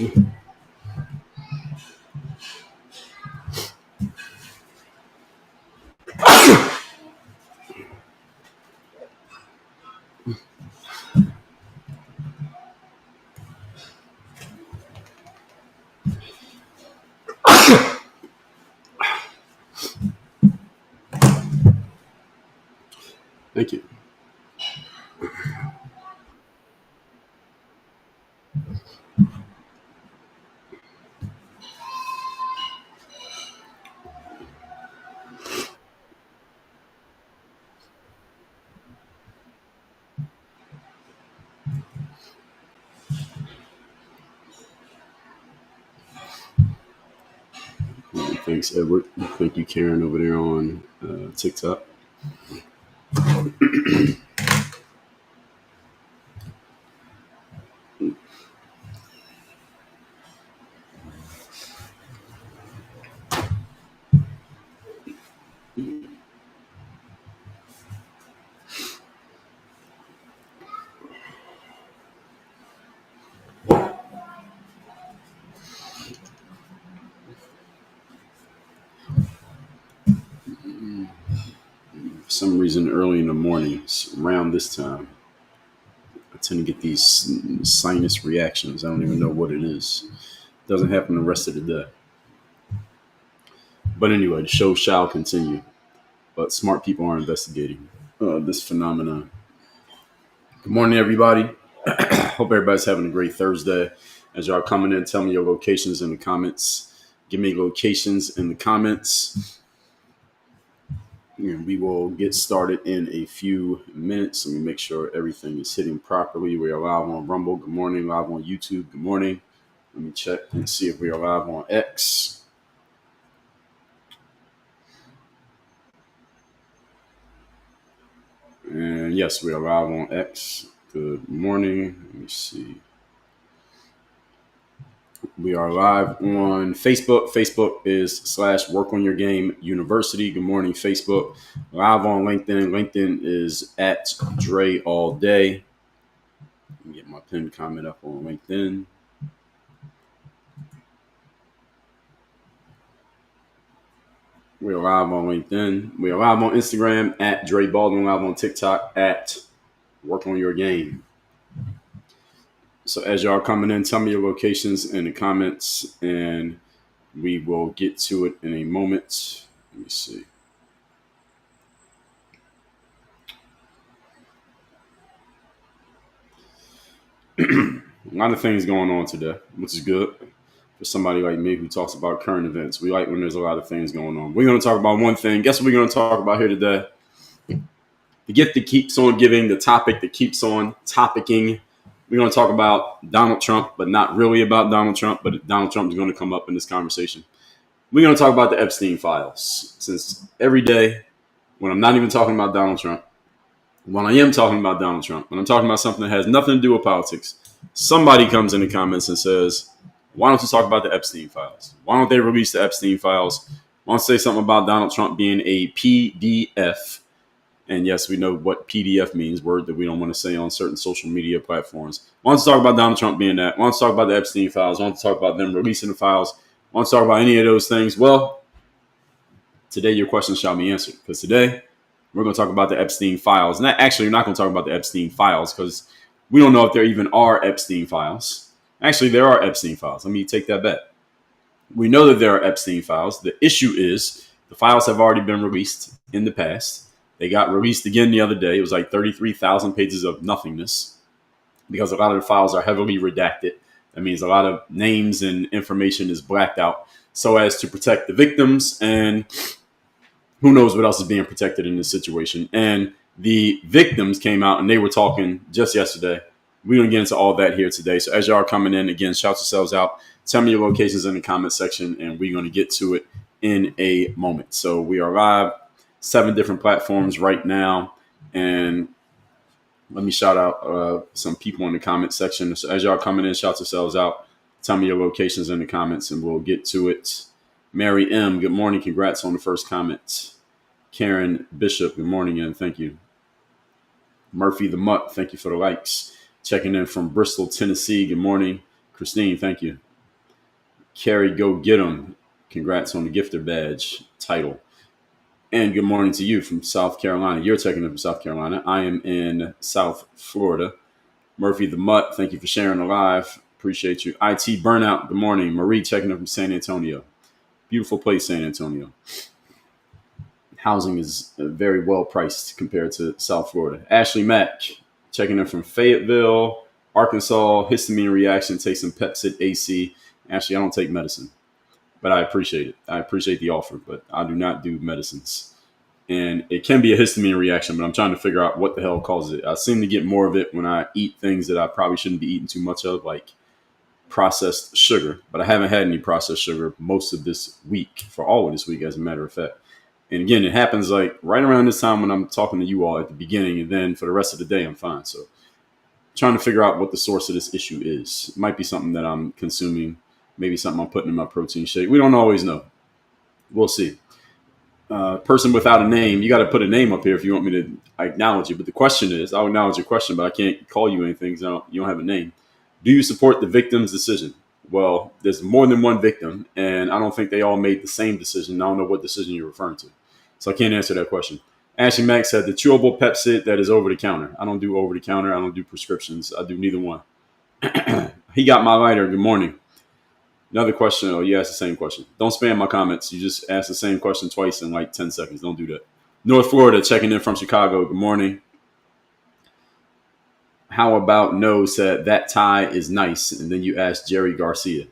Thank you. Thanks, Edward. Thank you, Karen, over there on TikTok. For some reason, early in the mornings, around this time, I tend to get these sinus reactions. I don't even know what it is. Doesn't happen the rest of the day. But anyway, the show shall continue. But smart people are investigating this phenomenon. Good morning, everybody. Hope everybody's having a great Thursday. As y'all coming in, tell me your locations in the comments. Give me locations in the comments. And we will get started in a few minutes. Let me make sure everything is hitting properly. We are live on Rumble. Good morning. Live on YouTube. Good morning. Let me check and see if we are live on X. And yes, we are live on X. Good morning. Let me see. We are live on Facebook. Facebook is /Work on Your Game University. Good morning, Facebook. Live on LinkedIn. LinkedIn is at Dre All Day. Let me get my pinned comment up on LinkedIn. We are live on LinkedIn. We are live on Instagram at Dre Baldwin. Live on TikTok at Work on Your Game. So as y'all coming in, tell me your locations in the comments, and we will get to it in a moment. Let me see. A lot of things going on today, which is good for somebody like me who talks about current events. We like when there's a lot of things going on. We're going to talk about one thing. Guess what we're going to talk about here today? The gift that keeps on giving, the topic that keeps on topicking. We're going to talk about Donald Trump, but not really about Donald Trump, but Donald Trump is going to come up in this conversation. We're going to talk about the Epstein files, since every day when I'm not even talking about Donald Trump, when I am talking about Donald Trump, when I'm talking about something that has nothing to do with politics, somebody comes in the comments and says, why don't you talk about the Epstein files? Why don't they release the Epstein files? Why don't you say something about Donald Trump being a PDF? And yes, we know what PDF means, word that we don't want to say on certain social media platforms. Why don't you talk about Donald Trump being that? Why don't you talk about the Epstein files? Why don't you talk about them releasing the files? Why don't you talk about any of those things? Well, today your questions shall be answered, because today we're going to talk about the Epstein files. And actually, we're not going to talk about the Epstein files because we don't know if there even are Epstein files. Actually, there are Epstein files. Let me take that back. We know that there are Epstein files. The issue is the files have already been released in the past. They got released again the other day. It was like 33,000 pages of nothingness because a lot of the files are heavily redacted. That means a lot of names and information is blacked out so as to protect the victims, and who knows what else is being protected in this situation. And the victims came out and they were talking just yesterday. We're going to get into all that here today. So as y'all are coming in, again, shout yourselves out. Tell me your locations in the comment section, and we're going to get to it in a moment. So we are live, 7 different platforms right now. And let me shout out some people in the comment section. So as y'all coming in, shout yourselves out. Tell me your locations in the comments, and we'll get to it. Mary M., good morning. Congrats on the first comment. Karen Bishop, good morning, and thank you. Murphy the Mutt, thank you for the likes. Checking in from Bristol, Tennessee. Good morning. Christine, thank you. Carrie, go get 'em. Congrats on the gifter badge title. And good morning to you from South Carolina. You're checking in from South Carolina. I am in South Florida. Murphy the Mutt, thank you for sharing the live. Appreciate you. IT Burnout, good morning. Marie checking in from San Antonio. Beautiful place, San Antonio. Housing is very well priced compared to South Florida. Ashley Mack checking in from Fayetteville, Arkansas. Histamine reaction, take some Pepsid AC. Ashley, I don't take medicine, but I appreciate it. I appreciate the offer, but I do not do medicines. And it can be a histamine reaction, but I'm trying to figure out what the hell causes it. I seem to get more of it when I eat things that I probably shouldn't be eating too much of, like processed sugar. But I haven't had any processed sugar most of this week, for all of this week, as a matter of fact. And again, it happens like right around this time when I'm talking to you all at the beginning, and then for the rest of the day, I'm fine. So trying to figure out what the source of this issue is. It might be something that I'm consuming, maybe something I'm putting in my protein shake. We don't always know. We'll see. Person without a name, you got to put a name up here if you want me to acknowledge you. But the question is, I'll acknowledge your question, but I can't call you anything because you don't have a name. Do you support the victim's decision? Well, there's more than one victim, and I don't think they all made the same decision. I don't know what decision you're referring to. So I can't answer that question. Ashley Mack said the chewable Pepsid that is over the counter. I don't do over the counter. I don't do prescriptions. I do neither one. He got my lighter. Good morning. Another question. Oh, you asked the same question. Don't spam my comments. You just asked the same question twice in like 10 seconds. Don't do that. North Florida checking in from Chicago. Good morning. How about no said that tie is nice. And then you asked Jerry Garcia.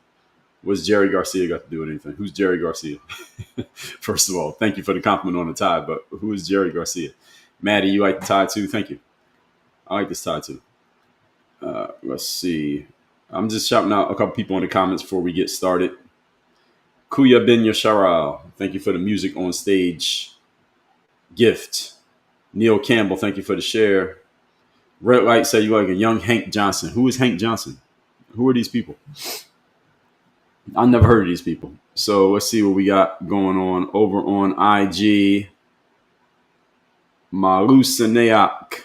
What's Jerry Garcia got to do with anything? Who's Jerry Garcia? First of all, thank you for the compliment on the tie, but who is Jerry Garcia? Maddie, you like the tie too? Thank you. I like this tie too. Let's see. I'm just shouting out a couple people in the comments before we get started. Kuya bin Yasharal, thank you for the music on stage gift. Neil Campbell, thank you for the share. Red Light said you like a young Hank Johnson. Who is Hank Johnson? Who are these people? I've never heard of these people. So let's see what we got going on over on IG. Malusaneak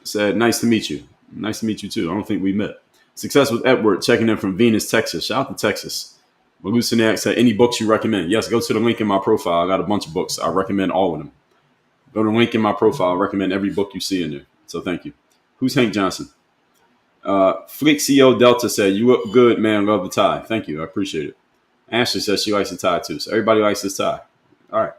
said, nice to meet you. Nice to meet you too. I don't think we met. Success with Edward checking in from Venus, Texas. Shout out to Texas. Malusaneak said, any books you recommend? Yes, go to the link in my profile. I got a bunch of books. I recommend all of them. Go to the link in my profile. I recommend every book you see in there. So thank you. Who's Hank Johnson? Flixio Delta said, you look good, man. Love the tie. Thank you. I appreciate it. Ashley says she likes the tie too. So everybody likes this tie. All right.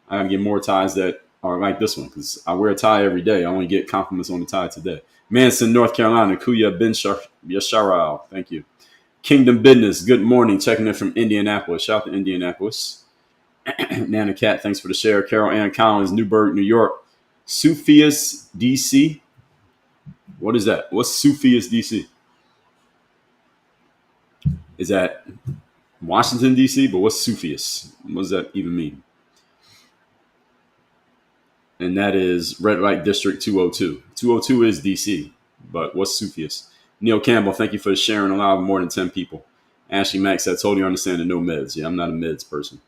I got to get more ties that are like this one because I wear a tie every day. I only get compliments on the tie today. Manson, North Carolina. Kuya bin Yasharal. Thank you. Kingdom Business. Good morning. Checking in from Indianapolis. Shout out to Indianapolis. Nana Cat, thanks for the share. Carol Ann Collins, Newburgh, New York. Sufis, DC. What is that? What's Sufis, DC? Is that Washington, D.C.? But what's Sufis? What does that even mean? And that is Red Light District 202. 202 is D.C., but what's Sufis? Neil Campbell, thank you for sharing aloud more than 10 people. Ashley Mack said, totally understand the no meds. Yeah, I'm not a meds person.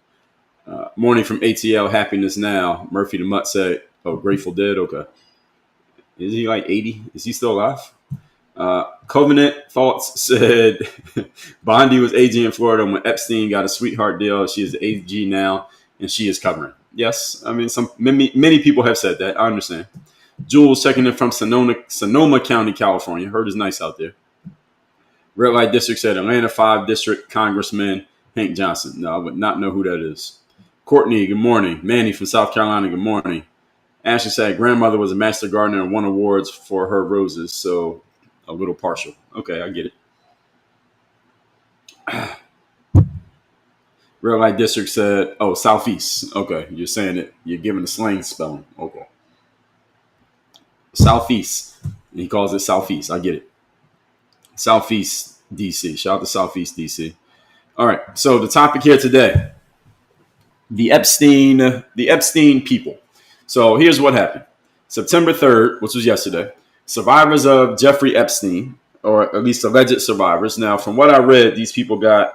Morning from ATL, Happiness Now. Murphy the Mutt said, oh, Grateful Dead? Okay. Is he like 80? Is he still alive? Covenant Thoughts said Bondi was AG in Florida when Epstein got a sweetheart deal. She is AG now, and she is covering. Yes, I mean, many people have said that. I understand. Jules checking in from Sonoma County, California. Heard it's nice out there. Red Light District said Atlanta 5 District Congressman Hank Johnson. No, I would not know who that is. Courtney, good morning. Manny from South Carolina, good morning. Ashley said grandmother was a master gardener and won awards for her roses, so a little partial. Okay, I get it. Red Light District said, oh, Southeast. Okay, you're saying it. You're giving the slang spelling. Okay. Southeast. He calls it Southeast. I get it. Southeast DC. Shout out to Southeast DC. All right, so the topic here today, the Epstein people. So here's what happened. September 3rd, which was yesterday, survivors of Jeffrey Epstein, or at least alleged survivors. Now, from what I read, these people got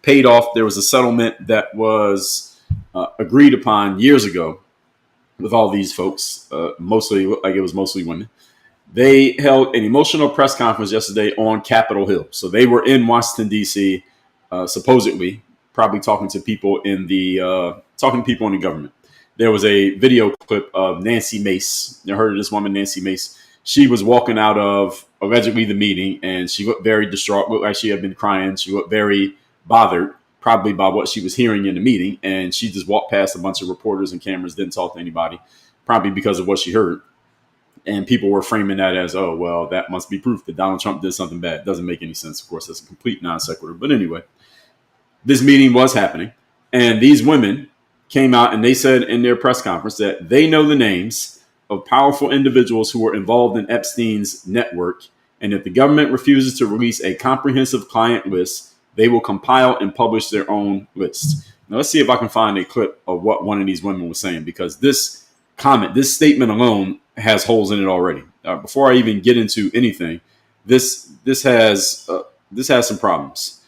paid off. There was a settlement that was agreed upon years ago with all these folks, mostly women. They held an emotional press conference yesterday on Capitol Hill. So they were in Washington, D.C. supposedly probably talking to people in the government. There was a video clip of Nancy Mace. You heard of this woman, Nancy Mace? She was walking out of allegedly the meeting, and she looked very distraught. Looked like she had been crying. She looked very bothered, probably by what she was hearing in the meeting. And she just walked past a bunch of reporters and cameras, didn't talk to anybody, probably because of what she heard. And people were framing that as, oh, well, that must be proof that Donald Trump did something bad. Doesn't make any sense. Of course, that's a complete non sequitur. But anyway, this meeting was happening. And these women came out and they said in their press conference that they know the names of powerful individuals who were involved in Epstein's network. And if the government refuses to release a comprehensive client list, they will compile and publish their own list. Now, let's see if I can find a clip of what one of these women was saying, because this statement alone has holes in it already. Before I even get into anything, this has some problems.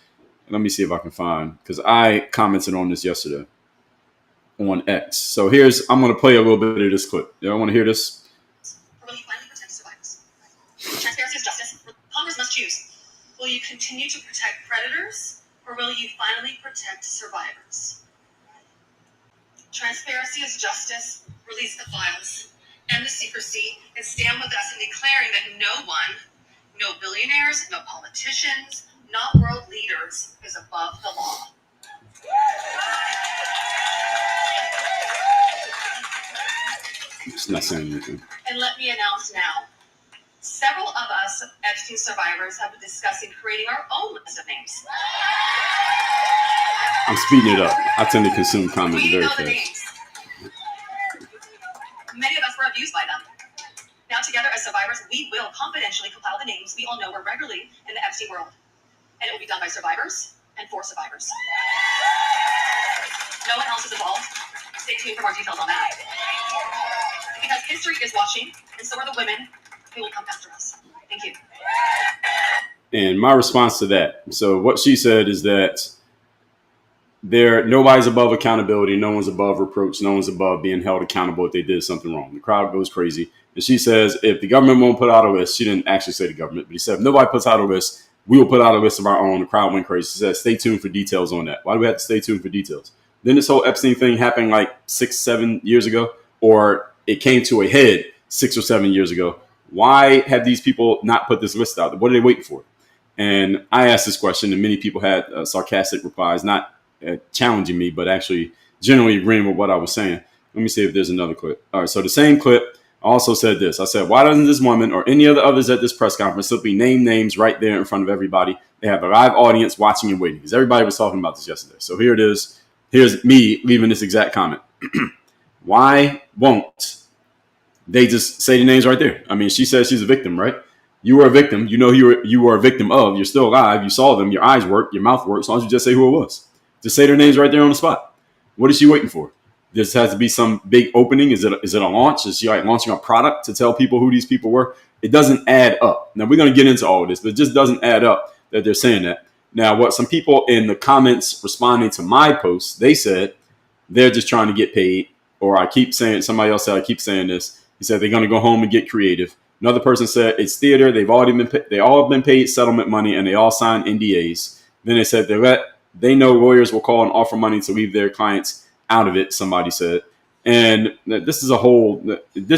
Let me see if I can find, because I commented on this yesterday on X. So I'm going to play a little bit of this clip. You want to hear this? Or will you finally protect survivors? Transparency is justice. Congress must choose. Will you continue to protect predators, or will you finally protect survivors? Transparency is justice. Release the files, end the secrecy, and stand with us in declaring that no billionaires, no politicians, not world leaders, is above the law. It's not saying anything. And let me announce now, several of us Epstein survivors have been discussing creating our own list of names. I'm speeding it up. I tend to consume comments very fast. Names. Many of us were abused by them. Now together as survivors, we will confidentially compile the names we all know were regularly in the Epstein world. And it will be done by survivors and for survivors. No one else is involved. Stay tuned for more details on that. Because history is watching, and so are the women who will come after us. Thank you. And my response to that, so what she said is that nobody's above accountability, no one's above reproach, no one's above being held accountable if they did something wrong. The crowd goes crazy. And she says if the government won't put out a list, she didn't actually say the government, but he said if nobody puts out a list, we will put out a list of our own. The crowd went crazy. She said stay tuned for details on that. Why do we have to stay tuned for details? Then this whole Epstein thing happened like 6-7 years ago, or it came to a head 6 or 7 years ago. Why have these people not put this list out? What are they waiting for? And I asked this question, and many people had sarcastic replies, not challenging me, but actually generally agreeing with what I was saying. Let me see if there's another clip. All right, so the same clip also said this. I said, why doesn't this woman or any of the others at this press conference simply name names right there in front of everybody? They have a live audience watching and waiting, because everybody was talking about this yesterday. So here it is. Here's me leaving this exact comment. Why won't they just say the names right there? I mean, she says she's a victim, right? You were a victim. You know you were a victim of. You're still alive. You saw them. Your eyes work. Your mouth works. As long as you just say who it was. Just say their names right there on the spot. What is she waiting for? This has to be some big opening. Is it a launch? Is she like launching a product to tell people who these people were? It doesn't add up. Now, we're going to get into all of this, but it just doesn't add up that they're saying that. Now, what some people in the comments responding to my post, they said they're just trying to get paid. Or somebody else said, I keep saying this. He said they're going to go home and get creative. Another person said it's theater. They all have been paid settlement money, and they all signed NDAs. Then they said they know lawyers will call and offer money to leave their clients out of it, somebody said. And this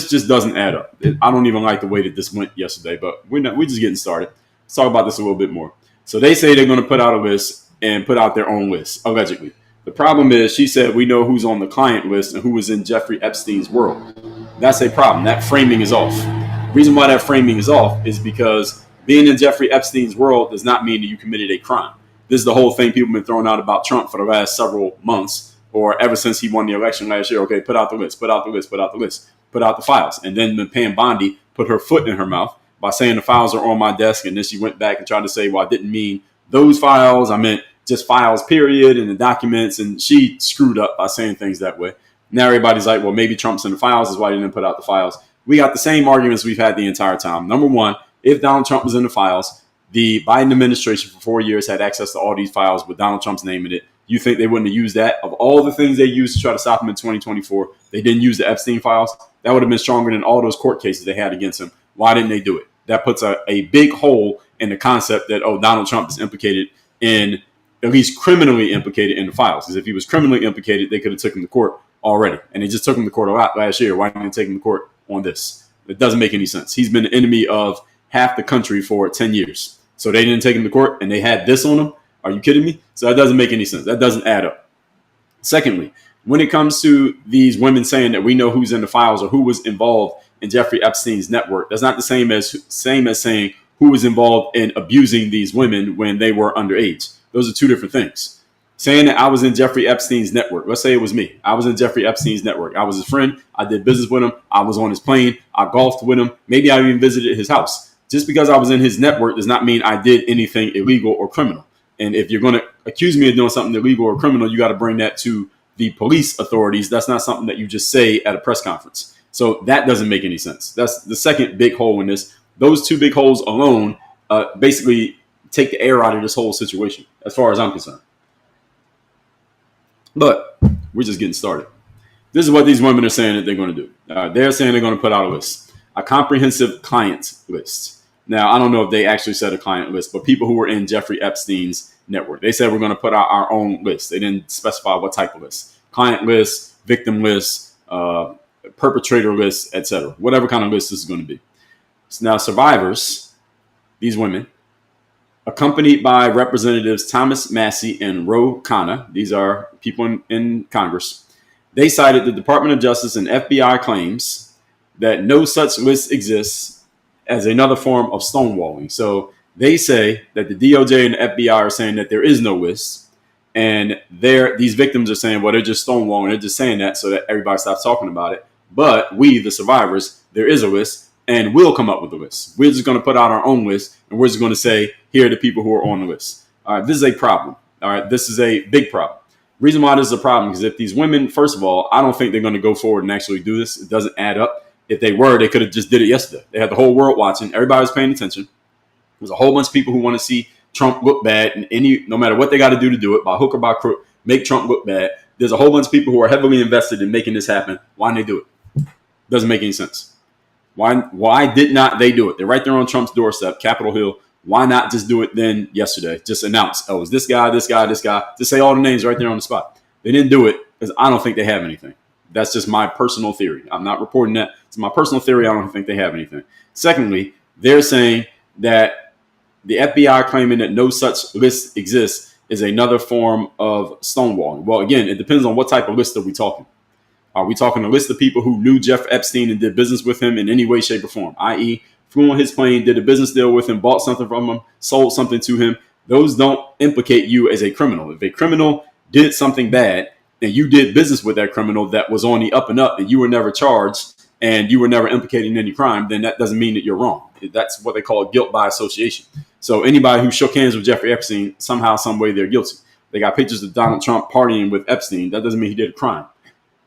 just doesn't add up. I don't even like the way that this went yesterday, but we're just getting started. Let's talk about this a little bit more. So they say they're going to put out a list and put out their own list, allegedly. The problem is, she said, we know who's on the client list and who was in Jeffrey Epstein's world. That's a problem. That framing is off. The reason why that framing is off is because being in Jeffrey Epstein's world does not mean that you committed a crime. This is the whole thing people have been throwing out about Trump for the last several months, or ever since he won the election last year. Okay, put out the list, put out the list, put out the list, put out the files. And then Pam Bondi put her foot in her mouth by saying the files are on my desk. And then she went back and tried to say, well, I didn't mean those files. I meant just files, period, and the documents. And she screwed up by saying things that way. Now everybody's like, well, maybe Trump's in the files is why he didn't put out the files. We got the same arguments we've had the entire time. Number one, if Donald Trump was in the files, the Biden administration for 4 years had access to all these files with Donald Trump's name in it. You think they wouldn't have used that? Of all the things they used to try to stop him in 2024, they didn't use the Epstein files. That would have been stronger than all those court cases they had against him. Why didn't they do it? That puts a big hole in the concept that, Donald Trump is implicated in at least criminally implicated in the files. Because if he was criminally implicated, they could have taken him to court already. And they just took him to court a lot last year. Why didn't they take him to court on this? It doesn't make any sense. He's been the enemy of half the country for 10 years. So they didn't take him to court and they had this on him? Are you kidding me? So that doesn't make any sense. That doesn't add up. Secondly, when it comes to these women saying that we know who's in the files or who was involved in Jeffrey Epstein's network, that's not the same as saying who was involved in abusing these women when they were underage. Those are two different things. Saying that I was in Jeffrey Epstein's network, let's say it was me. I was in Jeffrey Epstein's network. I was his friend. I did business with him. I was on his plane. I golfed with him. Maybe I even visited his house. Just because I was in his network does not mean I did anything illegal or criminal. And if you're going to accuse me of doing something illegal or criminal, you got to bring that to the police authorities. That's not something that you just say at a press conference. So that doesn't make any sense. That's the second big hole in this. Those two big holes alone basically take the air out of this whole situation, as far as I'm concerned. But we're just getting started. This is what these women are saying that they're going to do. They're saying they're going to put out a list, a comprehensive client list. Now, I don't know if they actually said a client list, but people who were in Jeffrey Epstein's network. They said we're going to put out our own list. They didn't specify what type of list. Client list, victim list, perpetrator list, etc. Whatever kind of list this is going to be. So now survivors, these women, accompanied by Representatives Thomas Massey and Ro Khanna, these are people in Congress, they cited the Department of Justice and FBI claims that no such list exists as another form of stonewalling. So they say that the DOJ and the FBI are saying that there is no list, and these victims are saying, well, they're just stonewalling. They're just saying that so that everybody stops talking about it. But we, the survivors, there is a list, and we'll come up with a list. We're just going to put out our own list, and we're just going to say, here are the people who are on the list. All right, this is a problem. All right, this is a big problem. Reason why this is a problem is if these women, first of all, I don't think they're going to go forward and actually do this. It doesn't add up. If they were, they could have just did it yesterday. They had the whole world watching. Everybody was paying attention. There's a whole bunch of people who want to see Trump look bad, and no matter what they got to do it, by hook or by crook, make Trump look bad. There's a whole bunch of people who are heavily invested in making this happen. Why didn't they do it? Doesn't make any sense. Why did not they do it? They're right there on Trump's doorstep, Capitol Hill. Why not just do it then yesterday? Just announce, oh, it's this guy, this guy, this guy. Just say all the names right there on the spot. They didn't do it because I don't think they have anything. That's just my personal theory. I'm not reporting that. It's my personal theory. I don't think they have anything. Secondly, they're saying that the FBI claiming that no such list exists is another form of stonewalling. Well, again, it depends on what type of list are we talking. Are we talking a list of people who knew Jeff Epstein and did business with him in any way, shape, or form, i.e., flew on his plane, did a business deal with him, bought something from him, sold something to him? Those don't implicate you as a criminal. If a criminal did something bad, and you did business with that criminal that was on the up and up and you were never charged and you were never implicated in any crime, then that doesn't mean that you're wrong. That's what they call guilt by association. So anybody who shook hands with Jeffrey Epstein, somehow, some way, they're guilty. They got pictures of Donald Trump partying with Epstein. That doesn't mean he did a crime.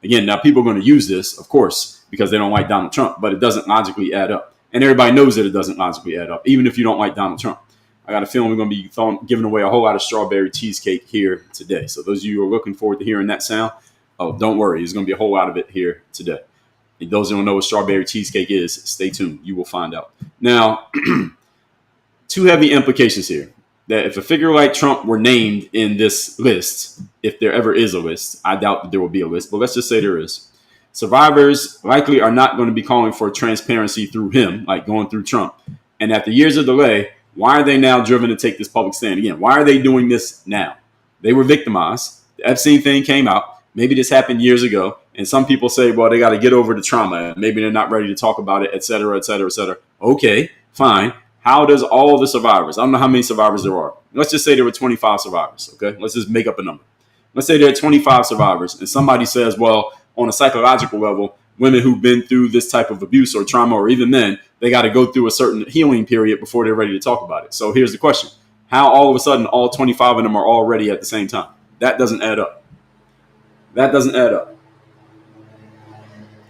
Again, now people are going to use this, of course, because they don't like Donald Trump, but it doesn't logically add up. And everybody knows that it doesn't logically add up, even if you don't like Donald Trump. I got a feeling we're going to be giving away a whole lot of strawberry cheesecake here today. So those of you who are looking forward to hearing that sound, oh, don't worry. There's going to be a whole lot of it here today. And those who don't know what strawberry cheesecake is, stay tuned. You will find out. Now, two heavy implications here. That if a figure like Trump were named in this list, if there ever is a list, I doubt that there will be a list, but let's just say there is. Survivors likely are not going to be calling for transparency through him, like going through Trump. And after years of delay, why are they now driven to take this public stand? Again, why are they doing this now? They were victimized. The Epstein thing came out. Maybe this happened years ago. And some people say, well, they got to get over the trauma. Maybe they're not ready to talk about it, et cetera, et cetera, et cetera. Okay, fine. How does all the survivors, I don't know how many survivors there are. Let's just say there were 25 survivors, okay? Let's just make up a number. Let's say there are 25 survivors. And somebody says, well, on a psychological level, women who've been through this type of abuse or trauma, or even men, they got to go through a certain healing period before they're ready to talk about it. So here's the question. How all of a sudden all 25 of them are all ready at the same time? That doesn't add up. That doesn't add up.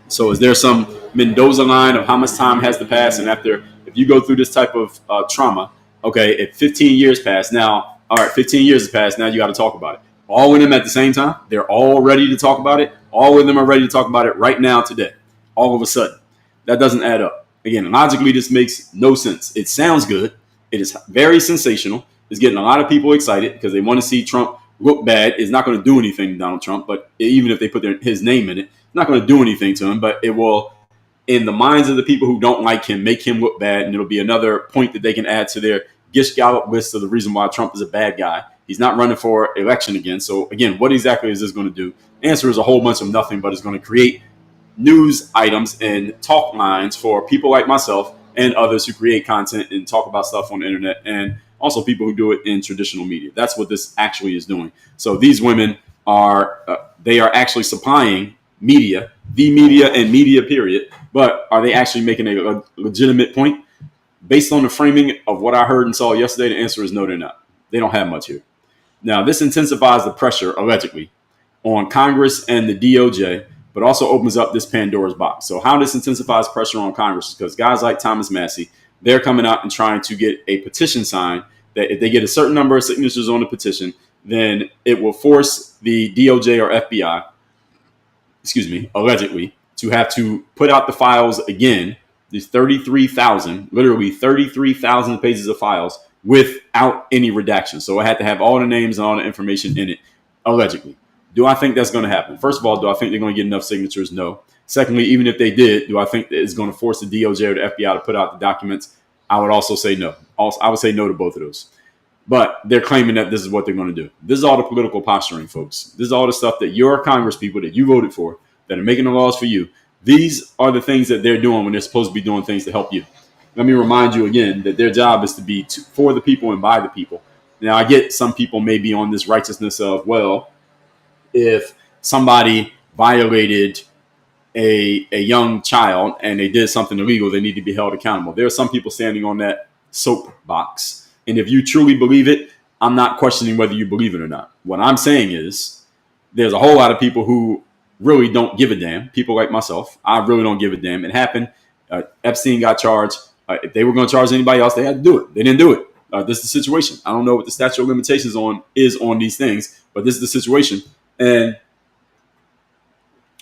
So is there some Mendoza line of how much time has to pass? And after, if you go through this type of trauma, okay, if 15 years pass now, all right, 15 years has passed, now you got to talk about it. All of them at the same time, they're all ready to talk about it. All of them are ready to talk about it right now, today, all of a sudden. That doesn't add up. Again, logically, this makes no sense. It sounds good. It is very sensational. is getting a lot of people excited because they want to see Trump look bad. It's not going to do anything to Donald Trump, but even if they put his name in it, it's not going to do anything to him. But it will, in the minds of the people who don't like him, make him look bad, and it'll be another point that they can add to their Gish Gallop list of the reason why Trump is a bad guy. He's not running for election again. So again, what exactly is this going to do? The answer is a whole bunch of nothing, but it's going to create news items and talk lines for people like myself and others who create content and talk about stuff on the internet, and also people who do it in traditional media. That's what this actually is doing. So these women are they are actually supplying media, the media and media period. But are they actually making a legitimate point? Based on the framing of what I heard and saw yesterday, the answer is no, they're not. They don't have much here. Now, this intensifies the pressure, allegedly, on Congress and the DOJ, but also opens up this Pandora's box. So how this intensifies pressure on Congress is because guys like Thomas Massey, they're coming out and trying to get a petition signed that if they get a certain number of signatures on the petition, then it will force the DOJ or FBI, allegedly, to have to put out the files again, these 33,000, literally 33,000 pages of files without any redaction. So I had to have all the names and all the information in it, allegedly. Do I think that's going to happen? First of all, do I think they're going to get enough signatures? No. Secondly, even if they did, do I think that it's going to force the DOJ or the FBI to put out the documents? I would also say no. I would say no to both of those. But they're claiming that this is what they're going to do. This is all the political posturing, folks. This is all the stuff that your Congress people that you voted for, that are making the laws for you. These are the things that they're doing when they're supposed to be doing things to help you. Let me remind you again that their job is to be for the people and by the people. Now, I get some people may be on this righteousness of, well, if somebody violated a young child and they did something illegal, they need to be held accountable. There are some people standing on that soapbox. And if you truly believe it, I'm not questioning whether you believe it or not. What I'm saying is there's a whole lot of people who really don't give a damn. People like myself, I really don't give a damn. It happened. Epstein got charged. If they were going to charge anybody else, they had to do it. They didn't do it. This is the situation. I don't know what the statute of limitations is on these things, but this is the situation. And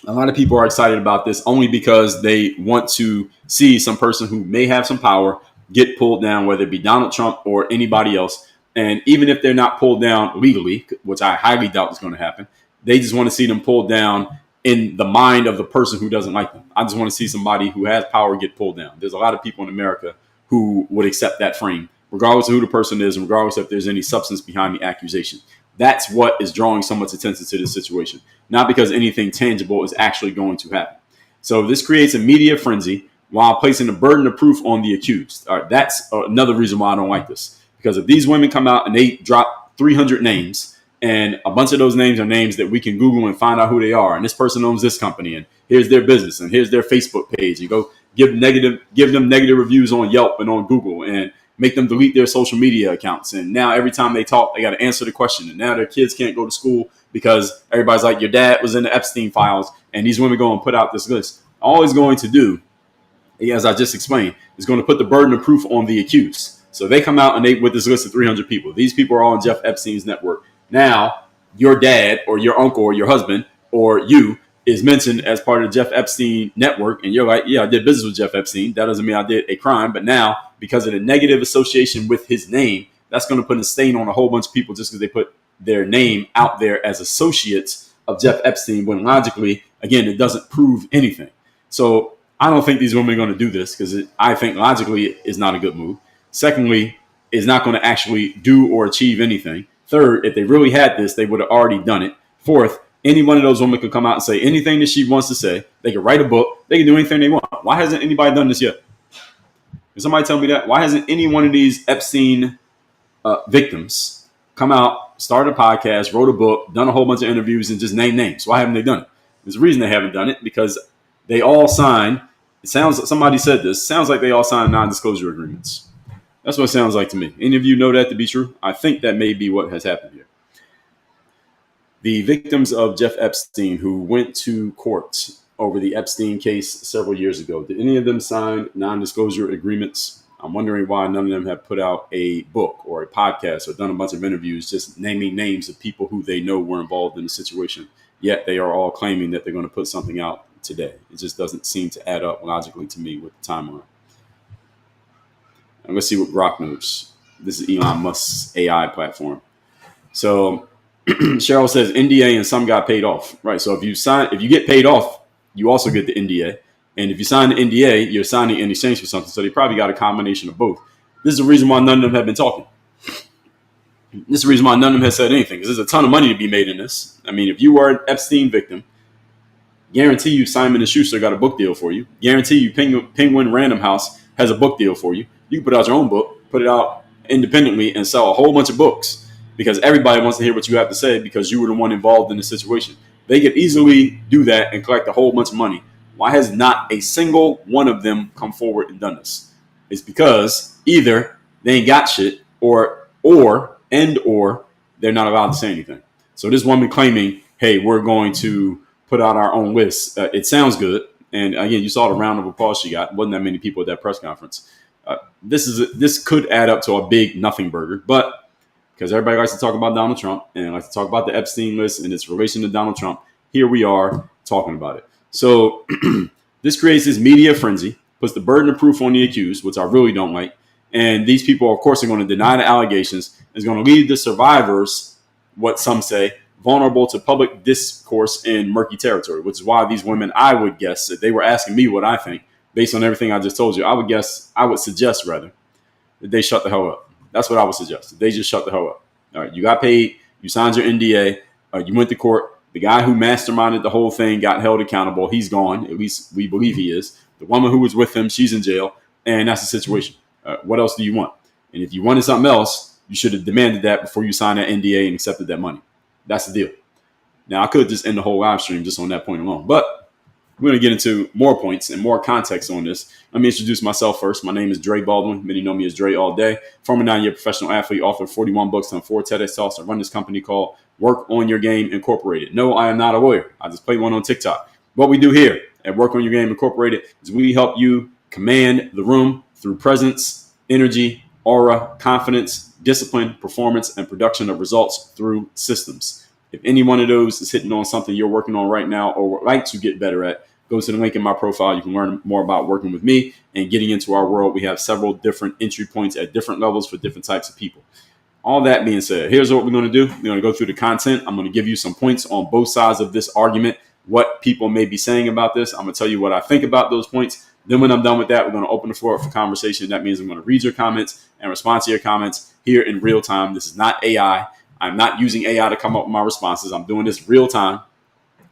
a lot of people are excited about this only because they want to see some person who may have some power get pulled down, whether it be Donald Trump or anybody else. And even if they're not pulled down legally, which I highly doubt is going to happen, they just want to see them pulled down in the mind of the person who doesn't like them. I just want to see somebody who has power get pulled down. There's a lot of people in America who would accept that frame, regardless of who the person is and regardless if there's any substance behind the accusation. That's what is drawing so much attention to this situation, not because anything tangible is actually going to happen. So this creates a media frenzy while placing the burden of proof on the accused. All right, that's another reason why I don't like this. Because if these women come out and they drop 300 names, and a bunch of those names are names that we can Google and find out who they are, and this person owns this company, and here's their business, and here's their Facebook page, you go give them negative reviews on Yelp and on Google, and make them delete their social media accounts. And now every time they talk, they got to answer the question. And now their kids can't go to school because everybody's like, your dad was in the Epstein files, and these women go and put out this list. All it's going to do, as I just explained, is going to put the burden of proof on the accused. So they come out and they with this list of 300 people. These people are all on Jeff Epstein's network. Now, your dad or your uncle or your husband or you is mentioned as part of the Jeff Epstein network. And you're like, yeah, I did business with Jeff Epstein. That doesn't mean I did a crime. But now, because of the negative association with his name, that's going to put a stain on a whole bunch of people just because they put their name out there as associates of Jeff Epstein, when logically, again, it doesn't prove anything. So I don't think these women are going to do this because I think logically it is not a good move. Secondly, it's not going to actually do or achieve anything. Third, if they really had this, they would have already done it. Fourth, any one of those women could come out and say anything that she wants to say. They could write a book. They can do anything they want. Why hasn't anybody done this yet? Can somebody tell me that? Why hasn't any one of these Epstein victims come out, started a podcast, wrote a book, done a whole bunch of interviews, and just named names? Why haven't they done it? There's a reason they haven't done it, because they all signed. It sounds, somebody said this, sounds like they all signed non-disclosure agreements. That's what it sounds like to me. Any of you know that to be true? I think that may be what has happened here. The victims of Jeff Epstein who went to court over the Epstein case several years ago, did any of them sign non-disclosure agreements? I'm wondering why none of them have put out a book or a podcast or done a bunch of interviews just naming names of people who they know were involved in the situation. Yet they are all claiming that they're going to put something out today. It just doesn't seem to add up logically to me with the timeline. And let's see what Grok knows. This is Elon Musk's AI platform. So Cheryl says NDA and some got paid off, right? So if you get paid off, you also get the NDA, and if you sign the NDA, you're signing in exchange for something. So they probably got a combination of both. This is the reason why none of them have been talking. This is the reason why none of them has said anything, because there's a ton of money to be made in this. I mean, if you were an Epstein victim, guarantee you Simon & Schuster got a book deal for you. Guarantee you Penguin Random House has a book deal for you. You can put out your own book, put it out independently, and sell a whole bunch of books because everybody wants to hear what you have to say because you were the one involved in the situation. They could easily do that and collect a whole bunch of money. Why has not a single one of them come forward and done this? It's because either they ain't got shit or they're not allowed to say anything. So this woman claiming, hey, we're going to put out our own list. It sounds good. And again, you saw the round of applause she got. Wasn't that many people at that press conference. This could add up to a big nothing burger. But because everybody likes to talk about Donald Trump and likes to talk about the Epstein list and its relation to Donald Trump, here we are talking about it. So this creates this media frenzy, puts the burden of proof on the accused, which I really don't like. And these people, of course, are going to deny the allegations. It's going to leave the survivors, what some say, vulnerable to public discourse in murky territory, which is why these women, I would guess, if they were asking me what I think, based on everything I just told you, I would suggest rather that they shut the hell up. That's what I would suggest. They just shut the hell up. All right, you got paid, you signed your NDA, you went to court. The guy who masterminded the whole thing got held accountable. He's gone. At least we believe he is. The woman who was with him, she's in jail, and that's the situation. What else do you want? And if you wanted something else, you should have demanded that before you signed that NDA and accepted that money. That's the deal. Now, I could just end the whole live stream just on that point alone, but we're going to get into more points and more context on this. Let me introduce myself first. My name is Dre Baldwin. Many know me as Dre all day. Former 9-year professional athlete, author of 41 books on 4 TEDx talks. I run this company called Work on Your Game Incorporated. No, I am not a lawyer. I just played one on TikTok. What we do here at Work on Your Game Incorporated is we help you command the room through presence, energy, aura, confidence, discipline, performance, and production of results through systems. If any one of those is hitting on something you're working on right now or would like to get better at, go to the link in my profile. You can learn more about working with me and getting into our world. We have several different entry points at different levels for different types of people. All that being said, here's what we're going to do. We're going to go through the content. I'm going to give you some points on both sides of this argument, what people may be saying about this. I'm going to tell you what I think about those points. Then when I'm done with that, we're going to open the floor up for conversation. That means I'm going to read your comments and respond to your comments here in real time. This is not AI. I'm not using AI to come up with my responses. I'm doing this real time.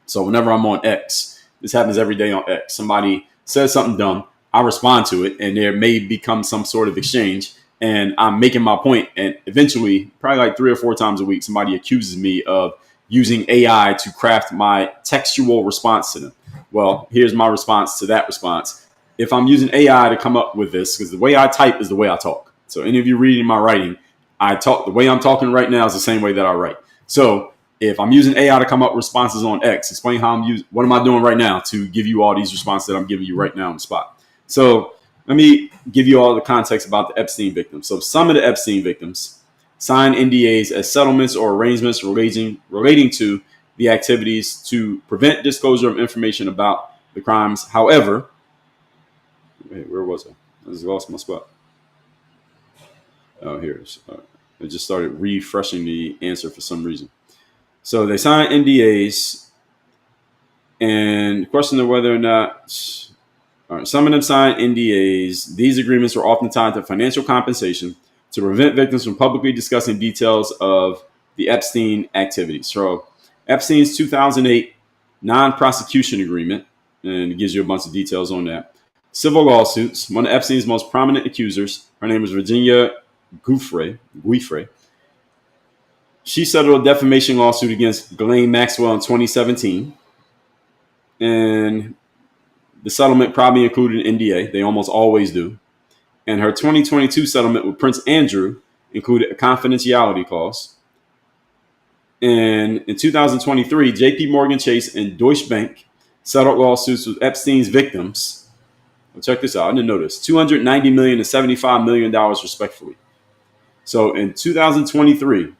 So whenever I'm on X, this happens every day on X. Somebody says something dumb. I respond to it, and there may become some sort of exchange. And I'm making my point. And eventually, probably like 3 or 4 times a week, somebody accuses me of using AI to craft my textual response to them. Well, here's my response to that response. If I'm using AI to come up with this, because the way I type is the way I talk. So any of you reading my writing, I talk the way I'm talking right now is the same way that I write. So if I'm using AI to come up with responses on X, explain how I'm using, what am I doing right now to give you all these responses that I'm giving you right now on the spot. So let me give you all the context about the Epstein victims. So some of the Epstein victims signed NDAs as settlements or arrangements relating to the activities to prevent disclosure of information about the crimes. However, where was I? I just lost my spot. Oh, here it is. It just started refreshing the answer for some reason. So they signed NDAs, and the question of whether or not some of them signed NDAs. These agreements were often tied to financial compensation to prevent victims from publicly discussing details of the Epstein activities. So Epstein's 2008 non-prosecution agreement, and it gives you a bunch of details on that. Civil lawsuits. One of Epstein's most prominent accusers, her name was Virginia Giuffre. She settled a defamation lawsuit against Ghislaine Maxwell in 2017. And the settlement probably included an NDA. They almost always do. And her 2022 settlement with Prince Andrew included a confidentiality clause. And in 2023, JP Morgan Chase and Deutsche Bank settled lawsuits with Epstein's victims. Well, check this out. I didn't know this. $290 million and $75 million respectively. So in 2023,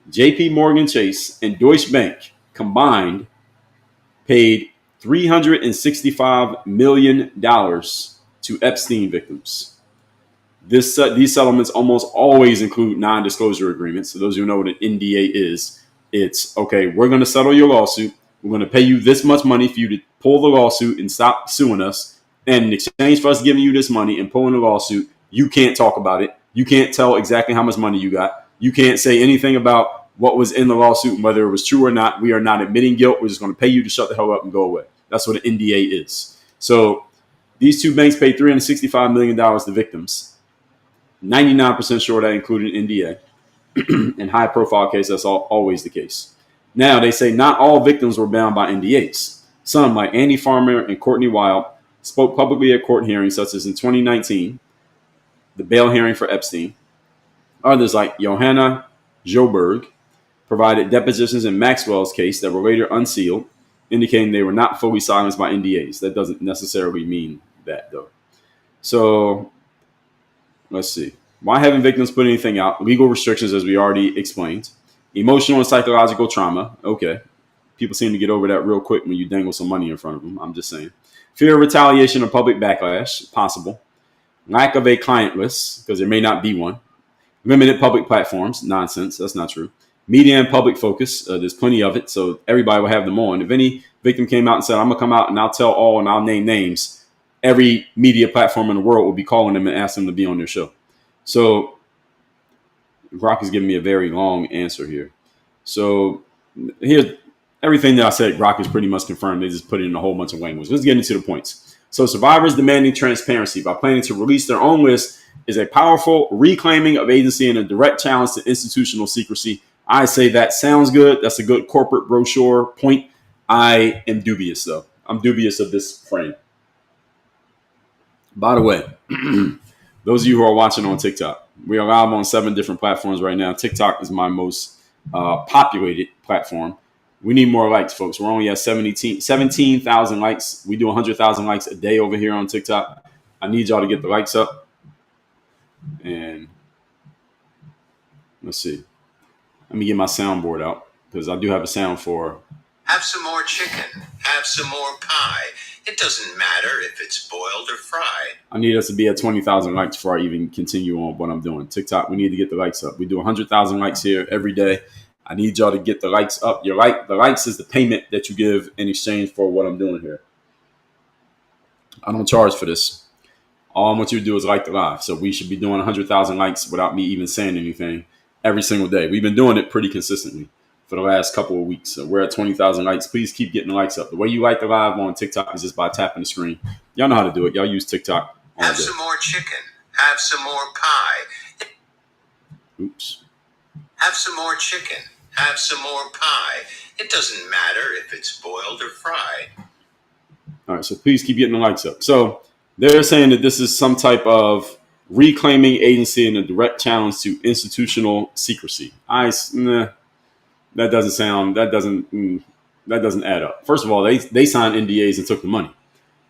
JP Morgan Chase and Deutsche Bank combined paid $365 million to Epstein victims. These settlements almost always include non-disclosure agreements. So those who know what an NDA is, it's okay. We're going to settle your lawsuit. We're going to pay you this much money for you to pull the lawsuit and stop suing us. And in exchange for us giving you this money and pulling the lawsuit, you can't talk about it. You can't tell exactly how much money you got. You can't say anything about what was in the lawsuit and whether it was true or not. We are not admitting guilt. We're just going to pay you to shut the hell up and go away. That's what an NDA is. So these two banks paid $365 million to victims. 99% sure that included an NDA. In high-profile cases, that's always the case. Now, they say not all victims were bound by NDAs. Some, like Andy Farmer and Courtney Wild, spoke publicly at court hearings, such as in 2019, the bail hearing for Epstein. Others, like Johanna Joberg, provided depositions in Maxwell's case that were later unsealed, indicating they were not fully silenced by NDAs. That doesn't necessarily mean that, though. So let's see. Why haven't victims put anything out? Legal restrictions, as we already explained. Emotional and psychological trauma. Okay. People seem to get over that real quick when you dangle some money in front of them. I'm just saying. Fear of retaliation or public backlash. Possible. Lack of a client list, because there may not be one. Limited public platforms. Nonsense. That's not true. Media and public focus. There's plenty of it, so everybody will have them on. If any victim came out and said, I'm going to come out and I'll tell all and I'll name names, every media platform in the world will be calling them and asking them to be on their show. So Grok is giving me a very long answer here. So here's everything that I said. Grok is pretty much confirmed. They just put it in a whole bunch of language. Let's get into the points. So survivors demanding transparency by planning to release their own list is a powerful reclaiming of agency and a direct challenge to institutional secrecy. I say that sounds good. That's a good corporate brochure point. I am dubious, though. I'm dubious of this frame. By the way, those of you who are watching on TikTok, we are live on 7 different platforms right now. TikTok is my most populated platform. We need more likes, folks. We're only at 17,000 likes. We do 100,000 likes a day over here on TikTok. I need y'all to get the likes up. And let's see. Let me get my soundboard out because I do have a sound for. Have some more chicken. Have some more pie. It doesn't matter if it's boiled or fried. I need us to be at 20,000 likes before I even continue on what I'm doing. TikTok, we need to get the likes up. We do 100,000 likes here every day. I need y'all to get the likes up. The likes is the payment that you give in exchange for what I'm doing here. I don't charge for this. All I want you to do is like the live. So we should be doing 100,000 likes without me even saying anything every single day. We've been doing it pretty consistently for the last couple of weeks. So we're at 20,000 likes. Please keep getting the likes up. The way you like the live on TikTok is just by tapping the screen. Y'all know how to do it. Y'all use TikTok. Have some more chicken. Have some more pie. Oops. Have some more chicken. Have some more pie. It doesn't matter if it's boiled or fried. All right. So please keep getting the likes up. So they're saying that this is some type of reclaiming agency and a direct challenge to institutional secrecy. That doesn't add up. First of all, they signed NDAs and took the money.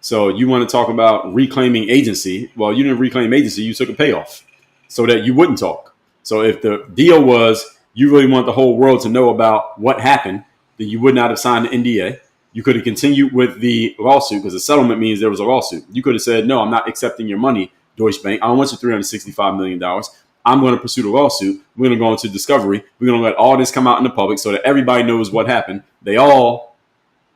So you want to talk about reclaiming agency? Well, you didn't reclaim agency. You took a payoff so that you wouldn't talk. So if the deal was you really want the whole world to know about what happened, then you would not have signed the NDA. You could have continued with the lawsuit because the settlement means there was a lawsuit. You could have said, no, I'm not accepting your money, Deutsche Bank. I don't want your $365 million. I'm going to pursue the lawsuit. We're going to go into discovery. We're going to let all this come out in the public so that everybody knows what happened. They all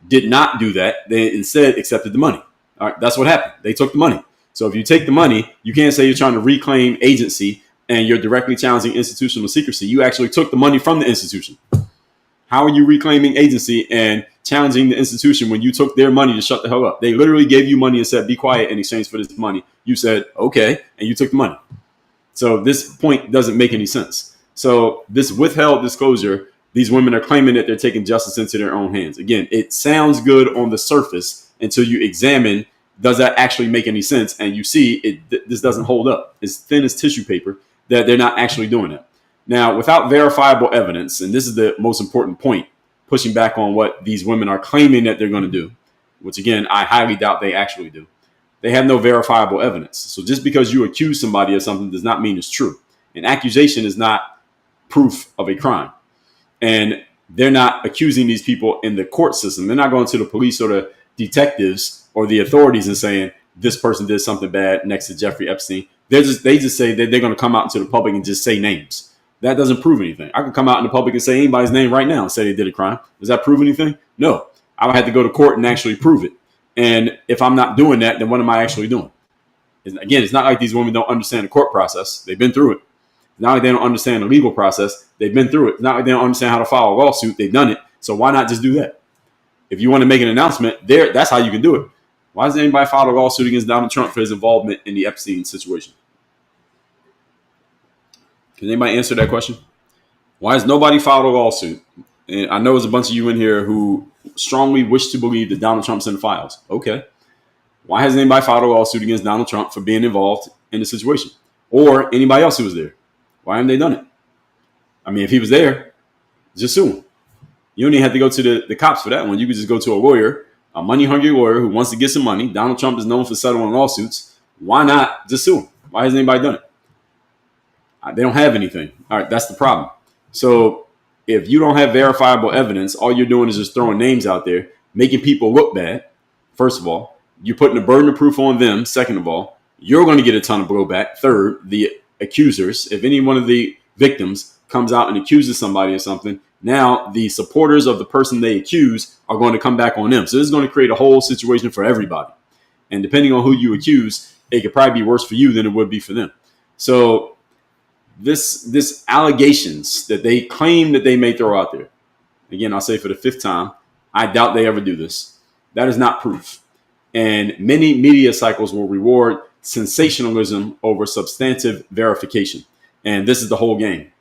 did not do that. They instead accepted the money. All right, that's what happened. They took the money. So if you take the money, you can't say you're trying to reclaim agency and you're directly challenging institutional secrecy. You actually took the money from the institution. How are you reclaiming agency and challenging the institution when you took their money to shut the hell up? They literally gave you money and said, be quiet in exchange for this money. You said, okay, and you took the money. So this point doesn't make any sense. So this withheld disclosure, these women are claiming that they're taking justice into their own hands. Again, it sounds good on the surface until you examine, does that actually make any sense? And you see this doesn't hold up. It's thin as tissue paper that they're not actually doing it. Now, without verifiable evidence, and this is the most important point, pushing back on what these women are claiming that they're going to do, which again, I highly doubt they actually do. They have no verifiable evidence. So just because you accuse somebody of something does not mean it's true. An accusation is not proof of a crime. And they're not accusing these people in the court system. They're not going to the police or the detectives or the authorities and saying, this person did something bad next to Jeffrey Epstein. They just say that they're going to come out into the public and just say names. That doesn't prove anything. I can come out in the public and say anybody's name right now and say they did a crime. Does that prove anything? No. I would have to go to court and actually prove it. And if I'm not doing that, then what am I actually doing? Again, it's not like these women don't understand the court process. They've been through it. It's not like they don't understand the legal process. They've been through it. It's not like they don't understand how to file a lawsuit. They've done it. So why not just do that? If you want to make an announcement, that's how you can do it. Why does anybody file a lawsuit against Donald Trump for his involvement in the Epstein situation? Can anybody answer that question? Why has nobody filed a lawsuit? And I know there's a bunch of you in here who strongly wish to believe that Donald Trump's in the files. Okay. Why hasn't anybody filed a lawsuit against Donald Trump for being involved in the situation? Or anybody else who was there? Why haven't they done it? I mean, if he was there, just sue him. You don't even have to go to the cops for that one. You could just go to a lawyer, a money-hungry lawyer who wants to get some money. Donald Trump is known for settling lawsuits. Why not just sue him? Why hasn't anybody done it? They don't have anything. All right, that's the problem. So if you don't have verifiable evidence, all you're doing is just throwing names out there, making people look bad. First of all, you're putting the burden of proof on them. Second of all, you're going to get a ton of blowback. Third, the accusers, if any one of the victims comes out and accuses somebody of something, now the supporters of the person they accuse are going to come back on them. So this is going to create a whole situation for everybody. And depending on who you accuse, it could probably be worse for you than it would be for them. So this allegations that they claim that they may throw out there, again, I'll say for the fifth time, I doubt they ever do this. That is not proof. And many media cycles will reward sensationalism over substantive verification. And this is the whole game.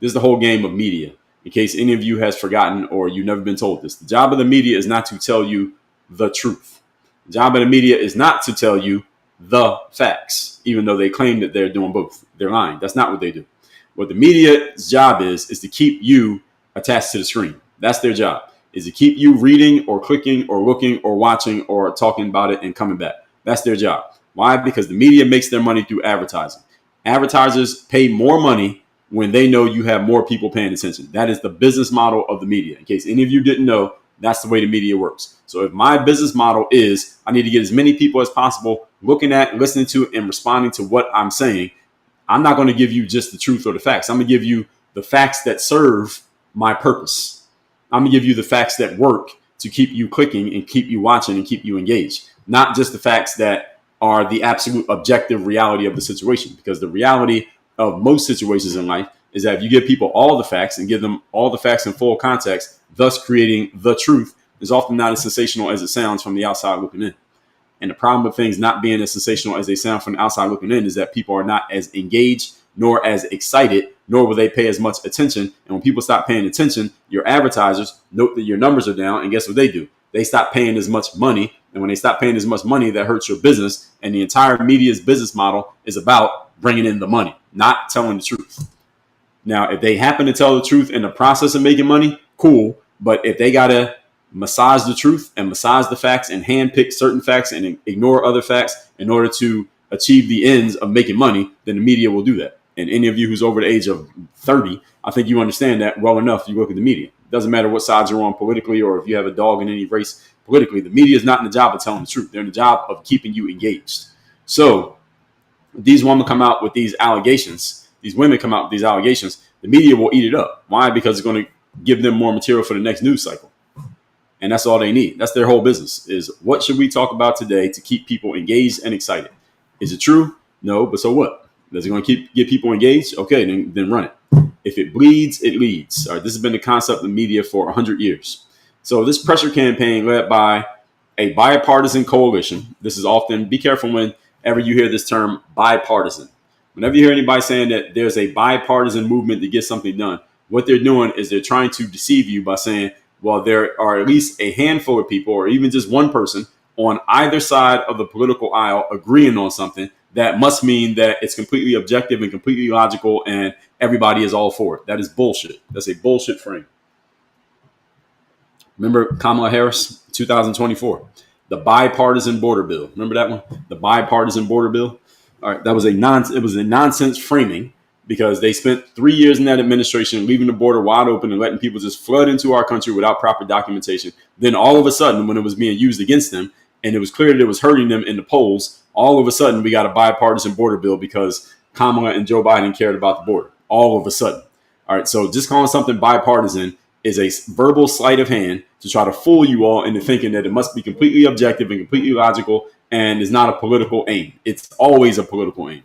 This is the whole game of media. In case any of you has forgotten or you've never been told this, the job of the media is not to tell you the truth. The job of the media is not to tell you the facts, even though they claim that they're doing both. They're lying. That's not what they do. What the media's job is to keep you attached to the screen. That's their job, is to keep you reading or clicking or looking or watching or talking about it and coming back. That's their job. Why? Because the media makes their money through advertising. Advertisers pay more money when they know you have more people paying attention. That is the business model of the media. In case any of you didn't know, that's the way the media works. So if my business model is I need to get as many people as possible looking at, listening to, and responding to what I'm saying, I'm not going to give you just the truth or the facts. I'm going to give you the facts that serve my purpose. I'm going to give you the facts that work to keep you clicking and keep you watching and keep you engaged, not just the facts that are the absolute objective reality of the situation. Because the reality of most situations in life is that if you give people all the facts and give them all the facts in full context, thus creating the truth, is often not as sensational as it sounds from the outside looking in. And the problem with things not being as sensational as they sound from the outside looking in is that people are not as engaged nor as excited, nor will they pay as much attention. And when people stop paying attention, your advertisers note that your numbers are down. And guess what they do? They stop paying as much money. And when they stop paying as much money, that hurts your business. And the entire media's business model is about bringing in the money, not telling the truth. Now, if they happen to tell the truth in the process of making money, cool. But if they got to massage the truth and massage the facts and handpick certain facts and ignore other facts in order to achieve the ends of making money, then the media will do that. And any of you who's over the age of 30, I think you understand that well enough. You look at the media. It doesn't matter what side you're on politically or if you have a dog in any race politically. The media is not in the job of telling the truth. They're in the job of keeping you engaged. So these women come out with these allegations. These women come out with these allegations. The media will eat it up. Why? Because it's going to give them more material for the next news cycle. And that's all they need. That's their whole business is what should we talk about today to keep people engaged and excited? Is it true? No, but so what? Is it going to get people engaged? Okay, then run it. If it bleeds, it leads. All right, this has been the concept of media for 100 years. So this pressure campaign led by a bipartisan coalition. This is often, be careful whenever you hear this term bipartisan. Whenever you hear anybody saying that there's a bipartisan movement to get something done, what they're doing is they're trying to deceive you by saying, well, there are at least a handful of people or even just one person on either side of the political aisle agreeing on something. That must mean that it's completely objective and completely logical and everybody is all for it. That is bullshit. That's a bullshit frame. Remember Kamala Harris, 2024, the bipartisan border bill. Remember that one? The bipartisan border bill. All right, that was it was a nonsense framing because they spent 3 years in that administration leaving the border wide open and letting people just flood into our country without proper documentation. Then all of a sudden, when it was being used against them and it was clear that it was hurting them in the polls, All of a sudden, we got a bipartisan border bill because Kamala and Joe Biden cared about the border. All of a sudden. All right, so just calling something bipartisan is a verbal sleight of hand to try to fool you all into thinking that it must be completely objective and completely logical and is not a political aim. It's always a political aim.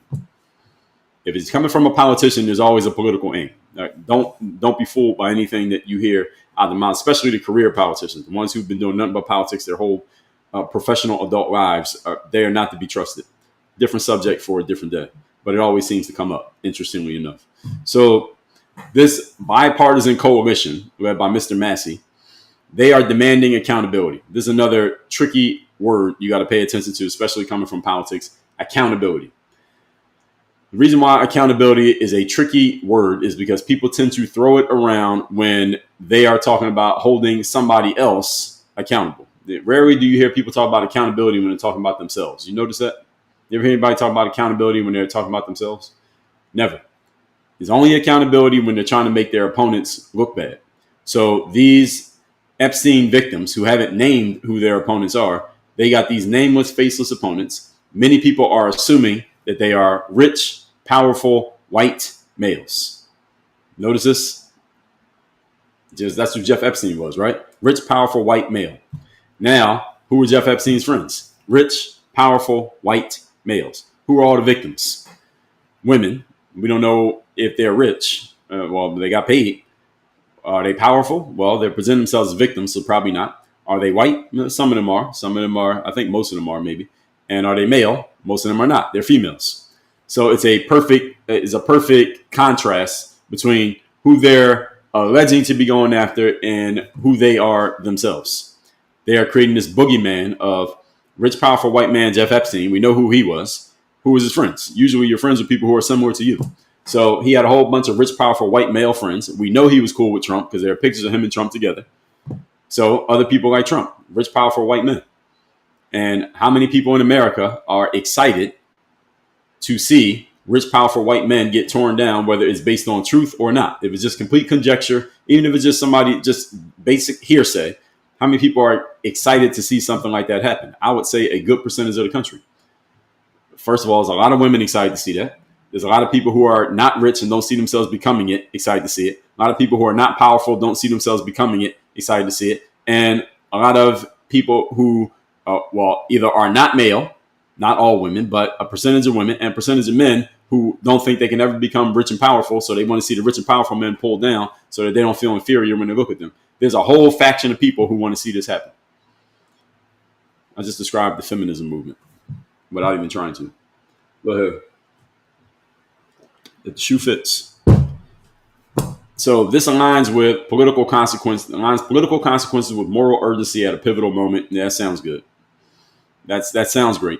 If it's coming from a politician, there's always a political aim. Right? Don't be fooled by anything that you hear out of the mouth, especially the career politicians, the ones who've been doing nothing but politics their whole professional adult lives. They are not to be trusted. Different subject for a different day, but it always seems to come up, interestingly enough. So this bipartisan coalition led by Mr. Massey, they are demanding accountability. This is another tricky word you got to pay attention to, especially coming from politics, accountability. The reason why accountability is a tricky word is because people tend to throw it around when they are talking about holding somebody else accountable. Rarely do you hear people talk about accountability when they're talking about themselves. You notice that? You ever hear anybody talk about accountability when they're talking about themselves? Never. There's only accountability when they're trying to make their opponents look bad. So these Epstein victims who haven't named who their opponents are, they got these nameless, faceless opponents. Many people are assuming that they are rich, powerful, white males. Notice this? That's who Jeff Epstein was, right? Rich, powerful, white male. Now, who were Jeff Epstein's friends? Rich, powerful, white males. Who are all the victims? Women. We don't know if they're rich. Well, they got paid. Are they powerful? Well, they present themselves as victims, so probably not. Are they white? Some of them are. Some of them are. I think most of them are, maybe. And are they male? Most of them are not. They're females. So it's a perfect contrast between who they're alleging to be going after and who they are themselves. They are creating this boogeyman of rich, powerful white man Jeff Epstein. We know who he was. Who was his friends? Usually your friends are people who are similar to you. So he had a whole bunch of rich, powerful white male friends. We know he was cool with Trump because there are pictures of him and Trump together. So other people like Trump, rich, powerful white men. And how many people in America are excited to see rich, powerful white men get torn down, whether it's based on truth or not? If it's just complete conjecture, even if it's just somebody, just basic hearsay, how many people are excited to see something like that happen? I would say a good percentage of the country. First of all, there's a lot of women excited to see that. There's a lot of people who are not rich and don't see themselves becoming it, excited to see it. A lot of people who are not powerful, don't see themselves becoming it, excited to see it. And a lot of people who, either are not male, not all women, but a percentage of women and a percentage of men who don't think they can ever become rich and powerful. So they want to see the rich and powerful men pulled down so that they don't feel inferior when they look at them. There's a whole faction of people who want to see this happen. I just described the feminism movement without even trying to. Go ahead. If the shoe fits. So this aligns with political consequences. Aligns political consequences with moral urgency at a pivotal moment. Yeah, that sounds good. That sounds great.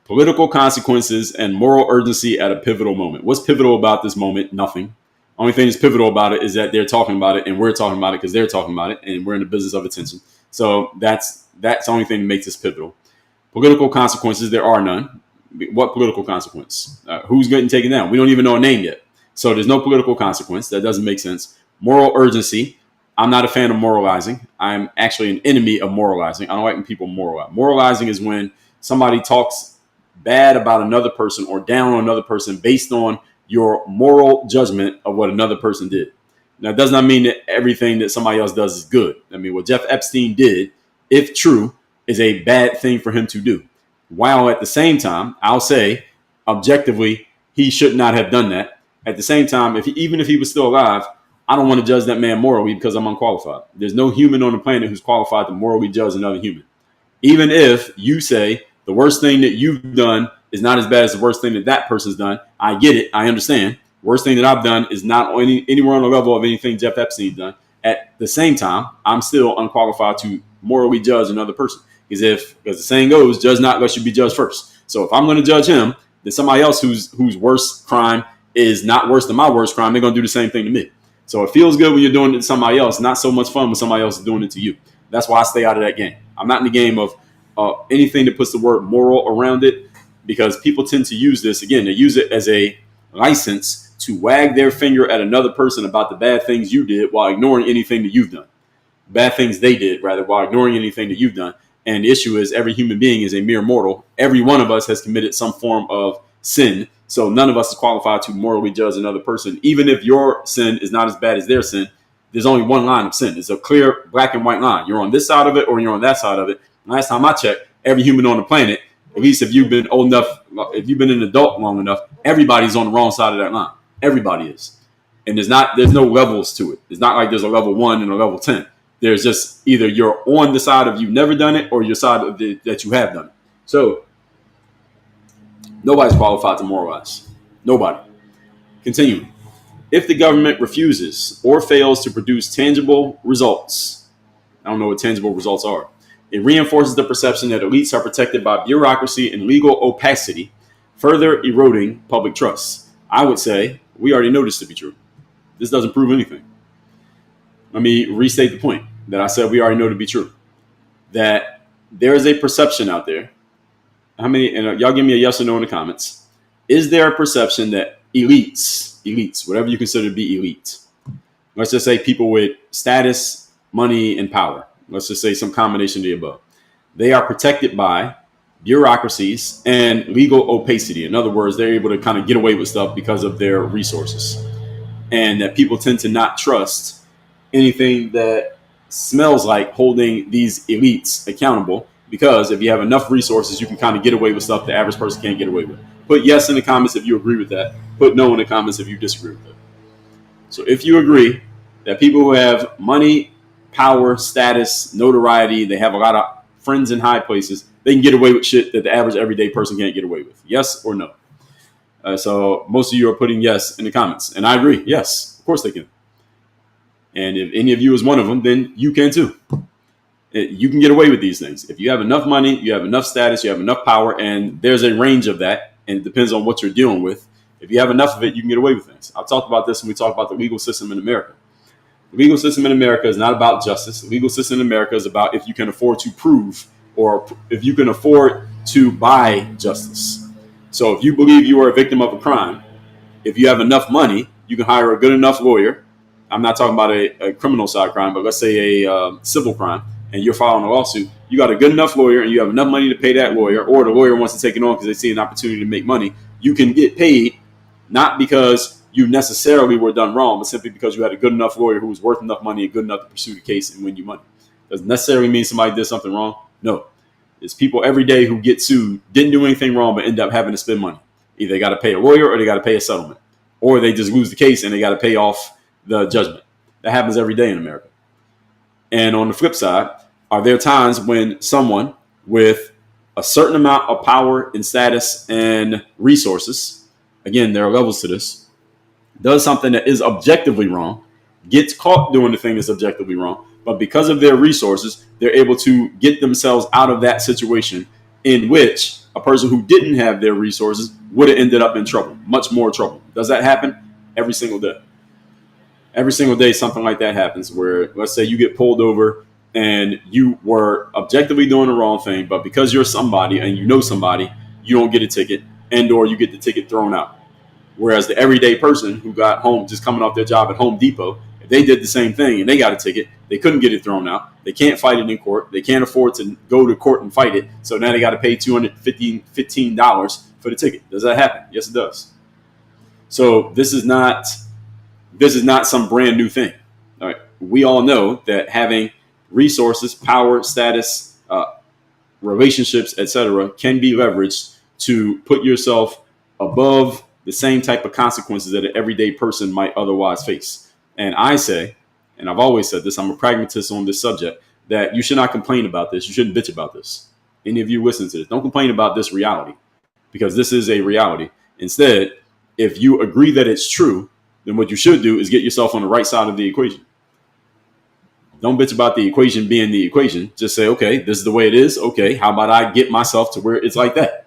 Political consequences and moral urgency at a pivotal moment. What's pivotal about this moment? Nothing. Only thing that's pivotal about it is that they're talking about it and we're talking about it because they're talking about it and we're in the business of attention. So that's the only thing that makes this pivotal. Political consequences, there are none. What political consequence? Who's getting taken down? We don't even know a name yet. So there's no political consequence. That doesn't make sense. Moral urgency. I'm not a fan of moralizing. I'm actually an enemy of moralizing. I don't like when people moralize. Moralizing is when somebody talks bad about another person or down on another person based on your moral judgment of what another person did. Now, it does not mean that everything that somebody else does is good. I mean, what Jeff Epstein did, if true, is a bad thing for him to do. While at the same time, I'll say, objectively, he should not have done that. At the same time, even if he was still alive, I don't want to judge that man morally because I'm unqualified. There's no human on the planet who's qualified to morally judge another human. Even if you say the worst thing that you've done is not as bad as the worst thing that person's done, I get it. I understand. Worst thing that I've done is not anywhere on the level of anything Jeff Epstein's done. At the same time, I'm still unqualified to morally judge another person. Because the saying goes, judge not lest you be judged first. So if I'm going to judge him, then somebody else whose worst crime is not worse than my worst crime, they're going to do the same thing to me. So it feels good when you're doing it to somebody else. Not so much fun when somebody else is doing it to you. That's why I stay out of that game. I'm not in the game of anything that puts the word moral around it, because people tend to use this. Again, they use it as a license to wag their finger at another person about the bad things you did while ignoring anything that you've done. Bad things they did, rather, while ignoring anything that you've done. And the issue is every human being is a mere mortal. Every one of us has committed some form of sin. So none of us is qualified to morally judge another person. Even if your sin is not as bad as their sin, there's only one line of sin. It's a clear black and white line. You're on this side of it or you're on that side of it. Last time I checked, every human on the planet, at least if you've been old enough, if you've been an adult long enough, everybody's on the wrong side of that line. Everybody is. And there's no levels to it. It's not like there's a level 1 and a level 10. There's just either you're on the side of you've never done it or your side of that you have done it. So nobody's qualified to moralize. Nobody. Continuing. If the government refuses or fails to produce tangible results, I don't know what tangible results are, it reinforces the perception that elites are protected by bureaucracy and legal opacity, further eroding public trust. I would say we already know this to be true. This doesn't prove anything. Let me restate the point that I said we already know to be true. That there is a perception out there. How many, and y'all give me a yes or no in the comments. Is there a perception that elites, whatever you consider to be elite, let's just say people with status, money, and power, let's just say some combination of the above, they are protected by bureaucracies and legal opacity. In other words, they're able to kind of get away with stuff because of their resources. And that people tend to not trust anything that smells like holding these elites accountable, because if you have enough resources, you can kind of get away with stuff the average person can't get away with. Put yes in the comments if you agree with that. Put no in the comments if you disagree with that. So if you agree that people who have money, power, status, notoriety, they have a lot of friends in high places, they can get away with shit that the average everyday person can't get away with. Yes or no? So most of you are putting yes in the comments. And I agree. Yes, of course they can. And if any of you is one of them, then you can too. You can get away with these things. If you have enough money, you have enough status, you have enough power, and there's a range of that, and it depends on what you're dealing with. If you have enough of it, you can get away with things. I've talked about this when we talk about the legal system in America. The legal system in America is not about justice. The legal system in America is about if you can afford to prove or if you can afford to buy justice. So if you believe you are a victim of a crime, if you have enough money, you can hire a good enough lawyer. I'm not talking about a criminal side crime, but let's say a civil crime, and you're filing a lawsuit. You got a good enough lawyer and you have enough money to pay that lawyer, or the lawyer wants to take it on because they see an opportunity to make money. You can get paid not because you necessarily were done wrong, but simply because you had a good enough lawyer who was worth enough money and good enough to pursue the case and win you money. Doesn't necessarily mean somebody did something wrong. No. It's people every day who get sued, didn't do anything wrong, but end up having to spend money. Either they got to pay a lawyer or they got to pay a settlement. Or they just lose the case and they got to pay off the judgment. That happens every day in America. And on the flip side, are there times when someone with a certain amount of power and status and resources, again, there are levels to this, does something that is objectively wrong, gets caught doing the thing that's objectively wrong, but because of their resources, they're able to get themselves out of that situation in which a person who didn't have their resources would have ended up in trouble, much more trouble. Does that happen? Every single day. Every single day, something like that happens where, let's say you get pulled over and you were objectively doing the wrong thing, but because you're somebody and you know somebody, you don't get a ticket and or you get the ticket thrown out. Whereas the everyday person who got home, just coming off their job at Home Depot, if they did the same thing and they got a ticket, they couldn't get it thrown out. They can't fight it in court. They can't afford to go to court and fight it. So now they got to pay $215 for the ticket. Does that happen? Yes, it does. So this is not some brand new thing. All right. We all know that having resources, power, status, relationships, etc., can be leveraged to put yourself above the same type of consequences that an everyday person might otherwise face. And I say, and I've always said this, I'm a pragmatist on this subject, that you should not complain about this. You shouldn't bitch about this. Any of you listen to this, don't complain about this reality, because this is a reality. Instead, if you agree that it's true, then what you should do is get yourself on the right side of the equation. Don't bitch about the equation being the equation. Just say, okay, this is the way it is. Okay, how about I get myself to where it's like that?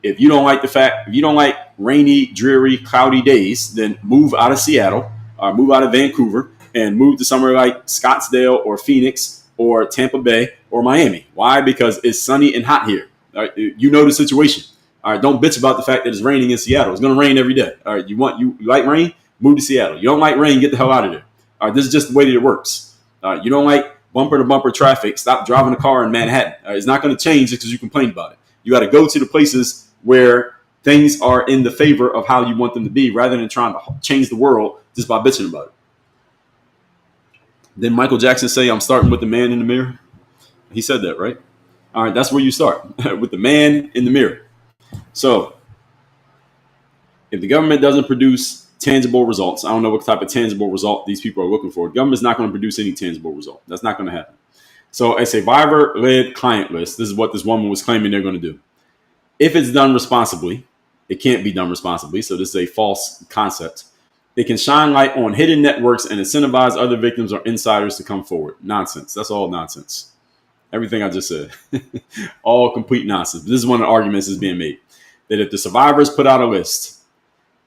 If you don't like rainy, dreary, cloudy days, then move out of Seattle or move out of Vancouver and move to somewhere like Scottsdale or Phoenix or Tampa Bay or Miami. Why? Because it's sunny and hot here. All right, you know the situation. All right, don't bitch about the fact that it's raining in Seattle. It's going to rain every day. All right, you like rain? Move to Seattle. You don't like rain? Get the hell out of there. All right, this is just the way that it works. You don't like bumper to bumper traffic. Stop driving a car in Manhattan. It's not going to change just because you complain about it. You got to go to the places where things are in the favor of how you want them to be, rather than trying to change the world just by bitching about it. Did Michael Jackson say, "I'm starting with the man in the mirror"? He said that, right? All right, that's where you start, with the man in the mirror. So if the government doesn't produce tangible results, I don't know what type of tangible result these people are looking for. The government's not going to produce any tangible result. That's not going to happen. So a survivor-led client list, this is what this woman was claiming they're going to do. If it's done responsibly, it can't be done responsibly, so this is a false concept. It can shine light on hidden networks and incentivize other victims or insiders to come forward. Nonsense. That's all nonsense. Everything I just said. All complete nonsense. This is one of the arguments that's being made. That if the survivors put out a list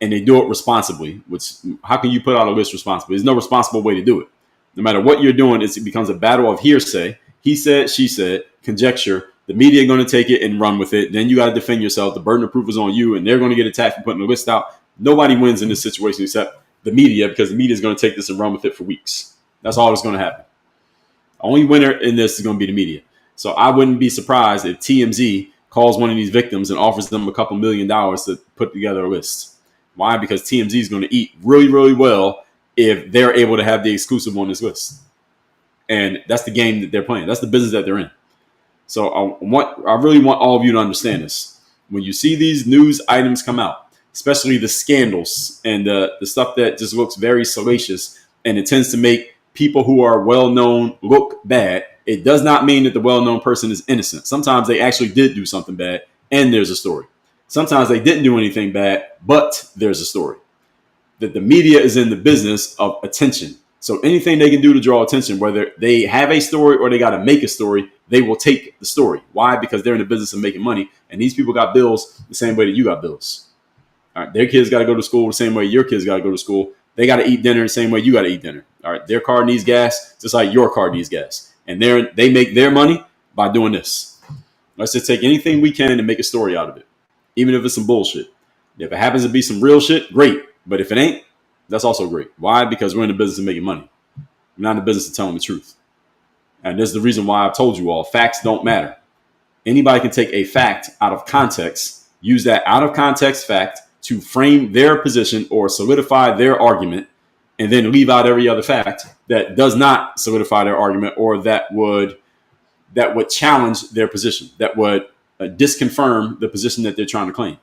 and they do it responsibly, which, how can you put out a list responsibly? There's no responsible way to do it. No matter what you're doing, it becomes a battle of hearsay. He said, she said, conjecture. The media are going to take it and run with it. Then you got to defend yourself. The burden of proof is on you, and they're going to get attacked for putting the list out. Nobody wins in this situation except the media, because the media is going to take this and run with it for weeks. That's all that's going to happen. Only winner in this is going to be the media. So I wouldn't be surprised if TMZ calls one of these victims and offers them a couple $1 million to put together a list. Why? Because TMZ is going to eat really, really well if they're able to have the exclusive on this list. And that's the game that they're playing. That's the business that they're in. So I really want all of you to understand this. When you see these news items come out, especially the scandals and the stuff that just looks very salacious, and it tends to make people who are well-known look bad, it does not mean that the well-known person is innocent. Sometimes they actually did do something bad, and there's a story. Sometimes they didn't do anything bad, but there's a story. That the media is in the business of attention. So anything they can do to draw attention, whether they have a story or they got to make a story, they will take the story. Why? Because they're in the business of making money, and these people got bills the same way that you got bills. All right, their kids got to go to school the same way your kids got to go to school. They got to eat dinner the same way you got to eat dinner. All right, their car needs gas just like your car needs gas, and they make their money by doing this. Let's just take anything we can and make a story out of it, even if it's some bullshit. If it happens to be some real shit, great. But if it ain't, that's also great. Why? Because we're in the business of making money. We're not in the business of telling the truth. And this is the reason why I've told you all, facts don't matter. Anybody can take a fact out of context, use that out of context fact to frame their position or solidify their argument, and then leave out every other fact that does not solidify their argument or that would challenge their position, that would disconfirm the position that they're trying to claim.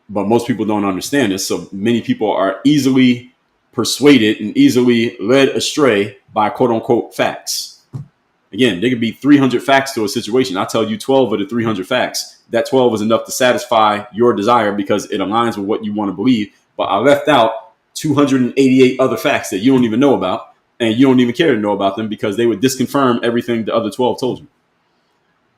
But most people don't understand this. So many people are easily persuaded and easily led astray by quote unquote facts. Again, there could be 300 facts to a situation. I tell you 12 of the 300 facts. That 12 is enough to satisfy your desire because it aligns with what you want to believe. But I left out 288 other facts that you don't even know about, and you don't even care to know about them because they would disconfirm everything the other 12 told you.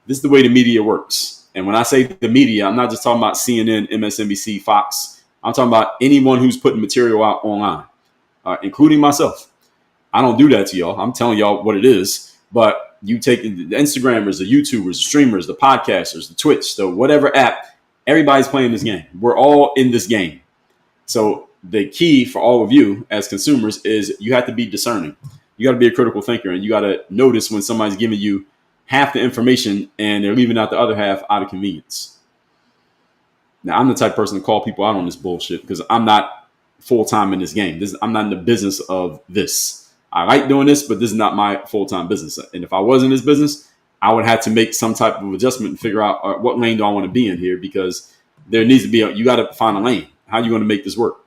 This is the way the media works. And when I say the media, I'm not just talking about CNN, MSNBC, Fox. I'm talking about anyone who's putting material out online, including myself. I don't do that to y'all. I'm telling y'all what it is. But you take the Instagrammers, the YouTubers, the streamers, the podcasters, the Twitch, the whatever app, everybody's playing this game. We're all in this game. So the key for all of you as consumers is you have to be discerning. You got to be a critical thinker, and you got to notice when somebody's giving you half the information and they're leaving out the other half out of convenience. Now, I'm the type of person to call people out on this bullshit because I'm not full-time in this game. I'm not in the business of this. I like doing this, but this is not my full-time business. And if I was in this business, I would have to make some type of adjustment and figure out what lane do I want to be in here, because there needs to be you got to find a lane. How are you going to make this work?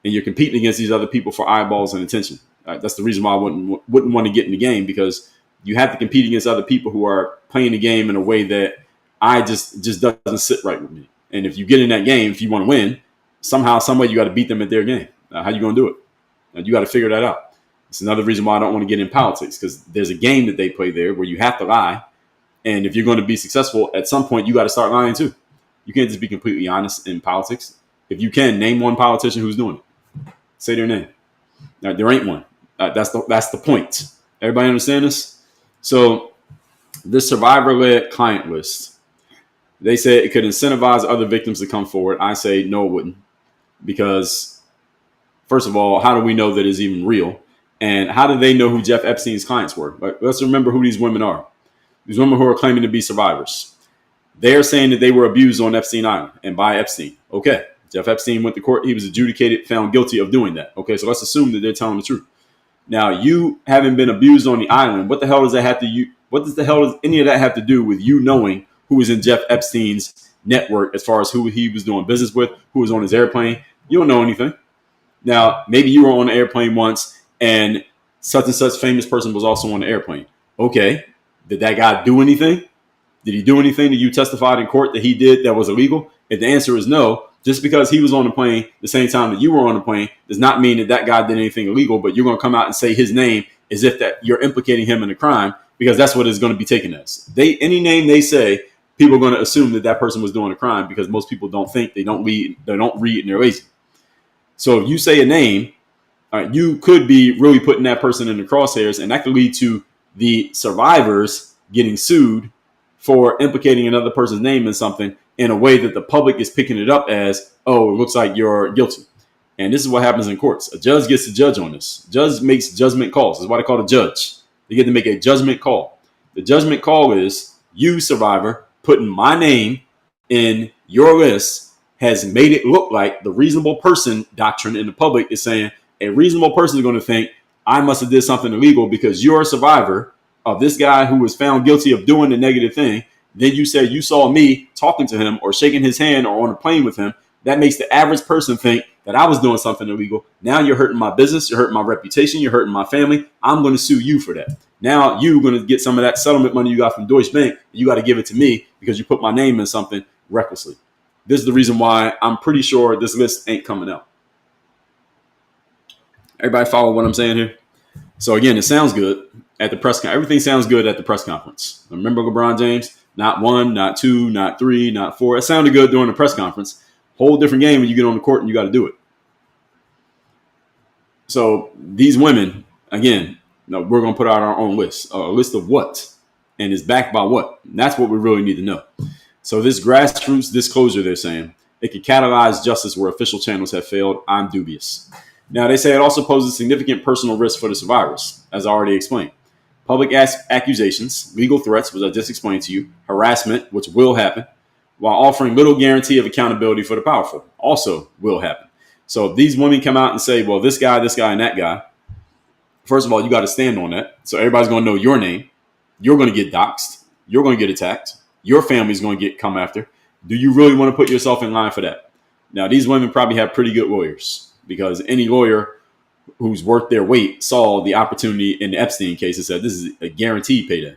And you're competing against these other people for eyeballs and attention. That's the reason why I wouldn't want to get in the game, because you have to compete against other people who are playing the game in a way that I just doesn't sit right with me. And if you get in that game, if you want to win, somehow, some way, you got to beat them at their game. How you going to do it? You got to figure that out. It's another reason why I don't want to get in politics, because there's a game that they play there where you have to lie. And if you're going to be successful, at some point, you got to start lying too. You can't just be completely honest in politics. If you can, name one politician who's doing it. Say their name. There ain't one. That's the point. Everybody understand this? So this survivor-led client list, they say it could incentivize other victims to come forward. I say no, it wouldn't. Because, first of all, how do we know that it's even real? And how do they know who Jeff Epstein's clients were? Let's remember who these women are. These women who are claiming to be survivors. They're saying that they were abused on Epstein Island and by Epstein. Okay. Jeff Epstein went to court. He was adjudicated, found guilty of doing that. Okay. So let's assume that they're telling the truth. Now, you having been abused on the island, what the hell does any of that have to do with you knowing who was in Jeff Epstein's network as far as who he was doing business with, who was on his airplane? You don't know anything. Now, maybe you were on an airplane once and such famous person was also on the airplane. Okay. Did that guy do anything? Did he do anything that you testified in court that he did that was illegal? If the answer is no, just because he was on the plane the same time that you were on the plane does not mean that that guy did anything illegal, but you're going to come out and say his name as if that you're implicating him in a crime, because that's what it's going to be taken as. Any name they say, people are going to assume that that person was doing a crime because most people don't think, they don't read, and they're lazy. So if you say a name, you could be really putting that person in the crosshairs, and that could lead to the survivors getting sued for implicating another person's name in something in a way that the public is picking it up as, oh, it looks like you're guilty. And this is what happens in courts. A judge gets to judge on this. Judge makes judgment calls. That's why they call it a judge. They get to make a judgment call. The judgment call is you, survivor, putting my name in your list has made it look like the reasonable person doctrine in the public is saying a reasonable person is going to think I must have did something illegal because you're a survivor of this guy who was found guilty of doing the negative thing. Then you said you saw me talking to him or shaking his hand or on a plane with him. That makes the average person think that I was doing something illegal. Now you're hurting my business. You're hurting my reputation. You're hurting my family. I'm going to sue you for that. Now you're going to get some of that settlement money you got from Deutsche Bank. You got to give it to me because you put my name in something recklessly. This is the reason why I'm pretty sure this list ain't coming out. Everybody follow what I'm saying here? So again, it sounds good at the press conference. Everything sounds good at the press conference. Remember LeBron James? Not 1, not 2, not 3, not 4. It sounded good during the press conference. Whole different game when you get on the court and you got to do it. So these women, again, we're going to put out our own list. A list of what? And is backed by what? And that's what we really need to know. So this grassroots disclosure, they're saying, it could catalyze justice where official channels have failed. I'm dubious. Now, they say it also poses significant personal risk for the survivors, as I already explained. Public accusations, legal threats, which I just explained to you, harassment, which will happen, while offering little guarantee of accountability for the powerful, also will happen. So if these women come out and say, well, this guy, and that guy, first of all, you got to stand on that. So everybody's going to know your name. You're going to get doxxed. You're going to get attacked. Your family's going to come after. Do you really want to put yourself in line for that? Now, these women probably have pretty good lawyers because any lawyer who's worth their weight saw the opportunity in the Epstein case and said, this is a guaranteed payday.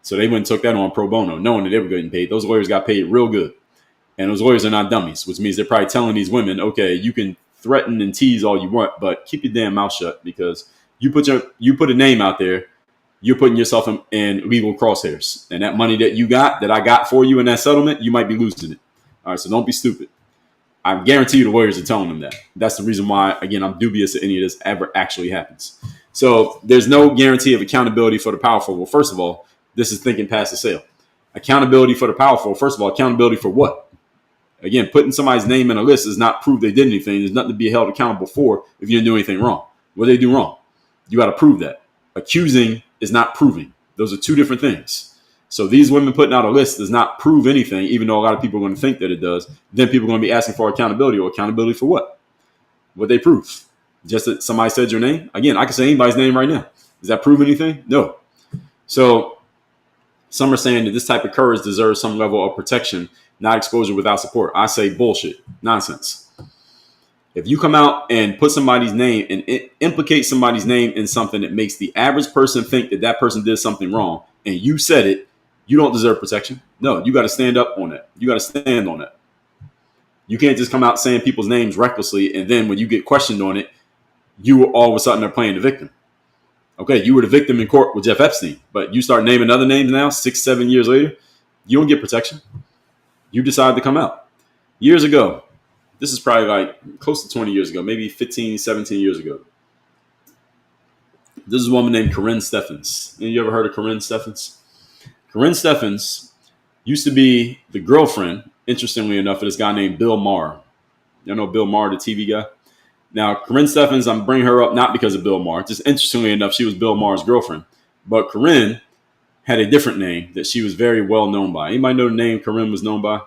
So they went and took that on pro bono, knowing that they were getting paid. Those lawyers got paid real good. And those lawyers are not dummies, which means they're probably telling these women, okay, you can threaten and tease all you want, but keep your damn mouth shut because you put a name out there, you're putting yourself in legal crosshairs. And that money that I got for you in that settlement, you might be losing it. All right, so don't be stupid. I guarantee you the lawyers are telling them that. That's the reason why, again, I'm dubious that any of this ever actually happens. So there's no guarantee of accountability for the powerful. Well, first of all, this is thinking past the sale. Accountability for the powerful. First of all, accountability for what? Again, putting somebody's name in a list does not prove they did anything. There's nothing to be held accountable for if you didn't do anything wrong. What did they do wrong? You got to prove that. Accusing is not proving. Those are two different things. So these women putting out a list does not prove anything, even though a lot of people are going to think that it does. Then people are going to be asking for accountability. Or accountability for what? What they prove? Just that somebody said your name? Again, I can say anybody's name right now. Does that prove anything? No. So some are saying that this type of courage deserves some level of protection, not exposure without support. I say bullshit. Nonsense. If you come out and put somebody's name and implicate somebody's name in something that makes the average person think that that person did something wrong, and you said it, you don't deserve protection. No, you got to stand up on that. You got to stand on that. You can't just come out saying people's names recklessly, and then when you get questioned on it, you all of a sudden are playing the victim. Okay, you were the victim in court with Jeff Epstein, but you start naming other names now, 6-7 years later, you don't get protection. You decide to come out. Years ago, this is probably like close to 20 years ago, maybe 15, 17 years ago. This is a woman named Corinne Steffens. You ever heard of Corinne Steffens? Corinne Steffens used to be the girlfriend, interestingly enough, of this guy named Bill Maher. You know Bill Maher, the TV guy? Now, Corinne Stephens, I'm bringing her up not because of Bill Maher. Just interestingly enough, she was Bill Maher's girlfriend. But Corinne had a different name that she was very well known by. Anybody know the name Corinne was known by?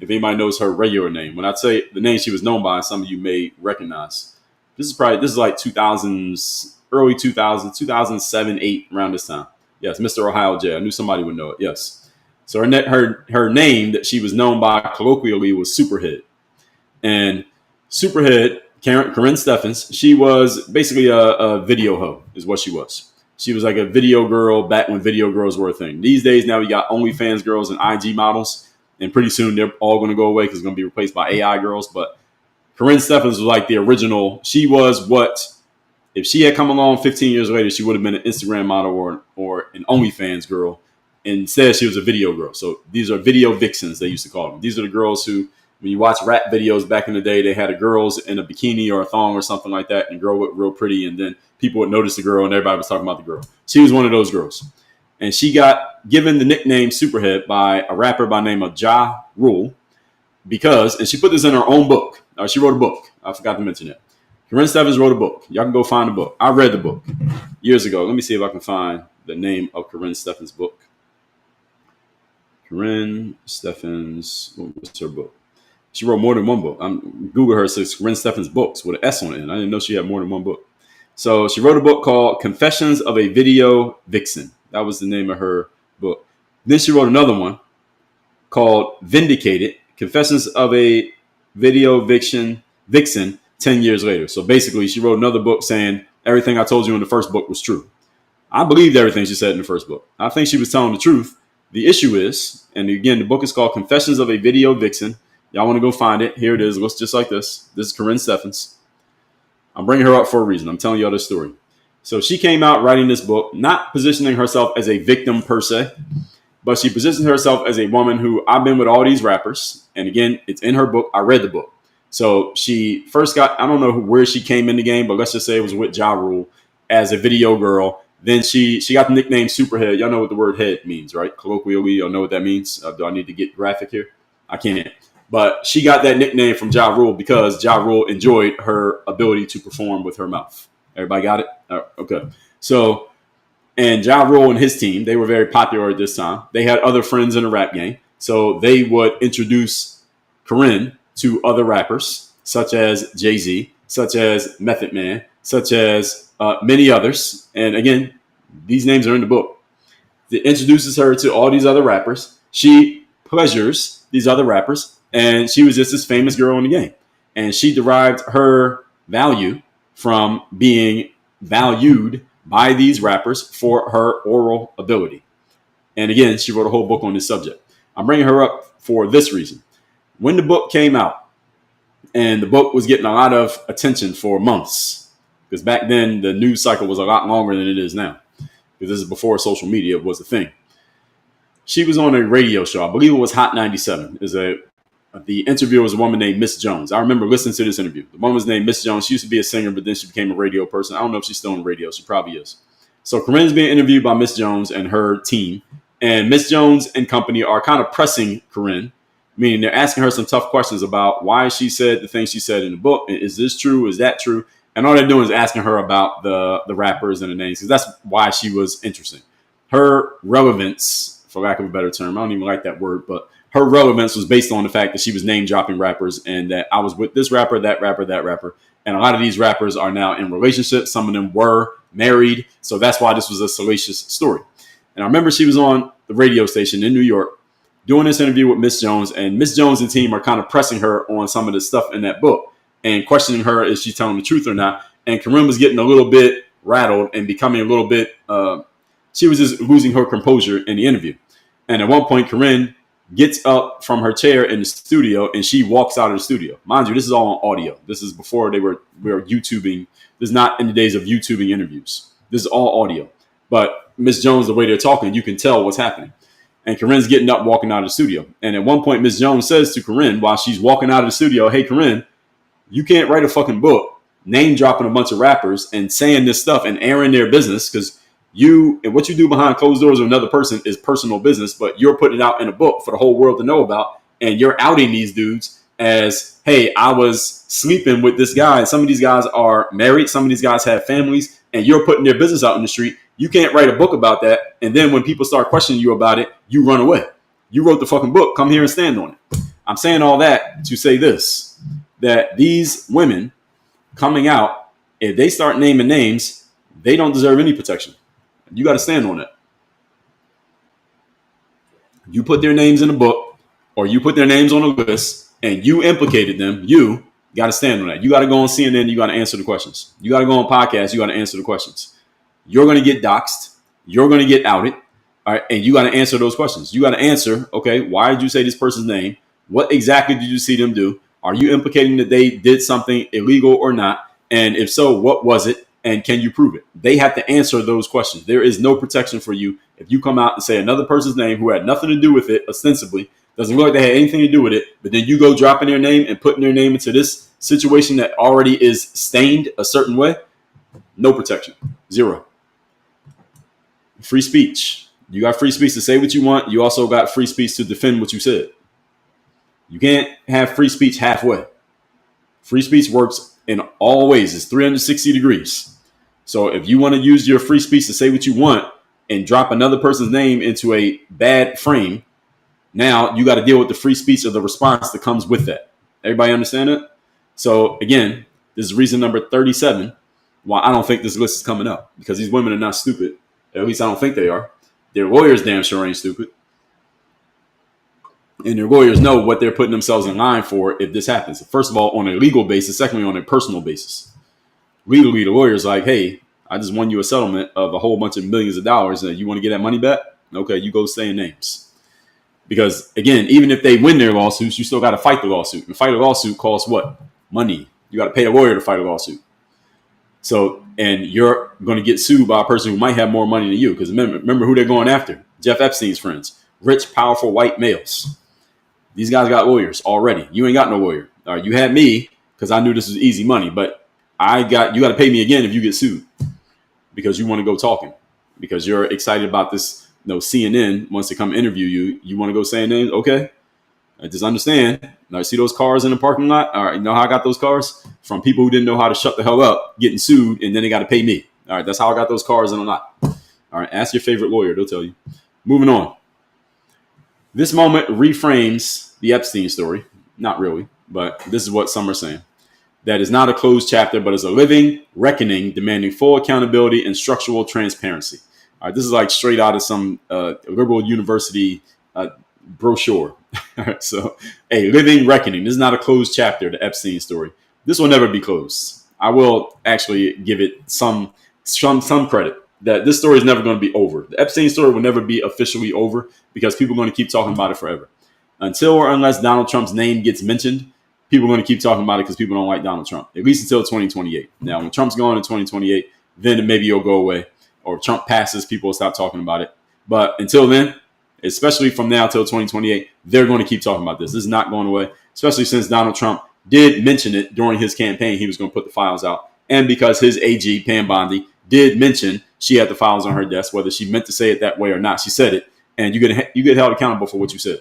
If anybody knows her regular name. When I say the name she was known by, some of you may recognize. This is like 2000s, early 2000s, 2007, 8, around this time. Yes, Mr. Ohio J. I knew somebody would know it. Yes. So her name that she was known by colloquially was Superhead. And Superhead, Corinne Stephens, she was basically a video hoe, is what she was. She was like a video girl back when video girls were a thing. These days, now we got OnlyFans girls and IG models, and pretty soon they're all going to go away because it's going to be replaced by AI girls. But Corinne Stephens was like the original. She was what, if she had come along 15 years later, she would have been an Instagram model or an OnlyFans girl. Instead, she was a video girl. So these are video vixens, they used to call them. These are the girls who, when you watch rap videos back in the day, they had a girls in a bikini or a thong or something like that, and the girl looked real pretty, and then people would notice the girl, and everybody was talking about the girl. She was one of those girls. And she got given the nickname Superhead by a rapper by the name of Ja Rule because, and she put this in her own book. She wrote a book. I forgot to mention it. Corinne Stephens wrote a book. Y'all can go find the book. I read the book years ago. Let me see if I can find the name of Corinne Stephens' book. Corinne Stephens, what was her book? She wrote more than one book. Google her, says Corinne Stephens Books with an S on it. And I didn't know she had more than one book. So she wrote a book called Confessions of a Video Vixen. That was the name of her book. Then she wrote another one called Vindicated, Confessions of a Video Vixen 10 years later. So basically, she wrote another book saying everything I told you in the first book was true. I believed everything she said in the first book. I think she was telling the truth. The issue is, and again, the book is called Confessions of a Video Vixen. Y'all want to go find it. Here it is. It looks just like this. This is Corinne Stephens. I'm bringing her up for a reason. I'm telling y'all this story. So she came out writing this book, not positioning herself as a victim per se, but she positioned herself as a woman who, I've been with all these rappers. And again, it's in her book. I read the book. So she first got, I don't know where she came in the game, but let's just say it was with Ja Rule as a video girl. Then she got the nickname Superhead. Y'all know what the word head means, right? Colloquially, y'all know what that means. Do I need to get graphic here? I can't. But she got that nickname from Ja Rule because Ja Rule enjoyed her ability to perform with her mouth. Everybody got it? Okay. So, and Ja Rule and his team, they were very popular at this time. They had other friends in the rap game. So they would introduce Corinne to other rappers, such as Jay-Z, such as Method Man, such as many others. And again, these names are in the book. It introduces her to all these other rappers. She pleasures these other rappers. And she was just this famous girl in the game. And she derived her value from being valued by these rappers for her oral ability. And again, she wrote a whole book on this subject. I'm bringing her up for this reason. When the book came out, and the book was getting a lot of attention for months, because back then the news cycle was a lot longer than it is now, because this is before social media was a thing. She was on a radio show. I believe it was Hot 97. The interviewer was a woman named Miss Jones. I remember listening to this interview. The woman was named Miss Jones. She used to be a singer, but then she became a radio person. I don't know if she's still on radio. She probably is. So Corinne's being interviewed by Miss Jones and her team. And Miss Jones and company are kind of pressing Corinne, meaning they're asking her some tough questions about why she said the things she said in the book. Is this true? Is that true? And all they're doing is asking her about the rappers and the names, because that's why she was interesting. Her relevance, for lack of a better term, I don't even like that word, but her relevance was based on the fact that she was name dropping rappers and that I was with this rapper, that rapper, that rapper. And a lot of these rappers are now in relationships. Some of them were married. So that's why this was a salacious story. And I remember she was on the radio station in New York doing this interview with Miss Jones, and Miss Jones and team are kind of pressing her on some of the stuff in that book and questioning her, is she telling the truth or not? And Corinne was getting a little bit rattled and becoming a little bit, she was just losing her composure in the interview. And at one point, Corinne gets up from her chair in the studio and she walks out of the studio. Mind you, this is all on audio. This is before we were YouTubing. This is not in the days of YouTubing interviews. This is all audio. But Miss Jones, the way they're talking, you can tell what's happening. And Corinne's getting up, walking out of the studio. And at one point, Miss Jones says to Corinne, while she's walking out of the studio, hey, Corinne, you can't write a fucking book, name dropping a bunch of rappers and saying this stuff and airing their business, because you and what you do behind closed doors with another person is personal business, but you're putting it out in a book for the whole world to know about, and you're outing these dudes as, hey, I was sleeping with this guy. And some of these guys are married. Some of these guys have families, and you're putting their business out in the street. You can't write a book about that. And then when people start questioning you about it, you run away. You wrote the fucking book. Come here and stand on it. I'm saying all that to say this, that these women coming out, if they start naming names, they don't deserve any protection. You got to stand on it. You put their names in a book, or you put their names on a list, and you implicated them. You got to stand on that. You got to go on CNN. You got to answer the questions. You got to go on podcasts. You got to answer the questions. You're going to get doxxed. You're going to get outed. All right, and you got to answer those questions. You got to answer, okay, why did you say this person's name? What exactly did you see them do? Are you implicating that they did something illegal or not? And if so, what was it? And can you prove it? They have to answer those questions. There is no protection for you if you come out and say another person's name who had nothing to do with it, ostensibly, doesn't look like they had anything to do with it, but then you go dropping their name and putting their name into this situation that already is stained a certain way. No protection. Zero. Free speech. You got free speech to say what you want. You also got free speech to defend what you said. You can't have free speech halfway. Free speech works in all ways. It's 360 degrees. So if you want to use your free speech to say what you want and drop another person's name into a bad frame, now you got to deal with the free speech of the response that comes with that. Everybody understand it? So again, this is reason number 37 why I don't think this list is coming up, because these women are not stupid. At least I don't think they are. Their lawyers damn sure ain't stupid. And their lawyers know what they're putting themselves in line for if this happens. First of all, on a legal basis. Secondly, on a personal basis. Legally, the lawyer's like, hey, I just won you a settlement of a whole bunch of millions of dollars, and you want to get that money back? Okay, you go saying names. Because, again, even if they win their lawsuits, you still got to fight the lawsuit. And fight a lawsuit costs what? Money. You got to pay a lawyer to fight a lawsuit. So, and you're going to get sued by a person who might have more money than you. Because remember who they're going after. Jeff Epstein's friends. Rich, powerful white males. These guys got lawyers already. You ain't got no lawyer. All right, you had me because I knew this was easy money. But you got to pay me again if you get sued. Because you want to go talking. Because you're excited about this. CNN wants to come interview you. You want to go saying names? Okay. I just understand. Now, see those cars in the parking lot? All right. You know how I got those cars? From people who didn't know how to shut the hell up, getting sued, and then they got to pay me. All right. That's how I got those cars in the lot. All right. Ask your favorite lawyer. They'll tell you. Moving on. This moment reframes the Epstein story. Not really, but this is what some are saying. That is not a closed chapter, but is a living reckoning demanding full accountability and structural transparency. All right, this is like straight out of some liberal university brochure. So, a living reckoning. This is not a closed chapter, the Epstein story. This will never be closed. I will actually give it some credit that this story is never going to be over. The Epstein story will never be officially over because people are going to keep talking about it forever. Until or unless Donald Trump's name gets mentioned, people are going to keep talking about it because people don't like Donald Trump, at least until 2028. Now, when Trump's gone in 2028, then maybe it'll go away. Or if Trump passes, people will stop talking about it. But until then, especially from now till 2028, they're going to keep talking about this. This is not going away, especially since Donald Trump did mention it during his campaign. He was going to put the files out. And because his AG, Pam Bondi, did mention she had the files on her desk, whether she meant to say it that way or not. She said it, and you get held accountable for what you said.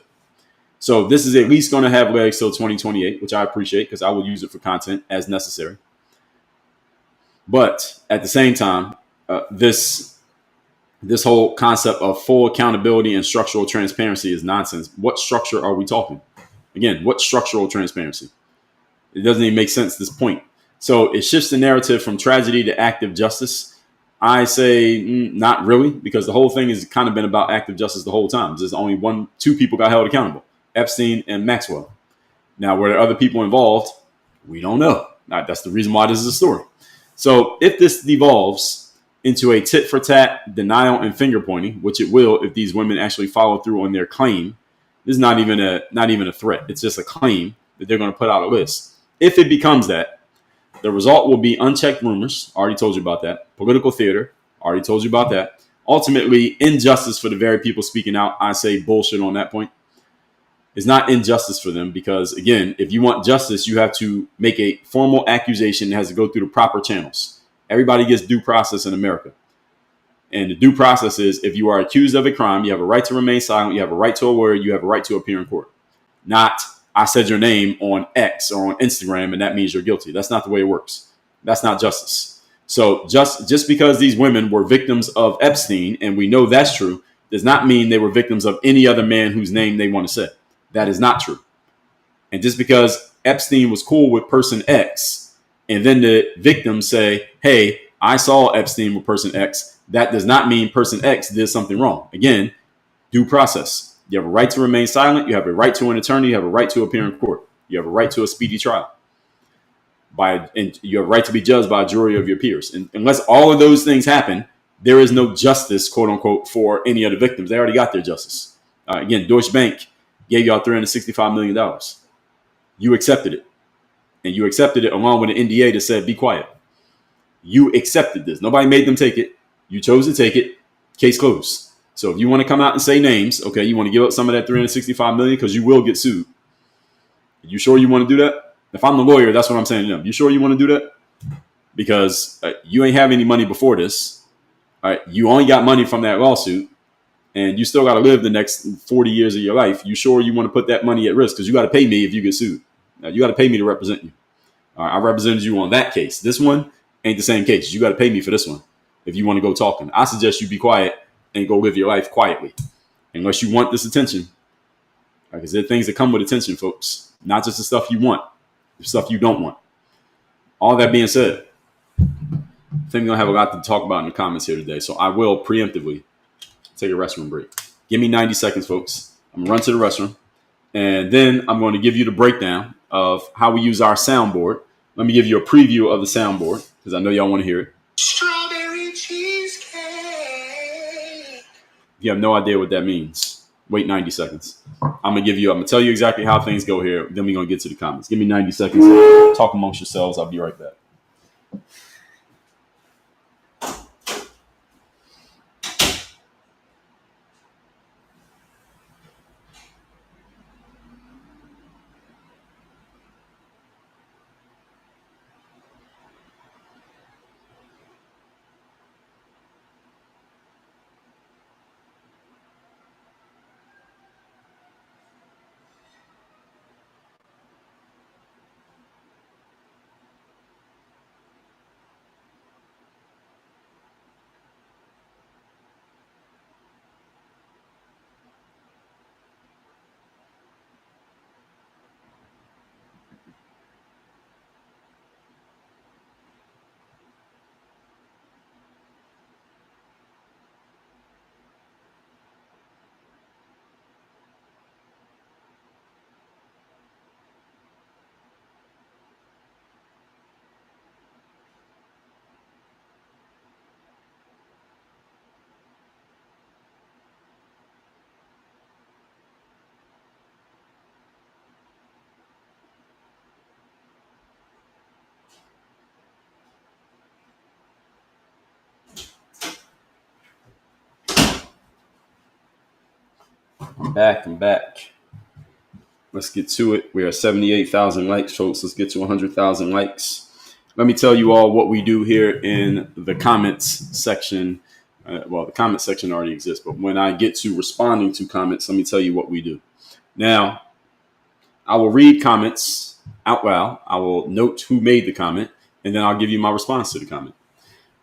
So this is at least going to have legs till 2028, which I appreciate because I will use it for content as necessary. But at the same time, this whole concept of full accountability and structural transparency is nonsense. What structure are we talking? Again, what structural transparency? It doesn't even make sense at this point. So it shifts the narrative from tragedy to active justice. I say not really, because the whole thing has kind of been about active justice the whole time. There's only two people got held accountable, Epstein and Maxwell. Now, were there other people involved? We don't know. That's the reason why this is a story. So if this devolves into a tit for tat denial and finger pointing, which it will if these women actually follow through on their claim, this is not even a threat. It's just a claim that they're going to put out a list. If it becomes that, the result will be unchecked rumors. Already told you about that. Political theater. Already told you about that. Ultimately, injustice for the very people speaking out. I say bullshit on that point. It's not injustice for them because, again, if you want justice, you have to make a formal accusation that has to go through the proper channels. Everybody gets due process in America. And the due process is if you are accused of a crime, you have a right to remain silent. You have a right to a lawyer. You have a right to appear in court. Not, I said your name on X or on Instagram, and that means you're guilty. That's not the way it works. That's not justice. So just because these women were victims of Epstein, and we know that's true, does not mean they were victims of any other man whose name they want to say. That is not true. And just because Epstein was cool with person X, and then the victims say, hey, I saw Epstein with person X, that does not mean person X did something wrong. Again, due process. You have a right to remain silent. You have a right to an attorney. You have a right to appear in court. You have a right to a speedy trial. And you have a right to be judged by a jury of your peers. And unless all of those things happen, there is no justice, quote unquote, for any of the victims. They already got their justice. Again, Deutsche Bank gave y'all $365 million. You accepted it. And you accepted it along with an NDA that said, be quiet. You accepted this. Nobody made them take it. You chose to take it. Case closed. So if you want to come out and say names, okay, you want to give up some of that $365 million because you will get sued. You sure you want to do that? If I'm the lawyer, that's what I'm saying to them. You sure you want to do that? Because you ain't have any money before this. All right, you only got money from that lawsuit, and you still got to live the next 40 years of your life. You sure you want to put that money at risk? Because you got to pay me if you get sued. Now, you got to pay me to represent you. All right, I represented you on that case. This one ain't the same case. You got to pay me for this one if you want to go talking. I suggest you be quiet and go live your life quietly, unless you want this attention. Because there are things that come with attention, folks. Not just the stuff you want, the stuff you don't want. All that being said, I think we're going to have a lot to talk about in the comments here today. So I will preemptively take a restroom break. Give me 90 seconds, folks. I'm going to run to the restroom. And then I'm going to give you the breakdown of how we use our soundboard. Let me give you a preview of the soundboard because I know y'all want to hear it. Strawberry cheesecake. You have no idea what that means. Wait 90 seconds. I'm going to tell you exactly how things go here. Then we're going to get to the comments. Give me 90 seconds. Talk amongst yourselves. I'll be right back. I'm back. Let's get to it. We are 78,000 likes, folks. Let's get to 100,000 likes. Let me tell you all what we do here in the comments section. The comment section already exists, but when I get to responding to comments, let me tell you what we do. Now, I will read comments out loud. I will note who made the comment, and then I'll give you my response to the comment.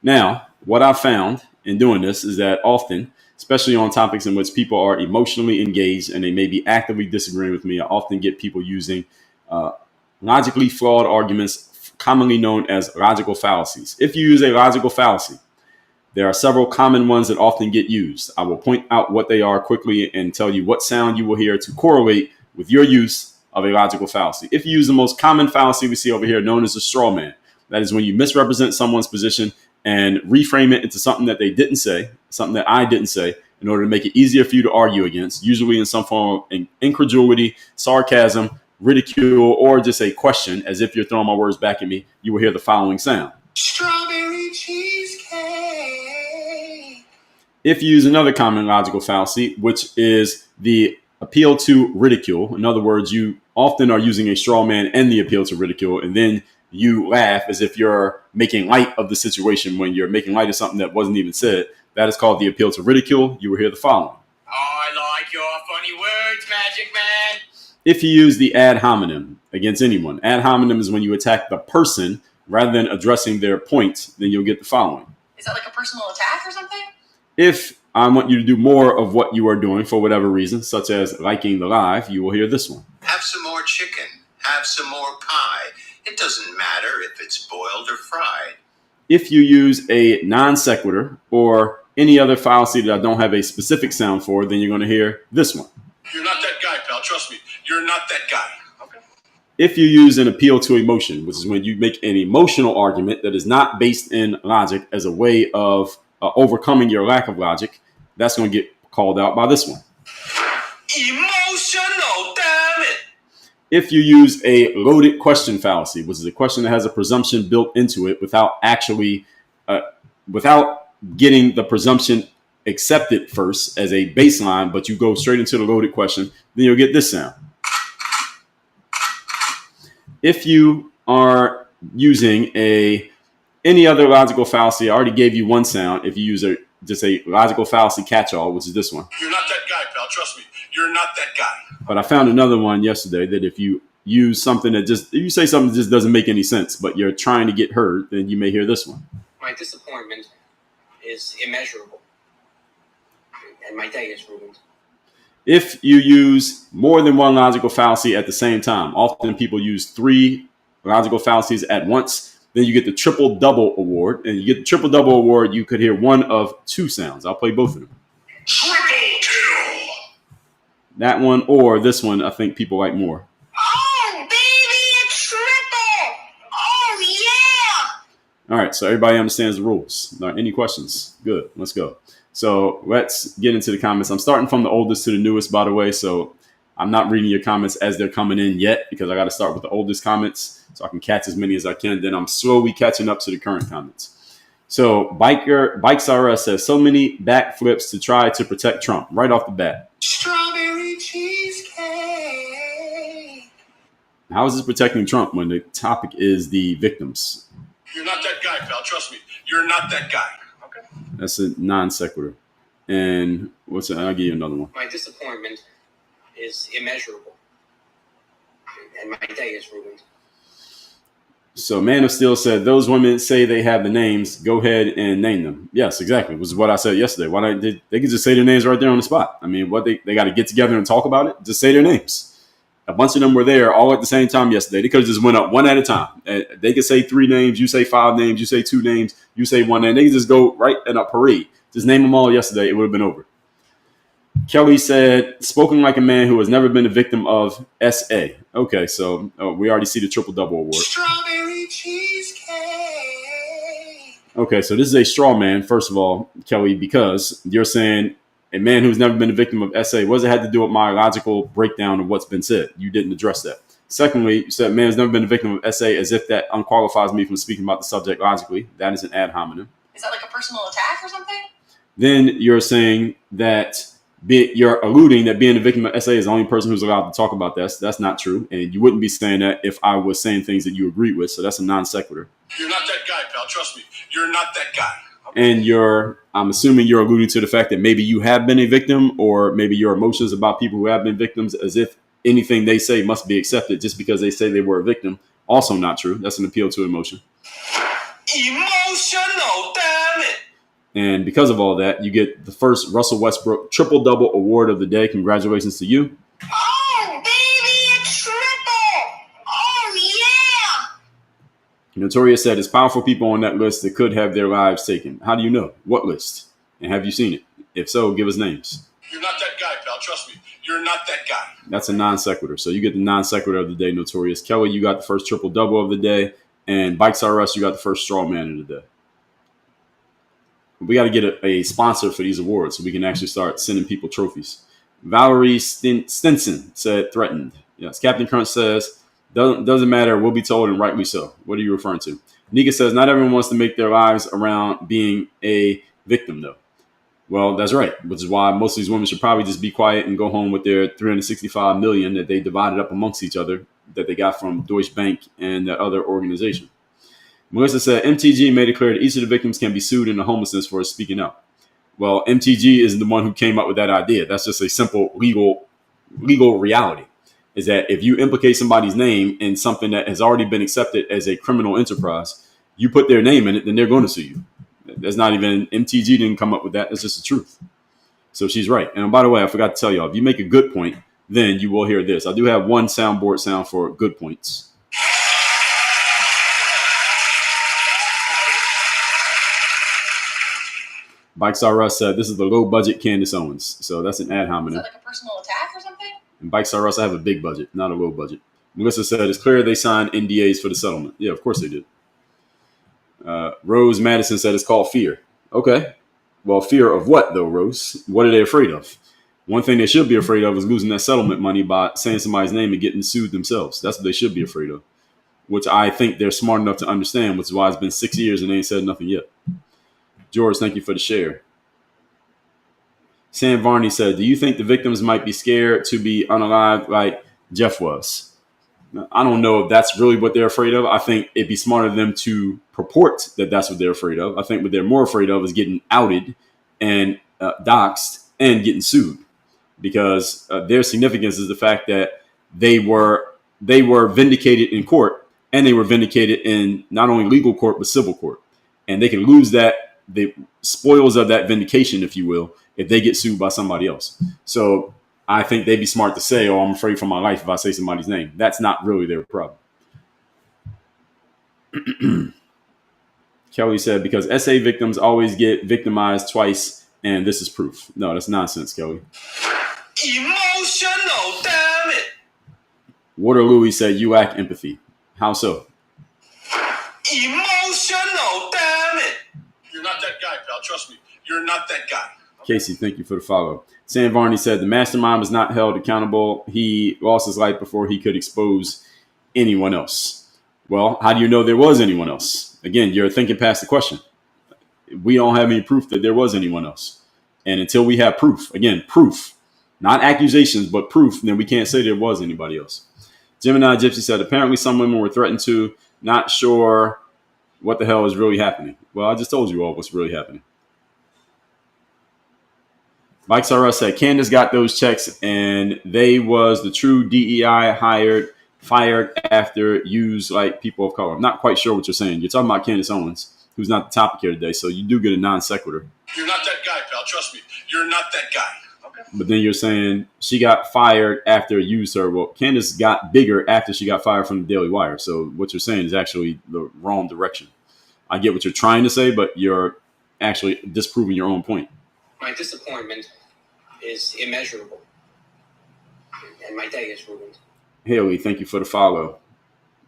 Now, what I found in doing this is that often, especially on topics in which people are emotionally engaged and they may be actively disagreeing with me, I often get people using logically flawed arguments, commonly known as logical fallacies. If you use a logical fallacy, there are several common ones that often get used. I will point out what they are quickly and tell you what sound you will hear to correlate with your use of a logical fallacy. If you use the most common fallacy we see over here, known as a straw man, that is when you misrepresent someone's position and reframe it into something that they didn't say, something that I didn't say, in order to make it easier for you to argue against, usually in some form of incredulity, sarcasm, ridicule, or just a question, as if you're throwing my words back at me, you will hear the following sound. Strawberry cheesecake. If you use another common logical fallacy, which is the appeal to ridicule, in other words, you often are using a straw man and the appeal to ridicule, and then you laugh as if you're making light of the situation when you're making light of something that wasn't even said. That is called the appeal to ridicule. You will hear the following. I like your funny words, Magic Man. If you use the ad hominem against anyone, ad hominem is when you attack the person rather than addressing their point, then you'll get the following. Is that like a personal attack or something? If I want you to do more of what you are doing for whatever reason, such as liking the live, you will hear this one. Have some more chicken. Have some more pie. It doesn't matter if it's boiled or fried. If you use a non sequitur or any other fallacy that I don't have a specific sound for, then you're going to hear this one. You're not that guy, pal. Trust me. You're not that guy. Okay. If you use an appeal to emotion, which is when you make an emotional argument that is not based in logic as a way of overcoming your lack of logic, that's going to get called out by this one. Emotional, damn it. If you use a loaded question fallacy, which is a question that has a presumption built into it without actually, without getting the presumption accepted first as a baseline, but you go straight into the loaded question, then you'll get this sound. If you are using any other logical fallacy, I already gave you one sound. If you use just a logical fallacy catch-all, which is this one. You're not that guy, pal. Trust me. You're not that guy. But I found another one yesterday that if you use something that if you say something that just doesn't make any sense, but you're trying to get heard, then you may hear this one. My disappointment is immeasurable, and my day is ruined. If you use more than one logical fallacy at the same time, often people use 3 logical fallacies at once, then you get the triple-double award. And you get the triple-double award, you could hear one of 2 sounds. I'll play both of them. Triple kill. That one or this one, I think people like more. Oh, baby, it's triple! Oh, yeah! All right, so everybody understands the rules. All right, any questions? Good, let's go. So let's get into the comments. I'm starting from the oldest to the newest, by the way, so I'm not reading your comments as they're coming in yet because I got to start with the oldest comments so I can catch as many as I can. Then I'm slowly catching up to the current comments. So Bikes RS says, so many backflips to try to protect Trump right off the bat. Strawberry cheesecake. How is this protecting Trump when the topic is the victims? You're not that guy, pal. Trust me. You're not that guy. Okay. That's a non sequitur. And I'll give you another one. My disappointment is immeasurable, and my day is ruined. So Man of Steel said, those women say they have the names. Go ahead and name them. Yes, exactly. Which is what I said yesterday. Why not? They can just say their names right there on the spot. I mean, what they got to get together and talk about it? Just say their names. A bunch of them were there all at the same time yesterday. They could have just went up one at a time. They could say 3 names. You say 5 names. You say 2 names. You say 1 name. They could just go right in a parade. Just name them all yesterday. It would have been over. Kelly said, spoken like a man who has never been a victim of SA. Okay, so we already see the triple-double award. Strawberry cheesecake. Okay, so this is a straw man, first of all, Kelly, because you're saying a man who's never been a victim of SA. What does it have to do with my logical breakdown of what's been said? You didn't address that. Secondly, you said a man who's never been a victim of SA as if that unqualifies me from speaking about the subject logically. That is an ad hominem. Is that like a personal attack or something? Then you're saying that you're alluding that being a victim of SA is the only person who's allowed to talk about that. So that's not true. And you wouldn't be saying that if I was saying things that you agreed with. So that's a non sequitur. You're not that guy, pal. Trust me. You're not that guy. Okay. And I'm assuming you're alluding to the fact that maybe you have been a victim, or maybe your emotions about people who have been victims as if anything they say must be accepted just because they say they were a victim. Also not true. That's an appeal to emotion. Emotional, damn it. And because of all that, you get the first Russell Westbrook triple-double award of the day. Congratulations to you. Oh, baby, it's triple! Oh, yeah! Notorious said, it's powerful people on that list that could have their lives taken. How do you know? What list? And have you seen it? If so, give us names. You're not that guy, pal. Trust me. You're not that guy. That's a non sequitur. So you get the non sequitur of the day, Notorious. Kelly, you got the first triple-double of the day. And Bikes R Us, you got the first straw man of the day. We got to get a sponsor for these awards so we can actually start sending people trophies. Valerie Stinson said, threatened. Yes. Captain Crunch says, doesn't matter. We'll be told, and rightly so. What are you referring to? Nika says, not everyone wants to make their lives around being a victim, though. Well, that's right, which is why most of these women should probably just be quiet and go home with their $365 million that they divided up amongst each other that they got from Deutsche Bank and the other organization. Melissa said, MTG made it clear that each of the victims can be sued into homelessness for speaking out. Well, MTG is the one who came up with that idea. That's just a simple legal reality. is that if you implicate somebody's name in something that has already been accepted as a criminal enterprise, you put their name in it, then they're going to sue you. That's not even MTG didn't come up with that. It's just the truth. So she's right. And by the way, I forgot to tell y'all, if you make a good point, then you will hear this. I do have one soundboard sound for good points. Bikes R Us said this is the low budget Candace Owens. So that's an ad hominem. Is that like a personal attack or something? And Bikes R Us, I have a big budget, not a low budget. Melissa said it's clear they signed NDAs for the settlement. Yeah, of course they did. Rose Madison said it's called fear. Okay. Well, fear of what though, Rose? What are they afraid of? One thing they should be afraid of is losing that settlement money by saying somebody's name and getting sued themselves. That's what they should be afraid of, which I think they're smart enough to understand, which is why it's been 6 years and they ain't said nothing yet. George, thank you for the share. Sam Varney said, do you think the victims might be scared to be unalived like Jeff was? I don't know if that's really what they're afraid of. I think it'd be smarter of them to purport that that's what they're afraid of. I think what they're more afraid of is getting outed and doxxed and getting sued, because their significance is the fact that they were vindicated in court, and they were vindicated in not only legal court but civil court, and they can lose that, the spoils of that vindication, if you will, if they get sued by somebody else. So I think they'd be smart to say, oh, I'm afraid for my life if I say somebody's name. That's not really their problem. Kelly said, because SA victims always get victimized twice, and this is proof. No, that's nonsense, Kelly. Emotional, damn it. Waterloo said, you lack empathy. How so? Emotional, damn it. You're not that guy, pal. Trust me. You're not that guy. Casey, thank you for the follow. Sam Varney said the mastermind was not held accountable. He lost his life before he could expose anyone else. Well, how do you know there was anyone else? Again, you're thinking past the question. We don't have any proof that there was anyone else. And until we have proof, again, proof, not accusations, but proof, then we can't say there was anybody else. Gemini Gypsy said, apparently some women were threatened to, not sure what the hell is really happening. Well, I just told you all what's really happening. Mike R Us said, Candace got those checks and they was the true DEI fired after used like people of color. I'm not quite sure what you're saying. You're talking about Candace Owens, who's not the topic here today. So you do get a non sequitur. You're not that guy, pal. Trust me. You're not that guy. Okay. But then you're saying she got fired after used her. Well, Candace got bigger after she got fired from the Daily Wire. So what you're saying is actually the wrong direction. I get what you're trying to say, but you're actually disproving your own point. My disappointment is immeasurable, and my day is ruined. Haley, thank you for the follow.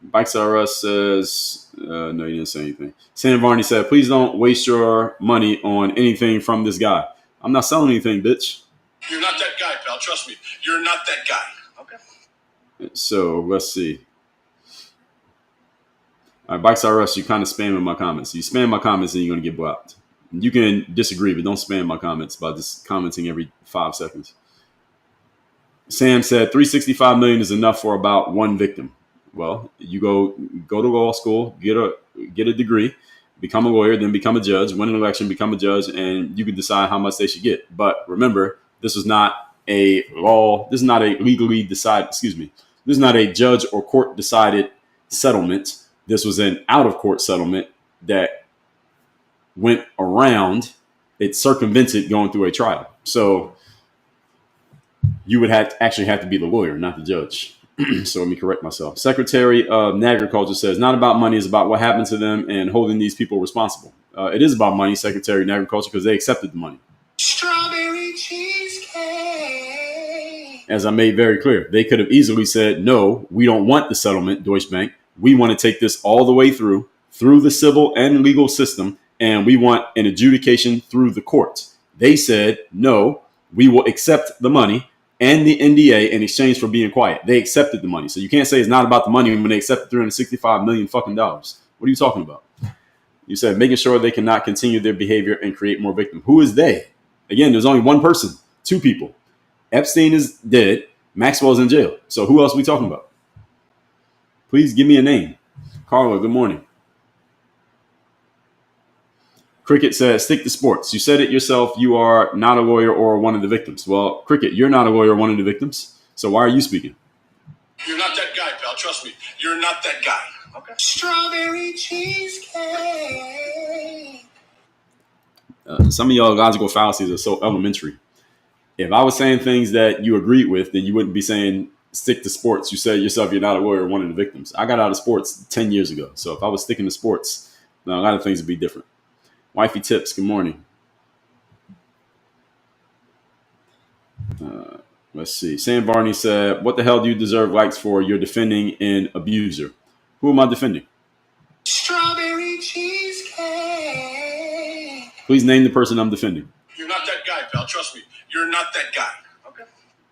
Bikes R Us says, no, you didn't say anything. Sam Varney said, please don't waste your money on anything from this guy. I'm not selling anything, bitch. You're not that guy, pal. Trust me. You're not that guy. Okay. So let's see. All right, Bikes R Us, you kind of spamming my comments. You spam my comments and you're going to get blocked. You can disagree, but don't spam my comments by just commenting every 5 seconds. Sam said 365 million is enough for about one victim. Well, you go to law school, get a degree, become a lawyer, then become a judge, win an election, become a judge, and you can decide how much they should get. But remember, this is not a law. This is not a legally decided. Excuse me. This is not a judge or court decided settlement. This was an out of court settlement that went around. It circumvented going through a trial. So you would actually have to be the lawyer, not the judge. So let me correct myself. Secretary of Agriculture says, not about money, it's about what happened to them and holding these people responsible. It is about money, Secretary of Agriculture, because they accepted the money. Strawberry cheesecake. As I made very clear, they could have easily said, no, we don't want the settlement, Deutsche Bank. We want to take this all the way through the civil and legal system, and we want an adjudication through the courts. They said, no, we will accept the money and the NDA in exchange for being quiet. They accepted the money. So you can't say it's not about the money when they accepted $365 million fucking dollars. What are you talking about? You said making sure they cannot continue their behavior and create more victims. Who is they? Again, there's only one person, two people. Epstein is dead. Maxwell's in jail. So who else are we talking about? Please give me a name. Carla, good morning. Cricket says, stick to sports. You said it yourself. You are not a lawyer or one of the victims. Well, Cricket, you're not a lawyer or one of the victims. So why are you speaking? You're not that guy, pal. Trust me. You're not that guy. Okay. Strawberry cheesecake. Some of y'all logical fallacies are so elementary. If I was saying things that you agreed with, then you wouldn't be saying stick to sports. You said yourself you're not a lawyer, one of the victims. I got out of sports 10 years ago. So if I was sticking to sports, a lot of things would be different. Wifey Tips, good morning. Let's see. Sam Varney said, what the hell do you deserve likes for? You're defending an abuser. Who am I defending? Strawberry cheesecake. Please name the person I'm defending. You're not that guy, pal. Trust me. You're not that guy. Okay.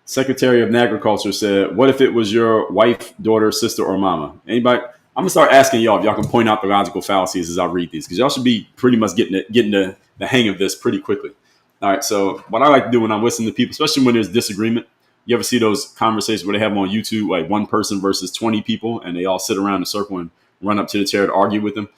Secretary of Agriculture said, what if it was your wife, daughter, sister, or mama? Anybody? I'm going to start asking y'all if y'all can point out the logical fallacies as I read these, because y'all should be pretty much getting the hang of this pretty quickly. All right, so what I like to do when I'm listening to people, especially when there's disagreement, you ever see those conversations where they have them on YouTube, like one person versus 20 people, and they all sit around in a circle and run up to the chair to argue with them?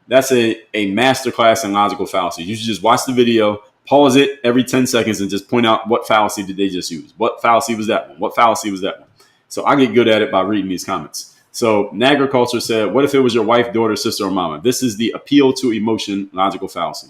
That's a masterclass in logical fallacies. You should just watch the video, pause it every 10 seconds, and just point out what fallacy did they just use. What fallacy was that one? What fallacy was that one? So I get good at it by reading these comments. So Agriculture said, what if it was your wife, daughter, sister, or mama? This is the appeal to emotion logical fallacy.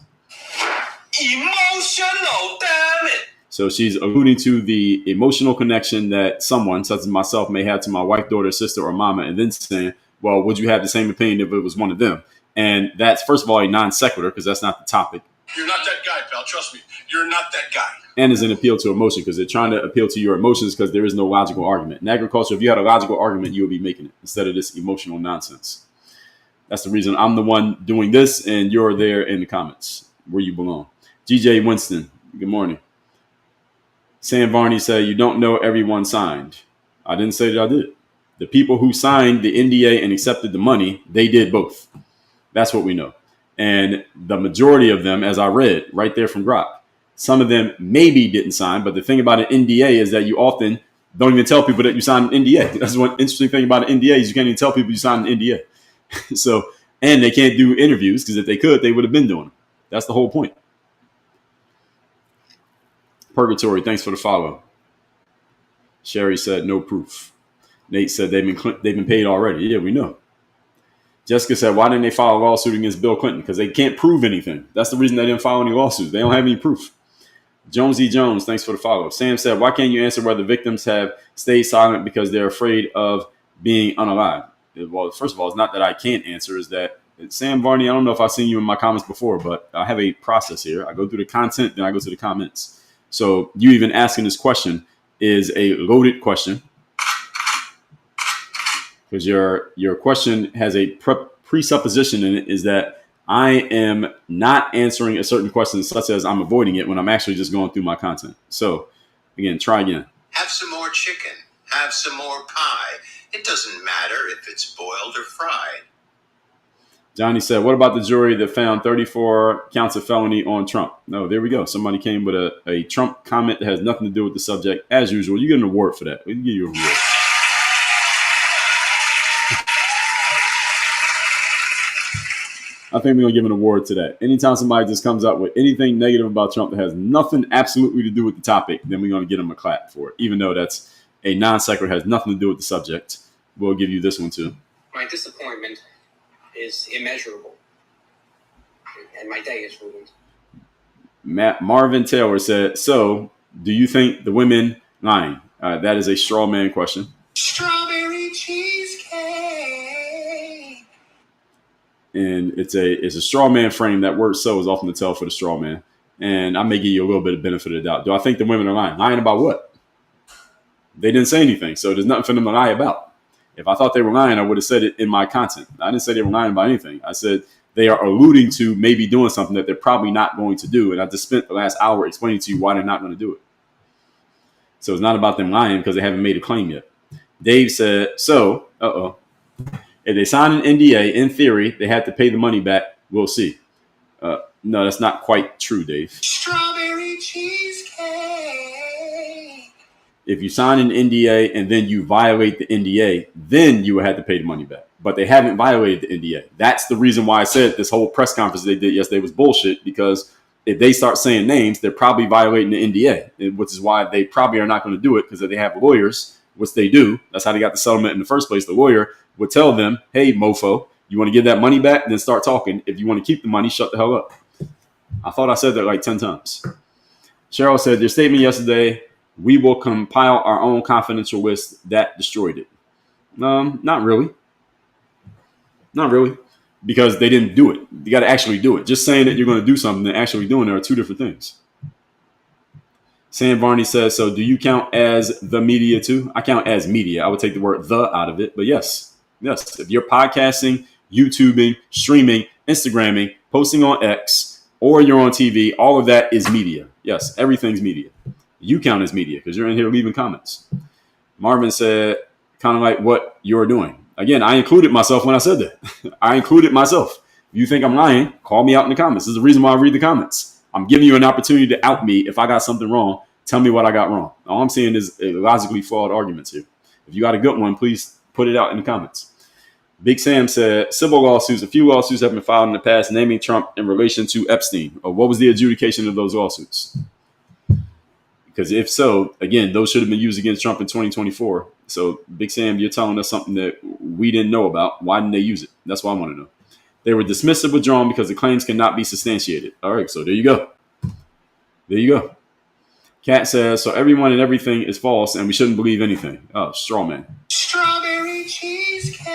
Emotional, damn it. So she's alluding to the emotional connection that someone, such as myself, may have to my wife, daughter, sister, or mama, and then saying, well, would you have the same opinion if it was one of them? And that's, first of all, a non sequitur, because that's not the topic. You're not that guy, pal. Trust me. You're not that guy. And is an appeal to emotion, because they're trying to appeal to your emotions because there is no logical argument. In agriculture, if you had a logical argument, you would be making it instead of this emotional nonsense. That's the reason I'm the one doing this, and you're there in the comments where you belong. GJ Winston, good morning. Sam Varney said, you don't know everyone signed. I didn't say that I did. The people who signed the NDA and accepted the money, they did both. That's what we know. And the majority of them, as I read right there from Grok, some of them maybe didn't sign. But the thing about an NDA is that you often don't even tell people that you signed an NDA. That's one interesting thing about an NDA is you can't even tell people you signed an NDA. So, and they can't do interviews because if they could, they would have been doing them. That's the whole point. Purgatory, thanks for the follow. Sherry said no proof. Nate said they've been paid already. Yeah, we know. Jessica said, why didn't they file a lawsuit against Bill Clinton? Because they can't prove anything. That's the reason they didn't file any lawsuits. They don't have any proof. Jonesy Jones, thanks for the follow. Sam said, why can't you answer whether victims have stayed silent because they're afraid of being unalive? Well, first of all, it's not that I can't answer. Is that Sam Varney, I don't know if I've seen you in my comments before, but I have a process here. I go through the content, then I go to the comments. So you even asking this question is a loaded question because your question has a presupposition in it is that I am not answering a certain question such as I'm avoiding it when I'm actually just going through my content. So again, try again. Have some more chicken. Have some more pie. It doesn't matter if it's boiled or fried. Johnny said, what about the jury that found 34 counts of felony on Trump? No, there we go. Somebody came with a Trump comment that has nothing to do with the subject. As usual, you get an award for that. We can give you a reward. I think we're going to give an award to that. Anytime somebody just comes up with anything negative about Trump that has nothing absolutely to do with the topic, then we're going to get them a clap for it. Even though that's a non sequitur, has nothing to do with the subject. We'll give you this one too. My disappointment is immeasurable, and my day is ruined. Marvin Taylor said, so do you think the women lying? That is a straw man question. Strawberry cheesecake. And it's a straw man frame. That word so is often the tell for the straw man. And I may give you a little bit of benefit of the doubt. Do I think the women are lying? Lying about what? They didn't say anything. So there's nothing for them to lie about. If I thought they were lying, I would have said it in my content. I didn't say they were lying about anything. I said they are alluding to maybe doing something that they're probably not going to do. And I just spent the last hour explaining to you why they're not going to do it. So it's not about them lying because they haven't made a claim yet. Dave said, so, if they sign an NDA, in theory, they have to pay the money back. We'll see. No, that's not quite true, Dave. Strawberry cheesecake. If you sign an NDA and then you violate the NDA, then you will have to pay the money back. But they haven't violated the NDA. That's the reason why I said this whole press conference they did yesterday was bullshit, because if they start saying names, they're probably violating the NDA, which is why they probably are not going to do it, because if they have lawyers which they do. That's how they got the settlement in the first place. The lawyer would tell them, hey, mofo, you want to get that money back? Then start talking. If you want to keep the money, shut the hell up. I thought I said that like 10 times. Cheryl said, your statement yesterday, we will compile our own confidential list, that destroyed it. Not really. Not really. Because they didn't do it. You got to actually do it. Just saying that you're going to do something and actually doing it are two different things. Sam Varney says, so do you count as the media too? I count as media. I would take the word the out of it. But yes. If you're podcasting, YouTubing, streaming, Instagramming, posting on X, or you're on TV, all of that is media. Yes, everything's media. You count as media because you're in here leaving comments. Marvin said, kind of like what you're doing. Again, I included myself when I said that. I included myself. If you think I'm lying, call me out in the comments. This is the reason why I read the comments. I'm giving you an opportunity to out me. If I got something wrong, tell me what I got wrong. All I'm saying is logically flawed arguments here. If you got a good one, please put it out in the comments. Big Sam said, civil lawsuits, a few lawsuits have been filed in the past naming Trump in relation to Epstein. What was the adjudication of those lawsuits? Because if so, again, those should have been used against Trump in 2024. So, Big Sam, you're telling us something that we didn't know about. Why didn't they use it? That's what I want to know. They were dismissed or withdrawn because the claims cannot be substantiated. All right, so there you go. There you go. Kat says, so everyone and everything is false and we shouldn't believe anything. Oh, straw man. Strawberry cheesecake.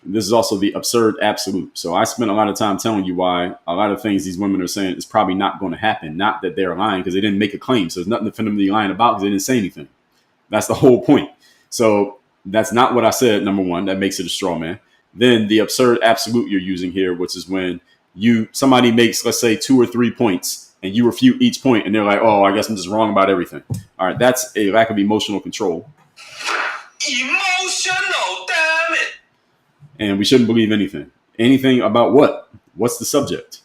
This is also the absurd absolute. So I spent a lot of time telling you why a lot of things these women are saying is probably not going to happen. Not that they're lying because they didn't make a claim. So there's nothing for them to be lying about because they didn't say anything. That's the whole point. So that's not what I said, number one. That makes it a straw man. Then the absurd absolute you're using here, which is when somebody makes, let's say, 2 or 3 points and you refute each point and they're like, oh, I guess I'm just wrong about everything. All right, that's a lack of emotional control. Emotional, damn it. And we shouldn't believe anything. Anything about what? What's the subject?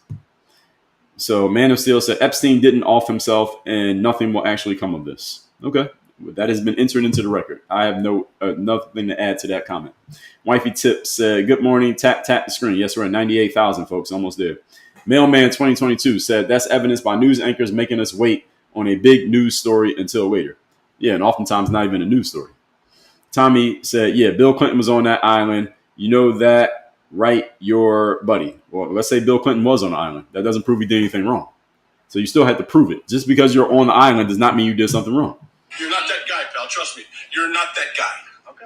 So Man of Steel said Epstein didn't off himself and nothing will actually come of this. Okay. That has been entered into the record. I have nothing to add to that comment. Wifey Tip said, good morning. Tap the screen. Yes, we're at 98,000, folks. Almost there. Mailman 2022 said, that's evidence by news anchors making us wait on a big news story until later. Yeah, and oftentimes not even a news story. Tommy said, yeah, Bill Clinton was on that island. You know that, right, your buddy. Well, let's say Bill Clinton was on the island. That doesn't prove he did anything wrong. So you still have to prove it. Just because you're on the island does not mean you did something wrong. You're not that guy, pal. Trust me. You're not that guy. Okay?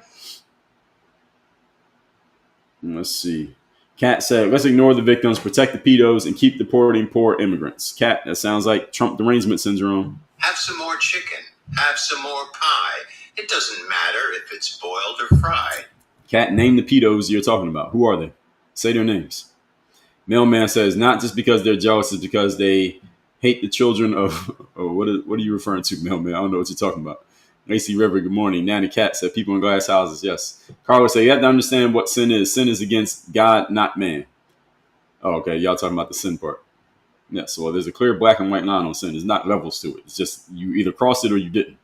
Let's see. Kat said, let's ignore the victims, protect the pedos, and keep deporting poor immigrants. Kat, that sounds like Trump derangement syndrome. Have some more chicken. Have some more pie. It doesn't matter if it's boiled or fried. Kat, name the pedos you're talking about. Who are they? Say their names. Mailman says, not just because they're jealous, it's because they hate the children of, what are you referring to, Mailman? I don't know what you're talking about. Lacey River, good morning. Nanny Cat said, people in glass houses, yes. Carlos said, you have to understand what sin is. Sin is against God, not man. Oh, okay, y'all talking about the sin part. Yeah, so there's a clear black and white line on sin. There's not levels to it. It's just you either crossed it or you didn't.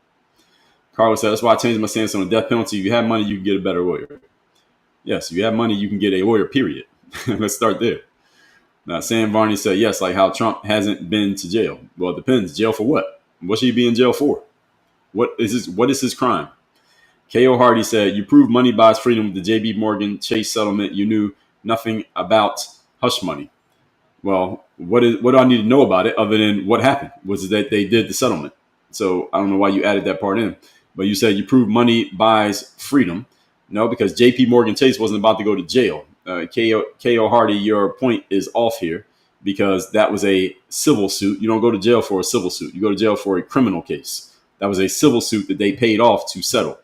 Carlos said, that's why I changed my stance on the death penalty. If you have money, you can get a better lawyer. Yes, if you have money, you can get a lawyer, period. Let's start there. Now, Sam Varney said, yes, like how Trump hasn't been to jail. Well, it depends. Jail for what? What should he be in jail for? What is his crime? K.O. Hardy said, you proved money buys freedom with the J.B. Morgan Chase settlement. You knew nothing about hush money. Well, what do I need to know about it other than what happened? Was it that they did the settlement? So I don't know why you added that part in. But you said you proved money buys freedom. No, because J.P. Morgan Chase wasn't about to go to jail. K.O. Hardy, your point is off here because that was a civil suit. You don't go to jail for a civil suit. You go to jail for a criminal case. That was a civil suit that they paid off to settle.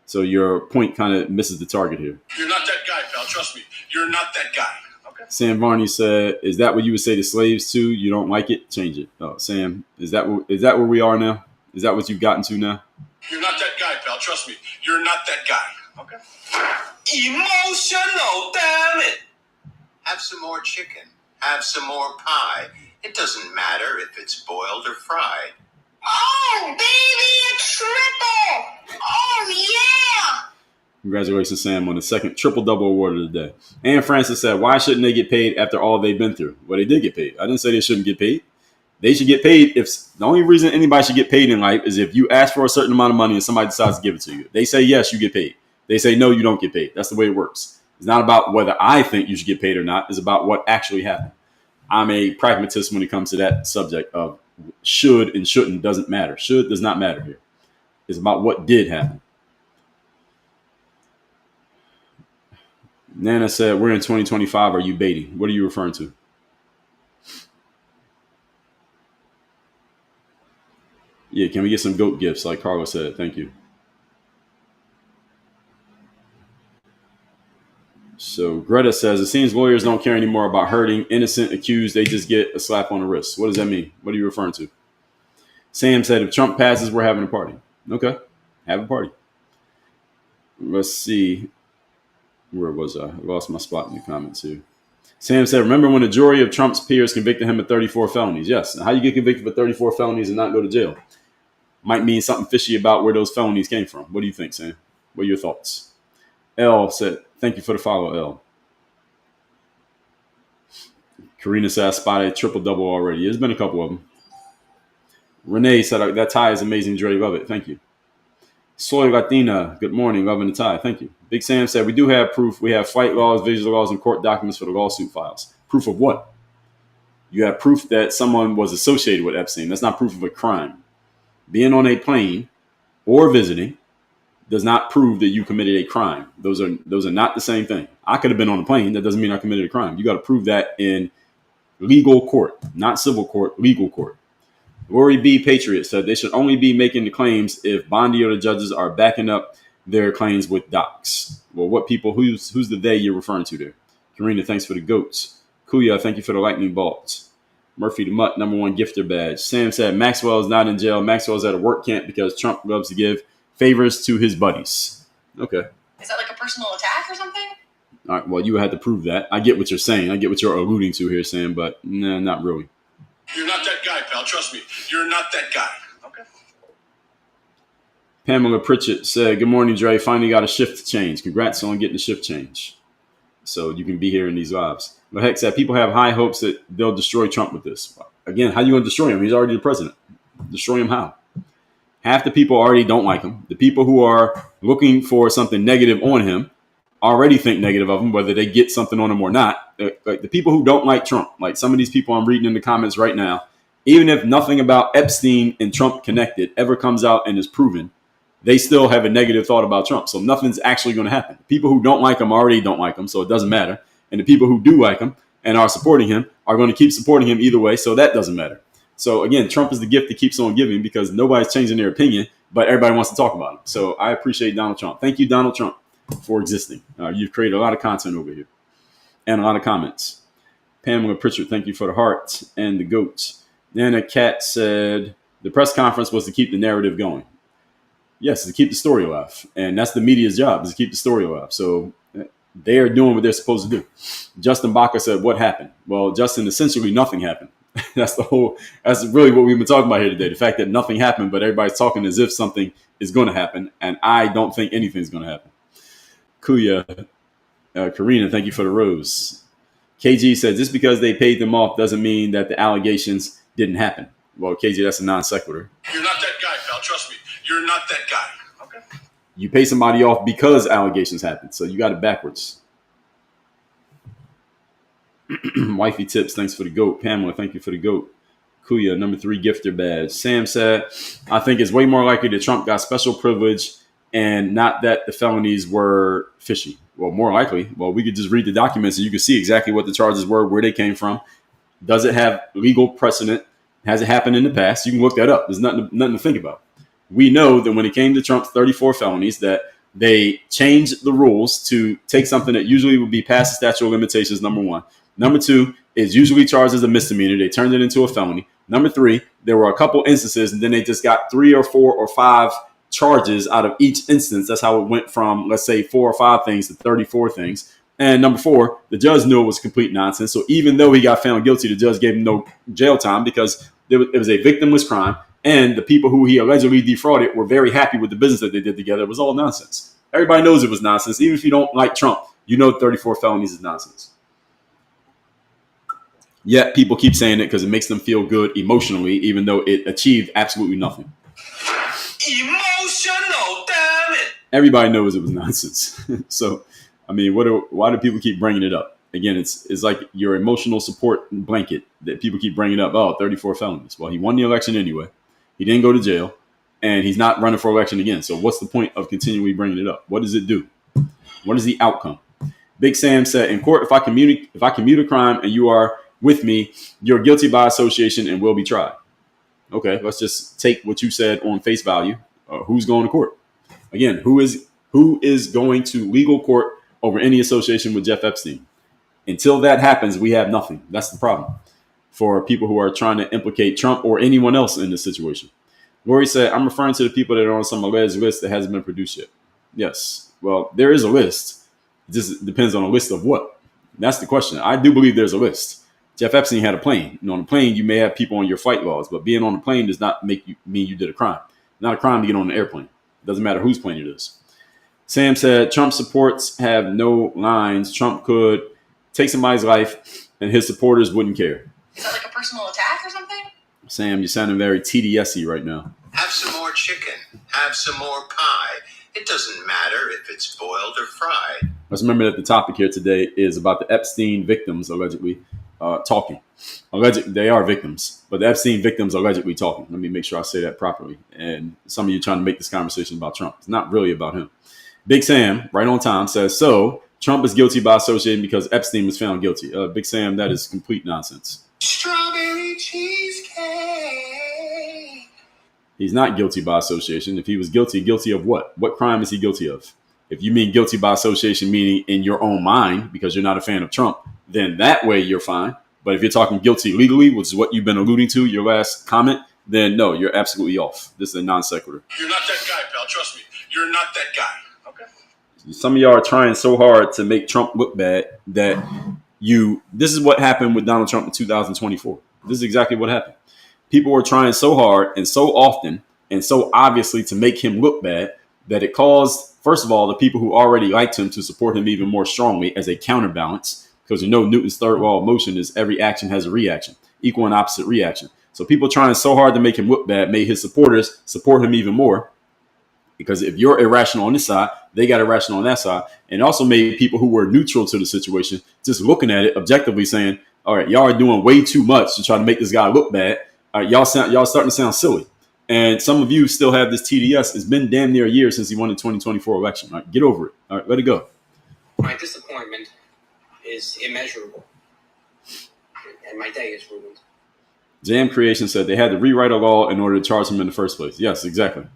So your point kind of misses the target here. You're not that guy, pal. Trust me. You're not that guy. Okay? Sam Varney said, is that what you would say to slaves too? You don't like it? Change it. Oh, Sam, is that where we are now? Is that what you've gotten to now? You're not that guy, pal. Trust me. You're not that guy. Okay? Emotional, damn it. Have some more chicken. Have some more pie. It doesn't matter if it's boiled or fried. Oh, baby, a triple! Oh, yeah! Congratulations, Sam, on the second triple-double award of the day. Anne Francis said, why shouldn't they get paid after all they've been through? Well, they did get paid. I didn't say they shouldn't get paid. They should get paid. If the only reason anybody should get paid in life is if you ask for a certain amount of money and somebody decides to give it to you. They say yes, you get paid. They say no, you don't get paid. That's the way it works. It's not about whether I think you should get paid or not. It's about what actually happened. I'm a pragmatist when it comes to that subject of should and shouldn't doesn't matter. Should does not matter here. It's about what did happen. Nana said, we're in 2025. Are you baiting? What are you referring to? Yeah, can we get some goat gifts like Carla said? Thank you. So Greta says, it seems lawyers don't care anymore about hurting innocent accused. They just get a slap on the wrist. What does that mean? What are you referring to? Sam said, if Trump passes, we're having a party. Okay, have a party. Let's see. Where was I? I lost my spot in the comments here. Sam said, remember when a jury of Trump's peers convicted him of 34 felonies? Yes. How you get convicted for 34 felonies and not go to jail? Might mean something fishy about where those felonies came from. What do you think, Sam? What are your thoughts? L said, thank you for the follow, L. Karina said, I spotted a triple-double already. There's been a couple of them. Renee said, that tie is amazing, Dre. Love it. Thank you. Soy Latina, good morning. Loving the tie. Thank you. Big Sam said, we do have proof. We have flight laws, visual laws, and court documents for the lawsuit files. Proof of what? You have proof that someone was associated with Epstein. That's not proof of a crime. Being on a plane or visiting does not prove that you committed a crime. Those are not the same thing. I could have been on a plane. That doesn't mean I committed a crime. You got to prove that in legal court, not civil court, legal court. Lori B. Patriot said they should only be making the claims if Bondi or the judges are backing up their claims with docs. Well, what people, who's the they you're referring to there? Karina, thanks for the goats. Kuya, thank you for the lightning bolts. Murphy the Mutt, #1 gifter badge. Sam said Maxwell is not in jail. Maxwell's at a work camp because Trump loves to give favors to his buddies. Okay. Is that like a personal attack or something? All right, well, you had to prove that. I get what you're saying. I get what you're alluding to here, Sam, but nah, not really. You're not that guy, pal. Trust me. You're not that guy. Okay. Pamela Pritchett said, good morning, Dre. Finally got a shift change. Congrats on getting the shift change. So you can be here in these lives. But Heck said, people have high hopes that they'll destroy Trump with this. Again, how are you going to destroy him? He's already the president. Destroy him how? Half the people already don't like him. The people who are looking for something negative on him already think negative of him, whether they get something on him or not. Like the people who don't like Trump, like some of these people I'm reading in the comments right now, even if nothing about Epstein and Trump connected ever comes out and is proven, they still have a negative thought about Trump. So nothing's actually going to happen. People who don't like him already don't like him, so it doesn't matter. And the people who do like him and are supporting him are going to keep supporting him either way, so that doesn't matter. So again, Trump is the gift that keeps on giving because nobody's changing their opinion, but everybody wants to talk about him. So I appreciate Donald Trump. Thank you, Donald Trump, for existing. You've created a lot of content over here and a lot of comments. Pamela Pritchard, thank you for the heart and the goats. Nana Cat said the press conference was to keep the narrative going. Yes, to keep the story alive. And that's the media's job, is to keep the story alive. So they are doing what they're supposed to do. Justin Baca said, what happened? Well, Justin, essentially nothing happened. That's really what we've been talking about here today. The fact that nothing happened, but everybody's talking as if something is going to happen. And I don't think anything's going to happen. Kuya, Karina, thank you for the rose. KG said, just because they paid them off doesn't mean that the allegations didn't happen. Well, KG, that's a non sequitur. You're not that guy, pal. Trust me. You're not that guy. Okay. You pay somebody off because allegations happen. So you got it backwards. Wifey Tips, thanks for the goat. Pamela, thank you for the goat. Kuya, #3 gifter badge. Sam said, I think it's way more likely that Trump got special privilege and not that the felonies were fishy. Well, more likely. Well, we could just read the documents and you could see exactly what the charges were, where they came from. Does it have legal precedent? Has it happened in the past? You can look that up. There's nothing to think about. We know that when it came to Trump's 34 felonies, that they changed the rules to take something that usually would be past the statute of limitations, #1. #2 is usually charged as a misdemeanor. They turned it into a felony. #3, there were a couple instances, and then they just got 3 or 4 or 5 charges out of each instance. That's how it went from, let's say, 4 or 5 things to 34 things. And #4, the judge knew it was complete nonsense. So even though he got found guilty, the judge gave him no jail time because it was a victimless crime. And the people who he allegedly defrauded were very happy with the business that they did together. It was all nonsense. Everybody knows it was nonsense. Even if you don't like Trump, you know 34 felonies is nonsense. Yet people keep saying it because it makes them feel good emotionally, even though it achieved absolutely nothing. Emotional, damn it. Everybody knows it was nonsense. So, I mean, why do people keep bringing it up? Again, it's like your emotional support blanket that people keep bringing up. Oh, 34 felonies. Well, he won the election anyway. He didn't go to jail, and he's not running for election again. So what's the point of continually bringing it up? What does it do? What is the outcome? Big Sam said, in court, if I commute a crime and you are with me, you're guilty by association and will be tried. Okay, let's just take what you said on face value. Who's going to court? Again, who is going to legal court over any association with Jeff Epstein? Until that happens, we have nothing. That's the problem for people who are trying to implicate Trump or anyone else in this situation. Lori said, I'm referring to the people that are on some alleged list that hasn't been produced yet. Yes. Well, there is a list. It just depends on a list of what. That's the question. I do believe there's a list. Jeff Epstein had a plane. On a plane, you may have people on your flight logs, but being on a plane does not mean you did a crime. Not a crime to get on an airplane. It doesn't matter whose plane it is. Sam said, Trump supports have no lines. Trump could take somebody's life and his supporters wouldn't care. Is that like a personal attack or something? Sam, you're sounding very TDS-y right now. Have some more chicken. Have some more pie. It doesn't matter if it's boiled or fried. Let's remember that the topic here today is about the Epstein victims allegedly talking. They are victims, but the Epstein victims allegedly talking. Let me make sure I say that properly. And some of you trying to make this conversation about Trump. It's not really about him. Big Sam, right on time, says, so Trump is guilty by associating because Epstein was found guilty. Big Sam, that is complete nonsense. Strawberry cheesecake. He's not guilty by association. If he was guilty of what? What crime is he guilty of? If you mean guilty by association, meaning in your own mind, because you're not a fan of Trump, then that way you're fine. But if you're talking guilty legally, which is what you've been alluding to, your last comment, then no, you're absolutely off. This is a non sequitur. You're not that guy, pal. Trust me. You're not that guy. Okay. Some of y'all are trying so hard to make Trump look bad that this is what happened with Donald Trump in 2024. This is exactly what happened. People were trying so hard and so often and so obviously to make him look bad that it caused, first of all, the people who already liked him to support him even more strongly as a counterbalance. Because Newton's third law of motion is every action has a reaction, equal and opposite reaction. So people trying so hard to make him look bad made his supporters support him even more. Because if you're irrational on this side, they got irrational on that side. And also made people who were neutral to the situation just looking at it objectively saying, all right, y'all are doing way too much to try to make this guy look bad. All right, y'all starting to sound silly. And some of you still have this TDS. It's been damn near a year since he won the 2024 election. All right, get over it. All right, let it go. My disappointment is immeasurable, and my day is ruined. Jam Creation said they had to rewrite a law in order to charge him in the first place. Yes, exactly.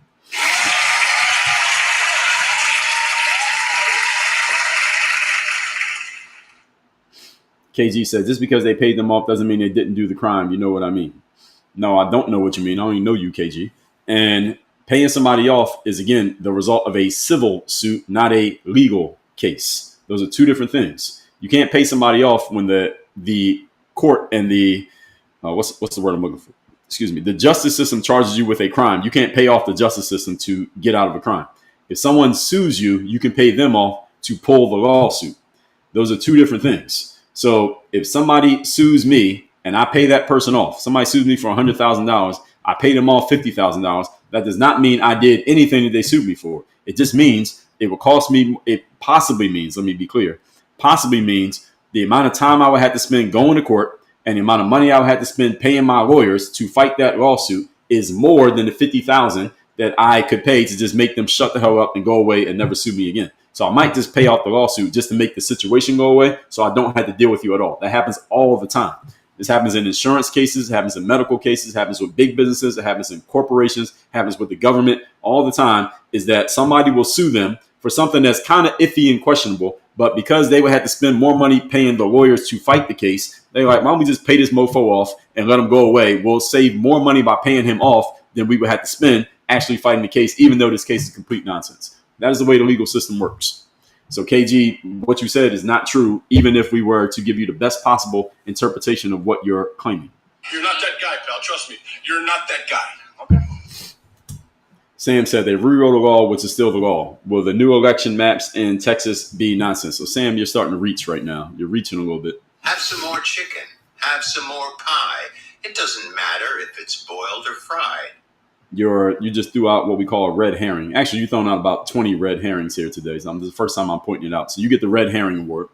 KG said, just because they paid them off doesn't mean they didn't do the crime. You know what I mean? No, I don't know what you mean. I don't even know you, KG. And paying somebody off is, again, the result of a civil suit, not a legal case. Those are two different things. You can't pay somebody off when the court and the what's the word I'm looking for? Excuse me. The justice system charges you with a crime. You can't pay off the justice system to get out of a crime. If someone sues you, you can pay them off to pull the lawsuit. Those are two different things. So if somebody sues me and I pay that person off, somebody sues me for $100,000, I pay them off $50,000. That does not mean I did anything that they sued me for. It just means it will cost me. It possibly means, let me be clear, possibly means the amount of time I would have to spend going to court and the amount of money I would have to spend paying my lawyers to fight that lawsuit is more than the $50,000 that I could pay to just make them shut the hell up and go away and never sue me again. So I might just pay off the lawsuit just to make the situation go away so I don't have to deal with you at all. That happens all the time. This happens in insurance cases, happens in medical cases, happens with big businesses, it happens in corporations, happens with the government all the time, is that somebody will sue them for something that's kind of iffy and questionable, but because they would have to spend more money paying the lawyers to fight the case, they're like, why don't we just pay this mofo off and let him go away? We'll save more money by paying him off than we would have to spend actually fighting the case, even though this case is complete nonsense. That is the way the legal system works. So KG, what you said is not true, even if we were to give you the best possible interpretation of what you're claiming. You're not that guy, pal. Trust me. You're not that guy. Okay. Sam said they rewrote the law, which is still the law. Will the new election maps in Texas be nonsense? So Sam, you're starting to reach right now. You're reaching a little bit. Have some more chicken. Have some more pie. It doesn't matter if it's boiled or fried. You just threw out what we call a red herring. Actually, you've thrown out about 20 red herrings here today. So this is the first time I'm pointing it out. So you get the red herring award.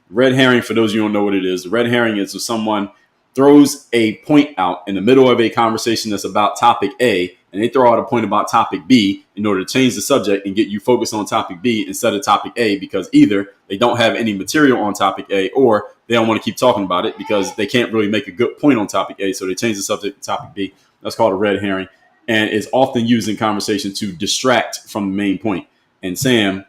Red herring, for those of you who don't know what it is, the red herring is if someone throws a point out in the middle of a conversation that's about topic A, and they throw out a point about topic B in order to change the subject and get you focused on topic B instead of topic A, because either they don't have any material on topic A or they don't want to keep talking about it because they can't really make a good point on topic A, so they change the subject to topic B. That's called a red herring, and is often used in conversation to distract from the main point. And Sam,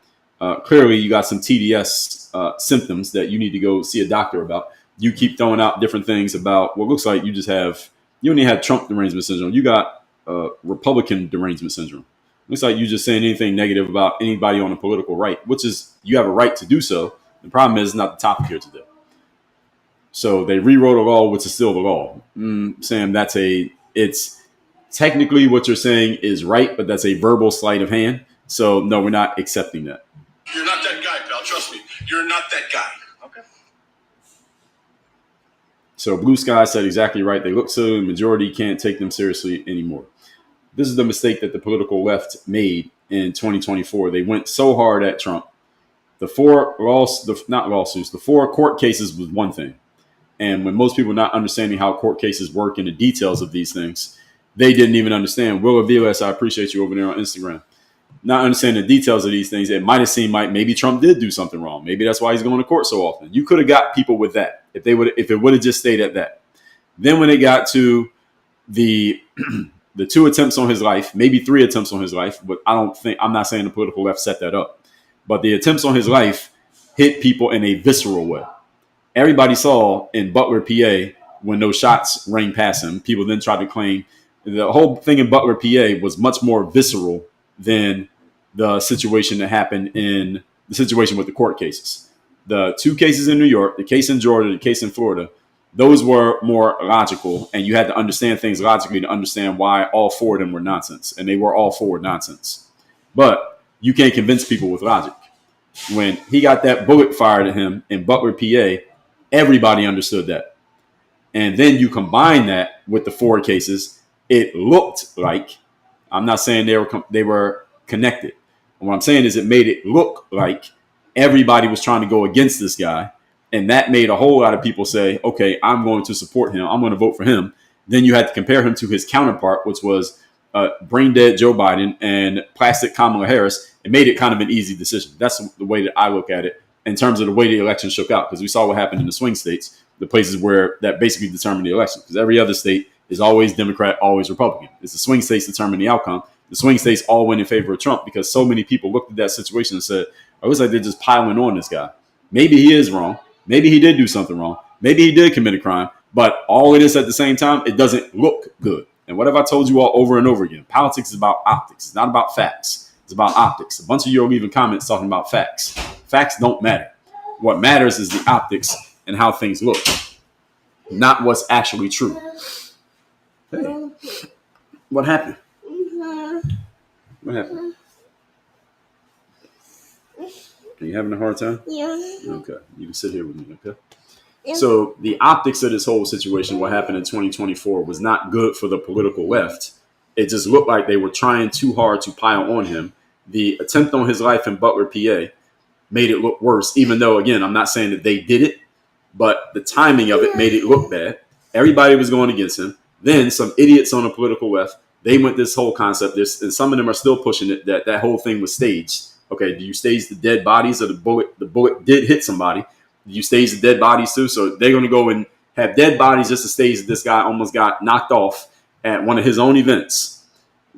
clearly you got some TDS symptoms that you need to go see a doctor about. You keep throwing out different things about what looks like you only have Trump derangement syndrome. You got Republican derangement syndrome. Looks like you just saying anything negative about anybody on the political right, which is, you have a right to do so. The problem is, it's not the topic here today. So they rewrote a law, which is still the law. Sam, it's technically what you're saying is right, but that's a verbal sleight of hand. So no, we're not accepting that. You're not that guy, pal. Trust me. You're not that guy. Okay. So Blue Sky said exactly right. They look silly. The majority can't take them seriously anymore. This is the mistake that the political left made in 2024. They went so hard at Trump. The four court cases was one thing. And when most people not understanding how court cases work and the details of these things, they didn't even understand. Will Aviles, I appreciate you over there on Instagram. Not understanding the details of these things, it might have seemed like maybe Trump did do something wrong. Maybe that's why he's going to court so often. You could have got people with that if it would have just stayed at that. Then when it got to the 2 attempts on his life, maybe 3 attempts on his life, but I'm not saying the political left set that up, but the attempts on his life hit people in a visceral way. Everybody saw in Butler, PA, when those shots rang past him, people then tried to claim the whole thing in Butler, PA was much more visceral than the situation that happened in the situation with the court cases. The 2 cases in New York, the case in Georgia, the case in Florida, those were more logical, and you had to understand things logically to understand why all 4 of them were nonsense, and they were all 4 nonsense. But you can't convince people with logic. When he got that bullet fired at him in Butler, PA, everybody understood that. And then you combine that with the 4 cases, it looked like, I'm not saying they were connected. What I'm saying is it made it look like everybody was trying to go against this guy. And that made a whole lot of people say, okay, I'm going to support him. I'm going to vote for him. Then you had to compare him to his counterpart, which was brain dead Joe Biden and plastic Kamala Harris. It made it kind of an easy decision. That's the way that I look at it in terms of the way the election shook out. Because we saw what happened in the swing states, the places where that basically determined the election. Because every other state is always Democrat, always Republican. It's the swing states determine the outcome. The swing states all went in favor of Trump because so many people looked at that situation and said, oh, it looks like they're just piling on this guy. Maybe he is wrong. Maybe he did do something wrong. Maybe he did commit a crime. But all it is at the same time, it doesn't look good. And what have I told you all over and over again? Politics is about optics. It's not about facts. It's about optics. A bunch of you are leaving comments talking about facts. Facts don't matter. What matters is the optics and how things look, not what's actually true. Hey, what happened? What happened? Are you having a hard time? Yeah. Okay. You can sit here with me, okay? Yeah. So the optics of this whole situation, what happened in 2024, was not good for the political left. It just looked like they were trying too hard to pile on him. The attempt on his life in Butler, PA, made it look worse, even though, again, I'm not saying that they did it, but the timing of it made it look bad. Everybody was going against him. Then some idiots on the political left, they went this whole concept, and some of them are still pushing it, that whole thing was staged. Okay, do you stage the dead bodies or the bullet? The bullet did hit somebody. Do you stage the dead bodies too? So they're going to go and have dead bodies just to stage that this guy almost got knocked off at one of his own events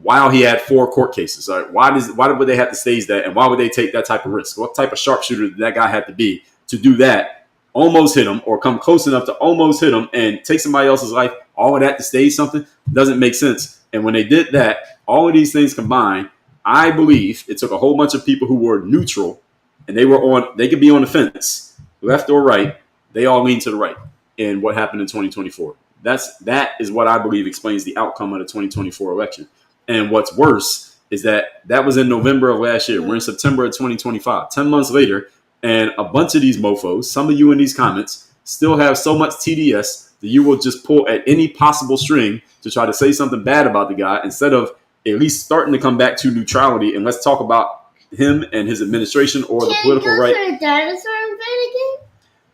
while he had 4 court cases. All right, why would they have to stage that, and why would they take that type of risk? What type of sharpshooter did that guy have to be to do that, almost hit him or come close enough to almost hit him and take somebody else's life? All of that to stage something doesn't make sense. And when they did that, all of these things combined, I believe it took a whole bunch of people who were neutral, and they could be on the fence, left or right. They all lean to the right in what happened in 2024. That is what I believe explains the outcome of the 2024 election. And what's worse is that was in November of last year. We're in September of 2025, 10 months later, and a bunch of these mofos, some of you in these comments, still have so much TDS you will just pull at any possible string to try to say something bad about the guy instead of at least starting to come back to neutrality and let's talk about him and his administration or the political right. Can you go to a dinosaur event again?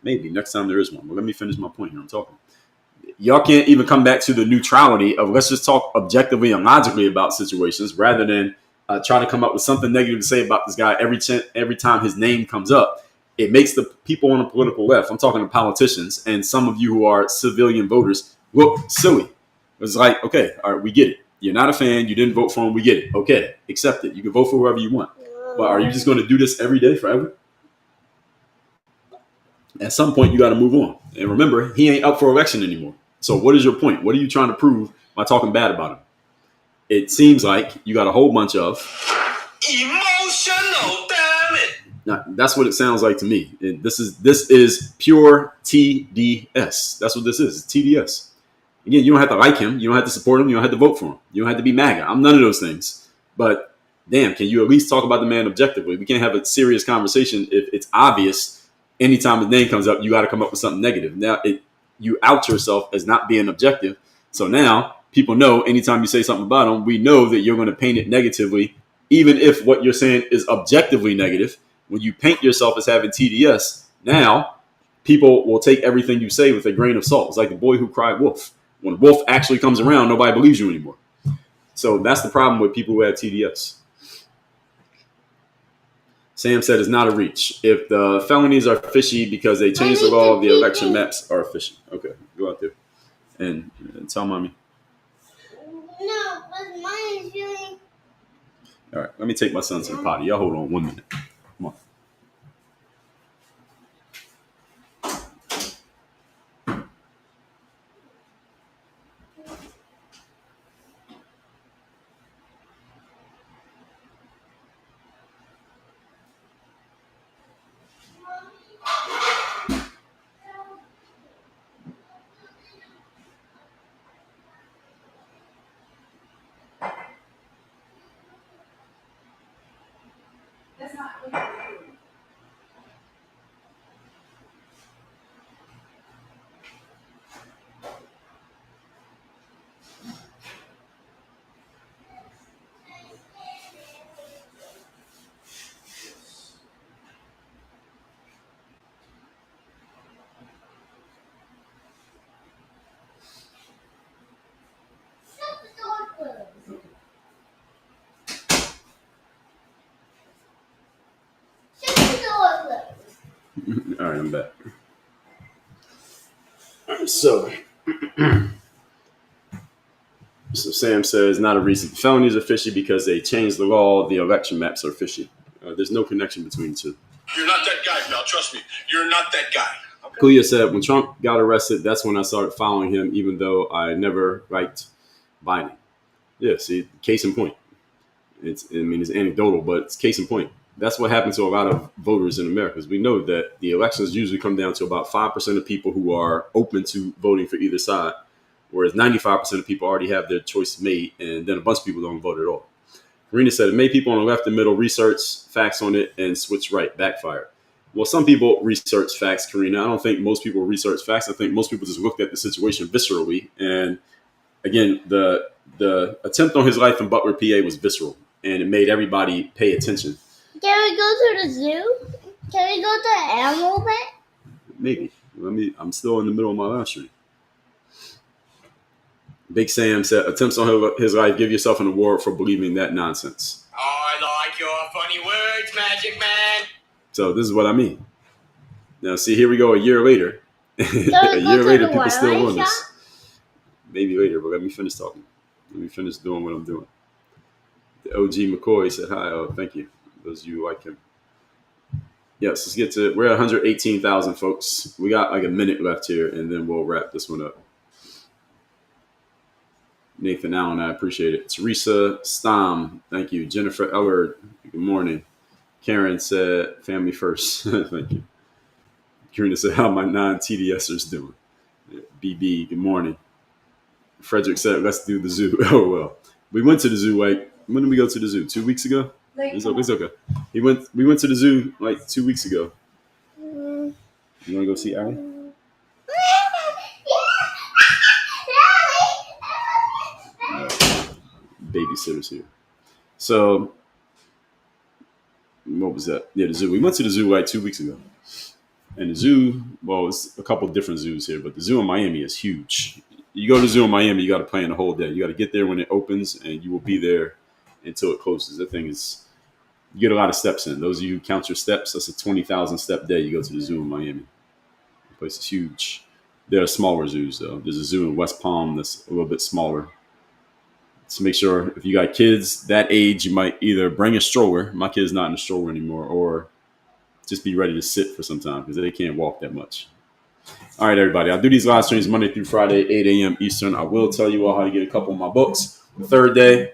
Maybe next time there is one. But let me finish my point here. I'm talking. Y'all can't even come back to the neutrality of let's just talk objectively and logically about situations rather than try to come up with something negative to say about this guy every time his name comes up. It makes the people on the political left, I'm talking to politicians and some of you who are civilian voters, look silly. It's like, okay, all right, we get it. You're not a fan. You didn't vote for him. We get it. Okay, accept it. You can vote for whoever you want. But are you just going to do this every day forever? At some point, you got to move on. And remember, he ain't up for election anymore. So what is your point? What are you trying to prove by talking bad about him? It seems like you got a whole bunch of emotional, damn it. Now, that's what it sounds like to me. This is pure TDS. That's what this is. It's TDS. Again, you don't have to like him. You don't have to support him. You don't have to vote for him. You don't have to be MAGA. I'm none of those things. But damn, can you at least talk about the man objectively? We can't have a serious conversation if it's obvious anytime his name comes up, you got to come up with something negative. Now, you out yourself as not being objective. So now people know anytime you say something about him, we know that you're going to paint it negatively, even if what you're saying is objectively negative. When you paint yourself as having TDS, now people will take everything you say with a grain of salt. It's like the boy who cried wolf. When wolf actually comes around, nobody believes you anymore. So that's the problem with people who have TDS. Sam said it's not a reach. If the felonies are fishy because they changed the law, the election maps are fishy. Okay, go out there and tell mommy. No, but mine is really... All right, let me take my son to the potty. Y'all hold on 1 minute. Come on. All right, I'm back. All right, so Sam says not a reason. Felonies are fishy because they changed the law. The election maps are fishy. There's no connection between the two. You're not that guy, pal. Trust me. You're not that guy. Okay. Kuya said when Trump got arrested, that's when I started following him, even though I never liked Biden. Yeah, see, case in point. It's anecdotal, but it's case in point. That's what happened to a lot of voters in America. Is we know that the elections usually come down to about 5% of people who are open to voting for either side, whereas 95% of people already have their choice made, and then a bunch of people don't vote at all. Karina said it made people on the left and middle research facts on it and switch right, backfire. Well, some people research facts, Karina. I don't think most people research facts. I think most people just looked at the situation viscerally. And again, the attempt on his life in Butler, PA was visceral, and it made everybody pay attention. Can we go to the zoo? Can we go to the animal vet? Maybe. I'm still in the middle of my live stream. Big Sam said, attempts on his life, give yourself an award for believing that nonsense. Oh, I like your funny words, Magic Man. So this is what I mean. Now, see, here we go a year later. A year later, people still on this. Maybe later, but let me finish talking. Let me finish doing what I'm doing. The OG McCoy said, hi, oh, thank you. Those of you who like him. Yes, let's get to, we're at 118,000, folks. We got like a minute left here, and then we'll wrap this one up. Nathan Allen, I appreciate it. Teresa Stam, thank you. Jennifer Ellard, good morning. Karen said, family first. Thank you. Karina said, how my non-TDSers doing? BB, good morning. Frederick said, let's do the zoo. Oh, well. We went to the zoo, like, when did we go to the zoo? 2 weeks ago? It's okay. We went to the zoo like 2 weeks ago. You want to go see Allie? babysitters here. So what was that? Yeah, the zoo. We went to the zoo like 2 weeks ago. And the zoo, well, it's a couple different zoos here, but the zoo in Miami is huge. You go to the zoo in Miami, you got to plan the whole day. You got to get there when it opens, and you will be there until it closes. That thing is, you get a lot of steps in. Those of you who count your steps, that's a 20,000 step day. You go to the zoo in Miami. The place is huge. There are smaller zoos, though. There's a zoo in West Palm that's a little bit smaller. So make sure if you got kids that age, you might either bring a stroller. My kid's not in a stroller anymore, or just be ready to sit for some time because they can't walk that much. All right, everybody. I do these live streams Monday through Friday, 8 a.m. Eastern. I will tell you all how to get a couple of my books. The third day,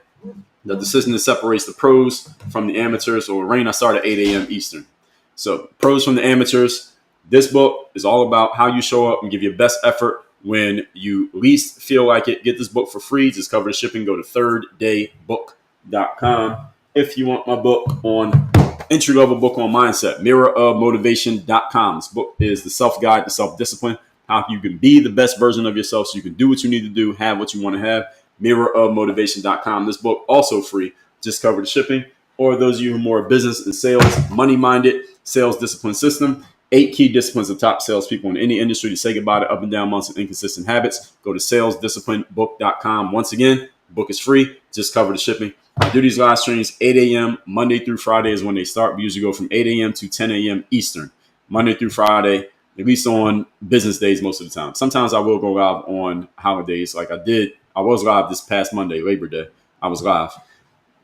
The Decision That Separates the Pros from the Amateurs. Or Rain, I start at 8 a.m. Eastern. So Pros from the Amateurs. This book is all about how you show up and give your best effort when you least feel like it. Get this book for free. Just cover the shipping. Go to ThirdDayBook.com. If you want my book on entry-level book on mindset, mirrorofmotivation.com. This book is the self-guide to self-discipline, how you can be the best version of yourself so you can do what you need to do, have what you want to have, mirrorofmotivation.com. This book also free, just cover the shipping. Or those of you who are more business and sales, money-minded, sales discipline system, 8 key disciplines of top salespeople in any industry to say goodbye to up and down months and inconsistent habits. Go to salesdisciplinebook.com. Once again, the book is free, just cover the shipping. I do these live streams 8 a.m. Monday through Friday is when they start. We usually go from 8 a.m. to 10 a.m. Eastern, Monday through Friday, at least on business days most of the time. Sometimes I will go live on holidays like I did. I was live this past Monday, Labor Day. I was live.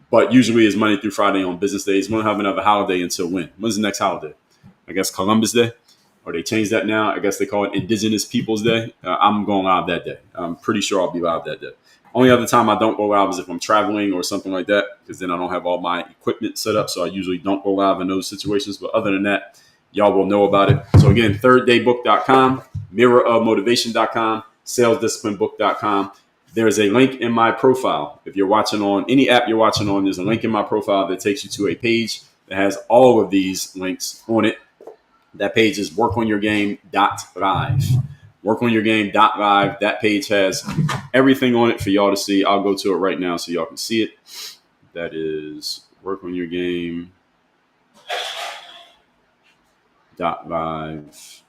But usually it's Monday through Friday on business days. We don't have another holiday until when? When's the next holiday? I guess Columbus Day? Or they changed that now. I guess they call it Indigenous Peoples Day. I'm going live that day. I'm pretty sure I'll be live that day. Only other time I don't go live is if I'm traveling or something like that, because then I don't have all my equipment set up. So I usually don't go live in those situations. But other than that, y'all will know about it. So again, ThirdDayBook.com, mirrorofmotivation.com, salesdisciplinebook.com. There's a link in my profile. If you're watching on any app you're watching on, there's a link in my profile that takes you to a page that has all of these links on it. That page is workonyourgame.live. Workonyourgame.live. That page has everything on it for y'all to see. I'll go to it right now so y'all can see it. That is workonyourgame.live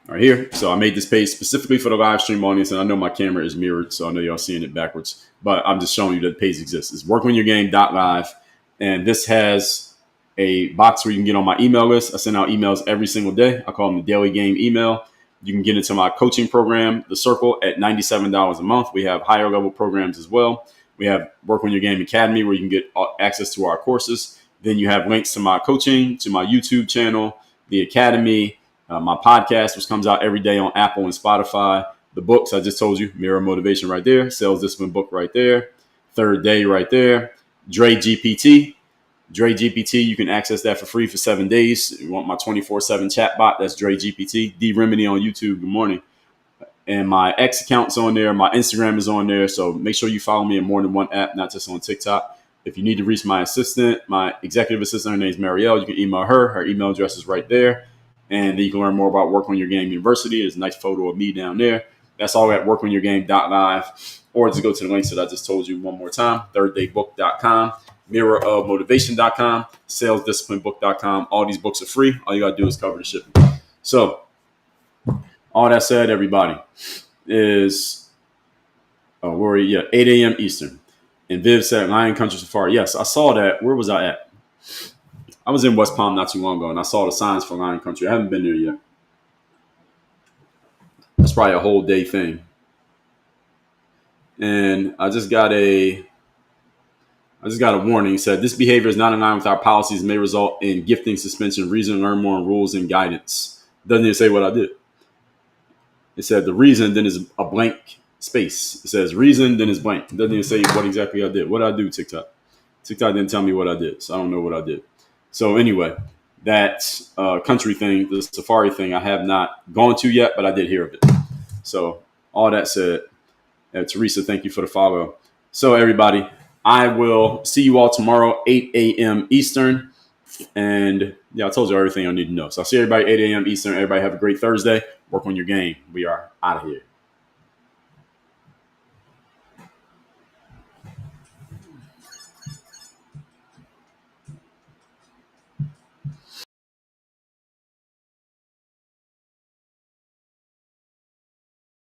right here. So I made this page specifically for the live stream audience, and I know my camera is mirrored, so I know y'all seeing it backwards, but I'm just showing you that the page exists. It's workonyourgame.live, and this has a box where you can get on my email list. I send out emails every single day. I call them the Daily Game email. You can get into my coaching program, The Circle, at $97 a month. We have higher level programs as well. We have Work on Your Game Academy, where you can get access to our courses. Then you have links to my coaching, to my YouTube channel, the Academy, my podcast, which comes out every day on Apple and Spotify. The books I just told you, Mirror Motivation right there, Sales Discipline book right there, Third Day right there, Dre GPT. Dre GPT, you can access that for free for 7 days. You want my 24/7 chat bot, that's Dre GPT. D Remedy on YouTube, good morning. And my X account's on there. My Instagram is on there. So make sure you follow me in more than one app, not just on TikTok. If you need to reach my assistant, my executive assistant, her name is Marielle. You can email her. Her email address is right there. And then you can learn more about Work on Your Game University. There's a nice photo of me down there. That's all at workonyourgame.live. Or just go to the links that I just told you one more time. ThirdDayBook.com, mirrorofmotivation.com, salesdisciplinebook.com. All these books are free. All you got to do is cover the shipping. So all that said, everybody, is 8 a.m. Eastern. And Viv said Lion Country Safari. Yes, I saw that. Where was I at? I was in West Palm not too long ago, and I saw the signs for Lion Country. I haven't been there yet. That's probably a whole day thing. And I just got a warning. It said, this behavior is not in line with our policies and may result in gifting, suspension, reason, learn more, and rules and guidance. Doesn't even say what I did. It said the reason, then is a blank space. It says reason, then is blank. It doesn't even say what exactly I did. What did I do, TikTok? TikTok didn't tell me what I did, so I don't know what I did. So anyway, that country thing, the safari thing, I have not gone to yet, but I did hear of it. So all that said, Teresa, thank you for the follow. So everybody, I will see you all tomorrow, 8 a.m. Eastern. And yeah, I told you everything I need to know. So I'll see everybody 8 a.m. Eastern. Everybody have a great Thursday. Work on your game. We are out of here.